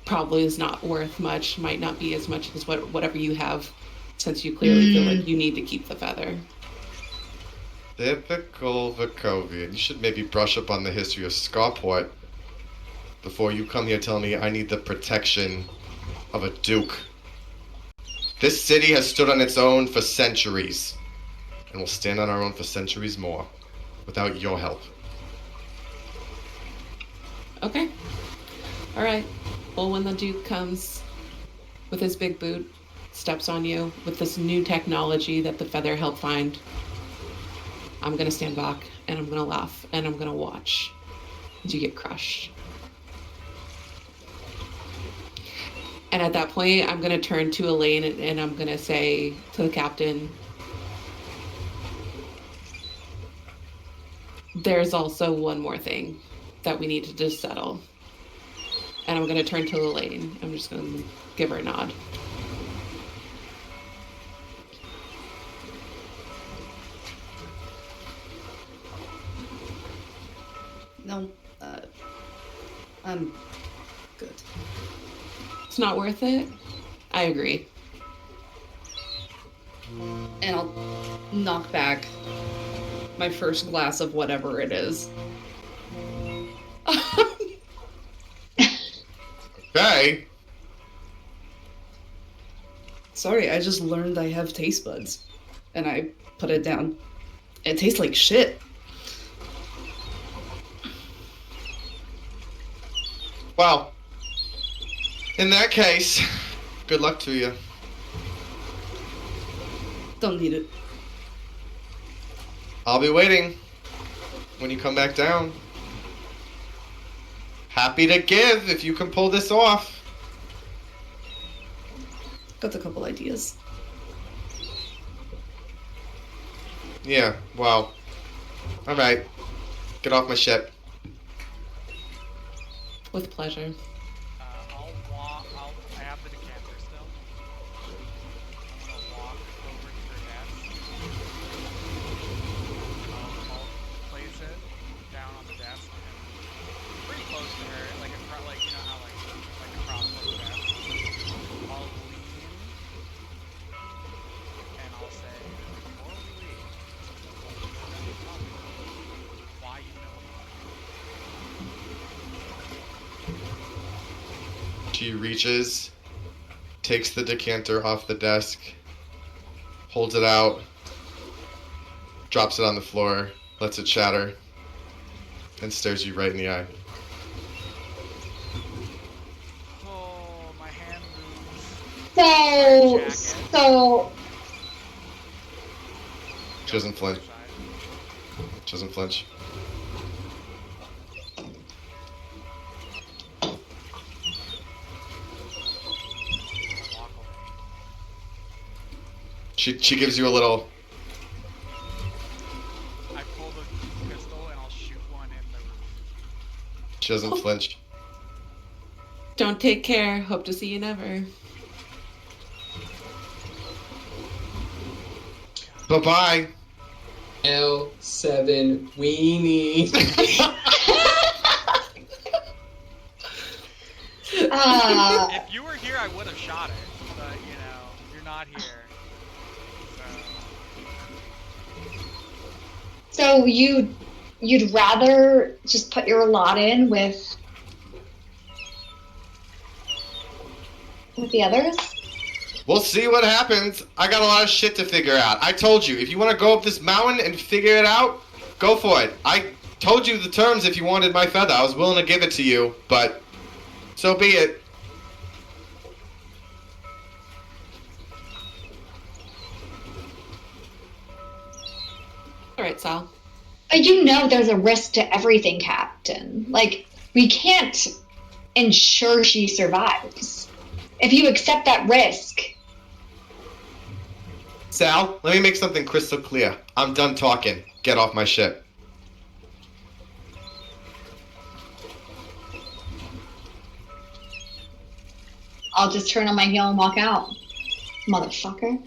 probably is not worth much, might not be as much as whatever you have, since you clearly feel like you need to keep the feather. Typical Verkovian. You should maybe brush up on the history of Scarport before you come here telling me I need the protection of a duke. This city has stood on its own for centuries, and will stand on our own for centuries more, without your help. Okay. All right. Well, when the Duke comes with his big boot, steps on you with this new technology that the feather helped find, I'm going to stand back and I'm going to laugh and I'm going to watch as you get crushed. And at that point, I'm going to turn to Elaine and I'm going to say to the captain, there's also one more thing that we need to just settle. And I'm going to turn to Elaine. I'm just going to give her a nod. No, I'm good. It's not worth it? I agree. And I'll knock back my first glass of whatever it is. Okay. Sorry, I just learned I have taste buds. And I put it down. It tastes like shit. Well, in that case, good luck to you. Don't need it. I'll be waiting when you come back down. Happy to give if you can pull this off. Got a couple ideas. Yeah, well. Alright. Get off my ship. With pleasure. I have the decanter still. I'm gonna walk over to her desk. I'll place it down on the desk and pretty close to her, like in front, like you know how like across from the desk. I'll lean and I'll say, before we leave, let me tell you why you know about it. She reaches, takes the decanter off the desk, holds it out, drops it on the floor, lets it shatter, and stares you right in the eye. Oh, my hand moves. So. She doesn't flinch. She doesn't flinch. She gives you a little. I pull the pistol and I'll shoot one in the roof. She doesn't flinch. Don't take care. Hope to see you never. Bye-bye. L7 weenie. If you were here, I would have shot it, but you know, you're not here. So you'd rather just put your lot in with the others? We'll see what happens. I got a lot of shit to figure out. I told you, if you want to go up this mountain and figure it out, go for it. I told you the terms if you wanted my feather. I was willing to give it to you, but so be it. All right, Sal. But you know there's a risk to everything, Captain. Like, we can't ensure she survives. If you accept that risk... Sal, let me make something crystal clear. I'm done talking. Get off my ship. I'll just turn on my heel and walk out. Motherfucker.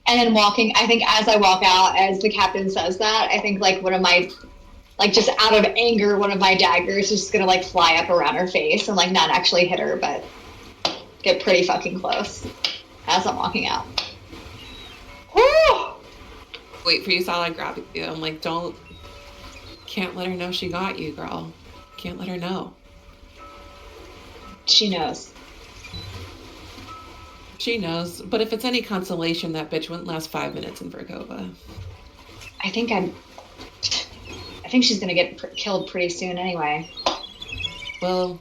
And then walking, I think as I walk out, as the captain says that, I think like one of my, like just out of anger, one of my daggers is just gonna like fly up around her face and like not actually hit her, but get pretty fucking close as I'm walking out. Woo! Wait for you, Sal. I grab you. I'm like, can't let her know she got you, girl. Can't let her know. She knows. She knows, but if it's any consolation, that bitch wouldn't last 5 minutes in Verkova. I think she's gonna get killed pretty soon anyway. Well,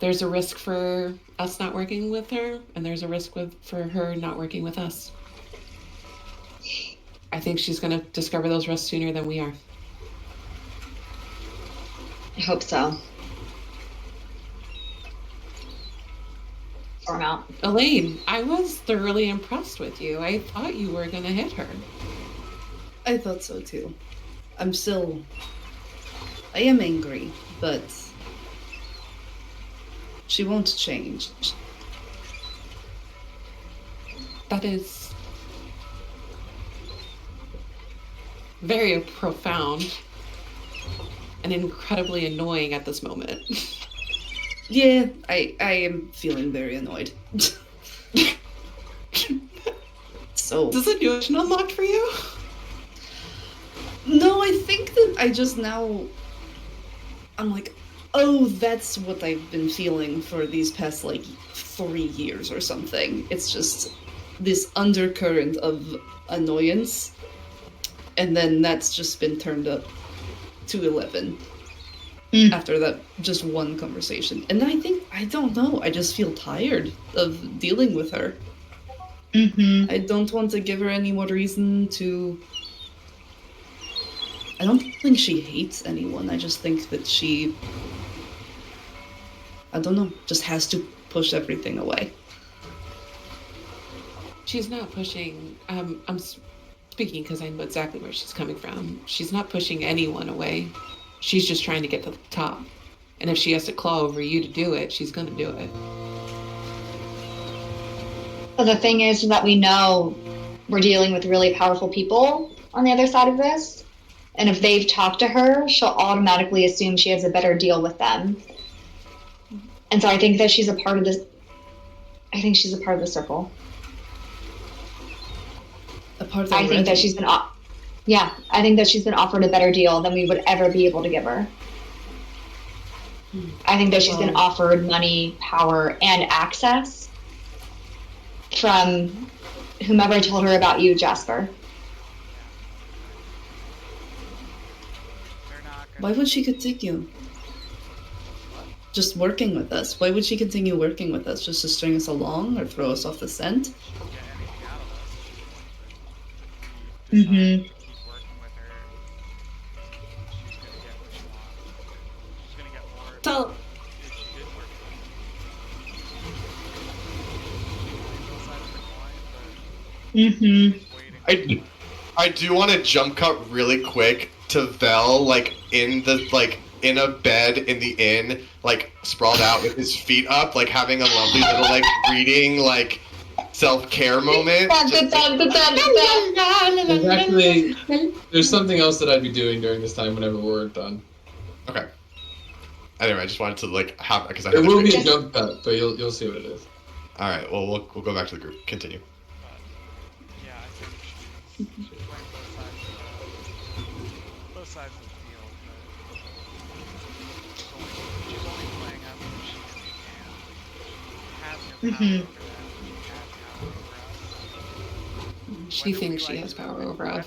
there's a risk for us not working with her, and there's a risk for her not working with us. I think she's gonna discover those risks sooner than we are. I hope so. Or not. Elaine, I was thoroughly impressed with you. I thought you were gonna hit her. I thought so too. I am angry, but she won't change. That is very profound and incredibly annoying at this moment. Yeah, I am feeling very annoyed. So is this a new mission unlocked for you? No, I think that I just now I'm like, oh, that's what I've been feeling for these past like 3 years or something. It's just this undercurrent of annoyance, and then that's just been turned up to 11. after that just one conversation. And I don't know, I just feel tired of dealing with her. I don't want to give her any more reason to... I don't think she hates anyone, I just think that she... I don't know, just has to push everything away. She's not pushing... I'm speaking because I know exactly where she's coming from. She's not pushing anyone away. She's just trying to get to the top. And if she has to claw over you to do it, she's going to do it. But the thing is that we know we're dealing with really powerful people on the other side of this. And if they've talked to her, she'll automatically assume she has a better deal with them. And so I think that she's a part of this. I think she's a part of the circle. A part of I think that she's been... Yeah, I think that she's been offered a better deal than we would ever be able to give her. I think that she's been offered money, power, and access from whomever told her about you, Jasper. Why would she continue just working with us? Why would she continue working with us? Just to string us along or throw us off the scent? Mm-hmm. Tell... Mm-hmm. I do want to jump cut really quick to Vel, like in a bed in the inn, like sprawled out with his feet up, like having a lovely little like reading, like self-care moment. There's something else that I'd be doing during this time whenever we're done. Okay. Anyway, I just wanted to like have, because I There had will be a jump cut, but you'll see what it is. All right. Well, we'll go back to the group. Continue. Yeah, I think she's playing both sides of the field, but she's only playing up what she can. She has no power over that. She has power over us. She thinks she has power over us.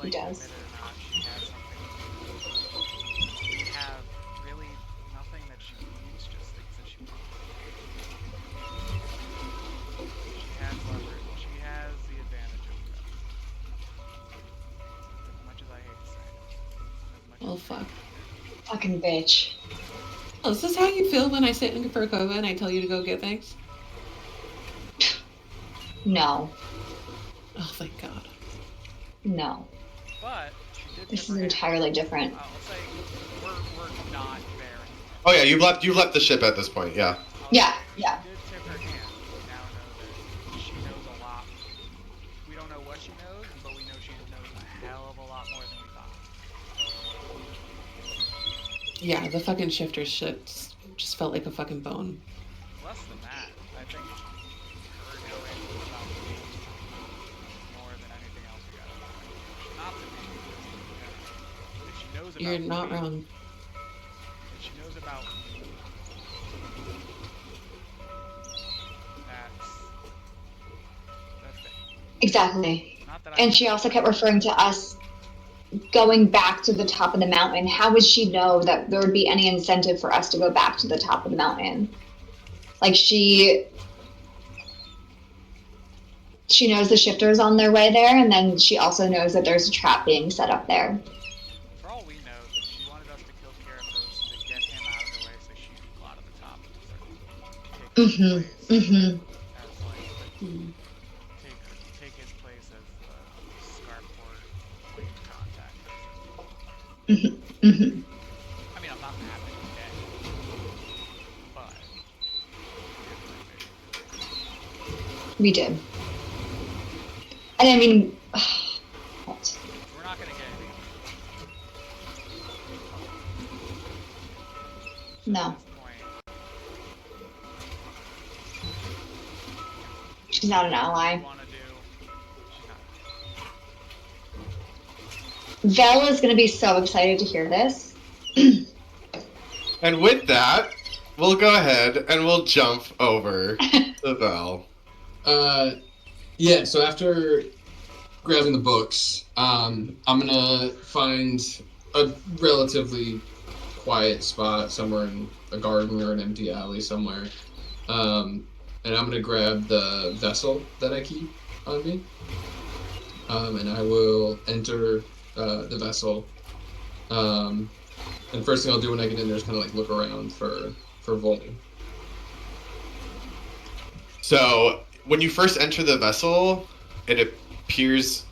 She does. Oh, fuck. Fucking bitch. Oh, is this how you feel when I sit in for Kova and I tell you to go get things? No. Oh, thank God. No. But she did this is entirely different. I'll say we're not there. Oh yeah, you left the ship at this point. Yeah. Yeah. She did tip her hand. We now know that she knows a lot. We don't know what she knows, but we know she knows a hell of a lot more than we thought. Yeah, the fucking shifter shit just felt like a fucking bone. Less than that, I think her knowing about me more than anything else we got. Not to me, if she knows about You're not me, wrong. if she knows about me, that's big. Exactly. Not that And she also kept referring to us going back to the top of the mountain. How would she know that there would be any incentive for us to go back to the top of the mountain? Like she knows the shifters on their way there, and then she also knows that there's a trap being set up there. For all we know, she wanted us to kill Karathos to get him out of the way so she could plot at the top and start taking his place as like take his place as the Scarport point of contact. I mean, I'm not mad that he's dead, but We did. And I mean, what? we're not gonna get anything. No. At this point, She's not an ally. wanna do, Vel is going to be so excited to hear this. And with that, we'll go ahead and we'll jump over to Vel. Yeah, so after grabbing the books, I'm gonna find a relatively quiet spot somewhere in a garden or an empty alley somewhere. And I'm gonna grab the vessel that I keep on me. And I will enter the vessel. And first thing I'll do when I get in there is kind of like look around for Volney. So when you first enter the vessel, it appears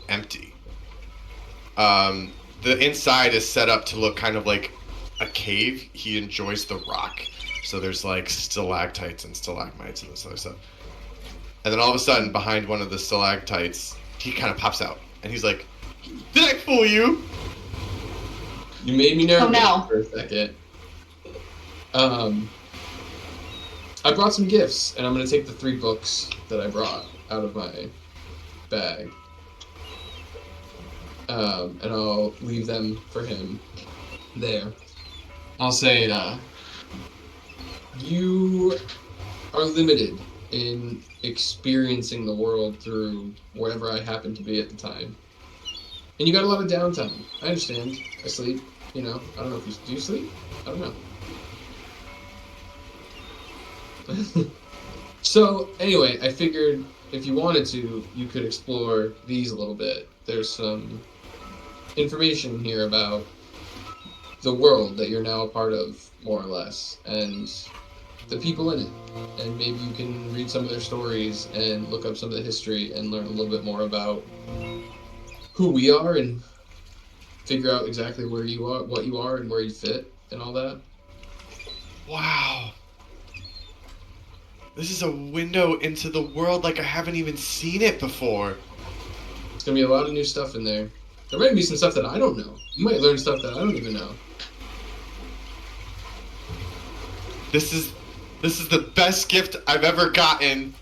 empty. The inside is set up to look kind of like a cave. He enjoys the rock. So there's like stalactites and stalagmites and this other stuff. And then all of a sudden, behind one of the stalactites, he kind of pops out. And he's like, "Did I fool you?" You made me nervous no. for a second. I brought some gifts, and I'm going to take the 3 books that I brought out of my bag. And I'll leave them for him there. I'll say, you are limited in experiencing the world through wherever I happen to be at the time. And you got a lot of downtime. I understand. I sleep, I don't know if you... Do you sleep? I don't know. So, anyway, I figured if you wanted to, you could explore these a little bit. There's some information here about the world that you're now a part of, more or less, and the people in it. And maybe you can read some of their stories and look up some of the history and learn a little bit more about who we are and figure out exactly where you are, what you are, and where you fit, and all that. Wow. This is a window into the world like I haven't even seen it before. There's gonna be a lot of new stuff in there. There might be some stuff that I don't know. You might learn stuff that I don't even know. This is the best gift I've ever gotten.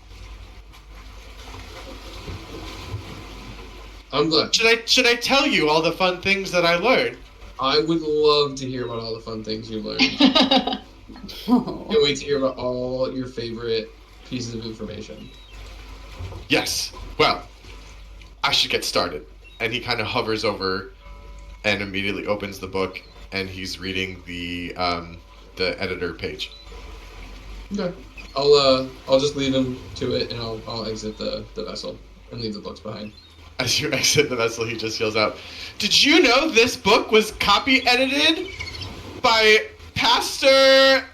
I'm glad. Should I tell you all the fun things that I learned? I would love to hear about all the fun things you learned. Can't wait to hear about all your favorite pieces of information. Yes. Well, I should get started. And he kind of hovers over and immediately opens the book, and he's reading the editor page. Okay. I'll just leave him to it, and I'll exit the vessel and leave the books behind. As you exit the vessel, he just yells out, "Did you know this book was copy edited by Pastor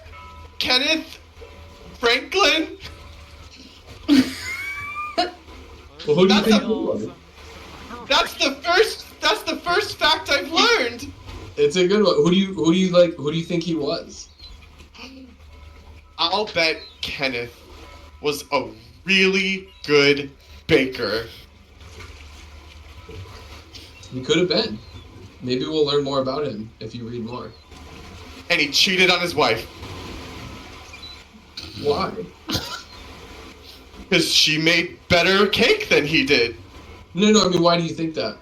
Kenneth Franklin?" Well, who do you think he was? That's the first fact I've learned. It's a good one. Who do you think he was? I'll bet Kenneth was a really good baker. He could have been. Maybe we'll learn more about him if you read more. And he cheated on his wife. Why? Because she made better cake than he did. No, I mean, why do you think that?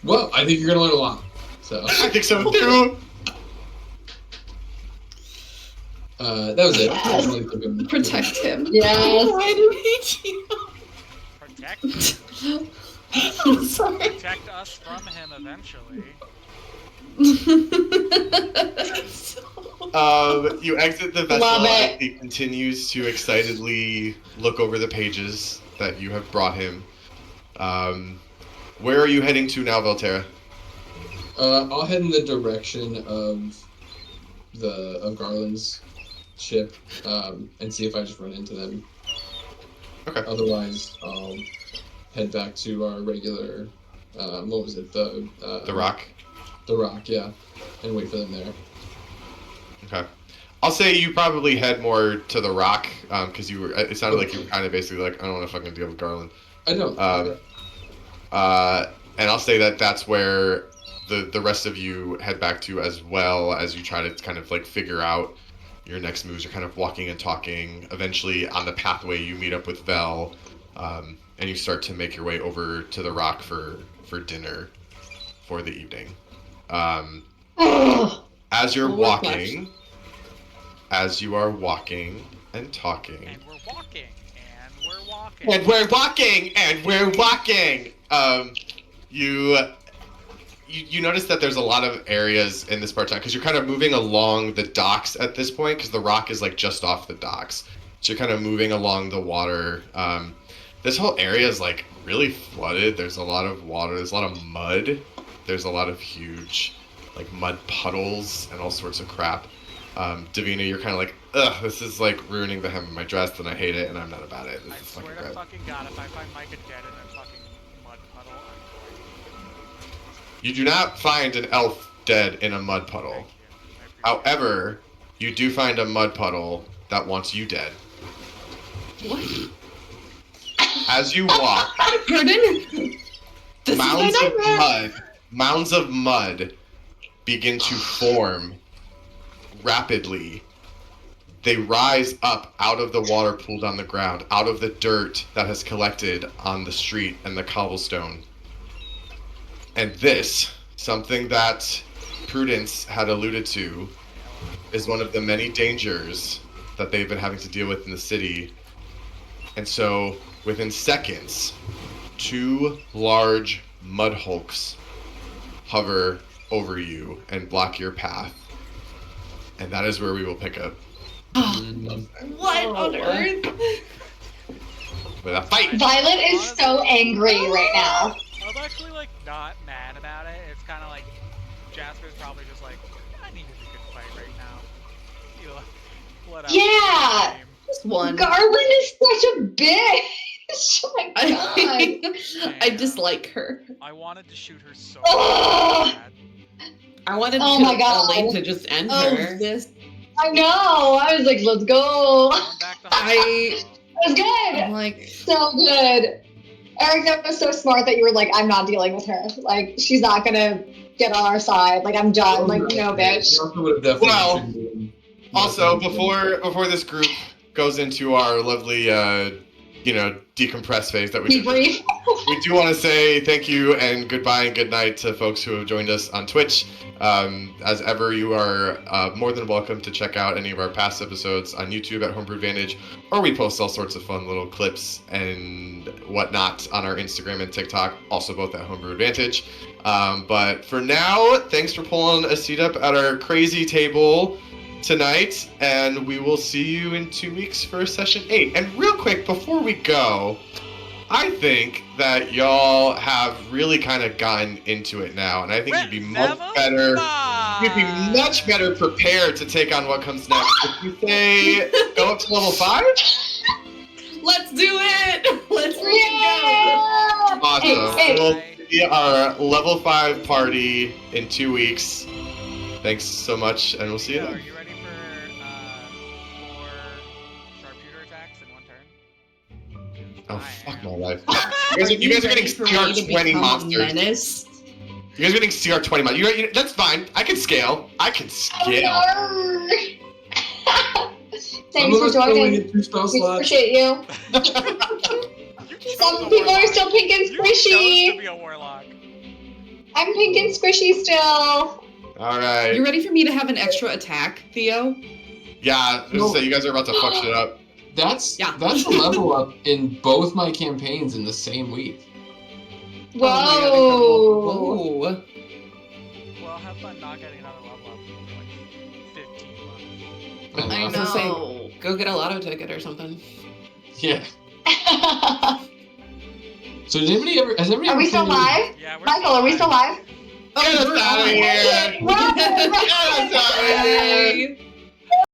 Well, I think you're gonna learn a lot. So I think so too. That was it. I really took him. Protect him. Yes. Why do we cheat? Protect I'm sorry. protect us from him eventually. You exit the vessel Love and it. he continues to excitedly look over the pages that you have brought him. Where are you heading to now, Volterra? I'll head in the direction of Garland's ship, and see if I just run into them. Okay. Otherwise, I'll head back to our regular, what was it, The Rock? The Rock, yeah, and wait for them there. Okay. I'll say you probably head more to The Rock, because it sounded like you were kind of basically like, I don't want to fucking deal with Garland. I know. And I'll say that that's where the rest of you head back to, as well as you try to kind of like figure out your next moves. You're kind of walking and talking. Eventually, on the pathway, you meet up with Vel, and you start to make your way over to The Rock for dinner for the evening. As you're walking, as you are walking and talking, And we're walking, and we're walking. And we're walking, and we're walking. You notice that there's a lot of areas in this part of town because you're kind of moving along the docks at this point because the rock is like just off the docks. So you're kind of moving along the water. This whole area is like really flooded. There's a lot of water. There's a lot of mud. There's a lot of huge like mud puddles and all sorts of crap. Davina, you're kind of like, ugh, this is like ruining the hem of my dress, and I hate it, and I'm not about it. This I is swear to fucking God, if I find Micah dead in a fucking mud puddle, I'm going. You do not find an elf dead in a mud puddle. Thank you. However, you do find a mud puddle that wants you dead. What? As you walk, Pardon? mounds of mud begin to form rapidly. They rise up out of the water pooled on the ground, out of the dirt that has collected on the street and the cobblestone. And this, something that Prudence had alluded to, is one of the many dangers that they've been having to deal with in the city. And so, within seconds, 2 large mud hulks hover over you and block your path. And that is where we will pick up. What on earth? With a fight! Violet is so angry right now. I'm actually like not mad about it. It's kind of like Jasper's probably just like, I needed a good fight right now. You know, let out Yeah. the game. Just one. Garland is such a bitch. Oh my god. I dislike her. I wanted to shoot her so Ugh. bad. I wanted Oh my God. Elaine to just end Oh, her. this. I know. I was like, let's go. Going back to I- It was good. I'm like, So good. Eric, that was so smart that you were like, I'm not dealing with her. Like, she's not gonna get on our side. Like, I'm done. Like, no, bitch. You also would have definitely Well, been- Also, before this group goes into our lovely, decompress phase that we did, Debrief. we do want to say thank you and goodbye and good night to folks who have joined us on Twitch. As ever, you are more than welcome to check out any of our past episodes on YouTube at Homebrew Advantage, or we post all sorts of fun little clips and whatnot on our Instagram and TikTok, also both at Homebrew Advantage. But for now, thanks for pulling a seat up at our crazy table tonight, and we will see you in 2 weeks for session 8. And real quick, before we go, I think that y'all have really kind of gotten into it now, and I think you'd be much better. You'd be much better prepared to take on what comes next. If you say go up to level 5, Let's do it! Let's Yeah. awesome. Hey, We'll see our level 5 party in 2 weeks. Thanks so much, and we'll see you Are then. you ready for 4 sharpshooter attacks in 1 turn? Oh, fuck my life. are You guys are getting ready for me to CR20 become a monsters. menace? You guys are getting CR20 monsters. That's fine. I can scale. Oh, no. Thanks Some for of us only joining. get 2 spell We slots. appreciate you. You chose Some a people are warlock. still pink and You chose to squishy. be a warlock. I'm pink and squishy still. All right. You ready for me to have an extra attack, Theo? Yeah, I was gonna say, you guys are about to fuck shit up. That's Yeah. that's a level up in both my campaigns in the same week. Whoa. Oh my God, incredible. Well, have fun not getting another level up for like 15 months. Whoa. I was gonna say, know. go get a lotto ticket or something. Yeah. So did anybody ever? Has everybody Are ever we still played- live? Yeah, we're Michael, are we still live? Get us we're out of on. here! Wow. Get us out of here! Bye.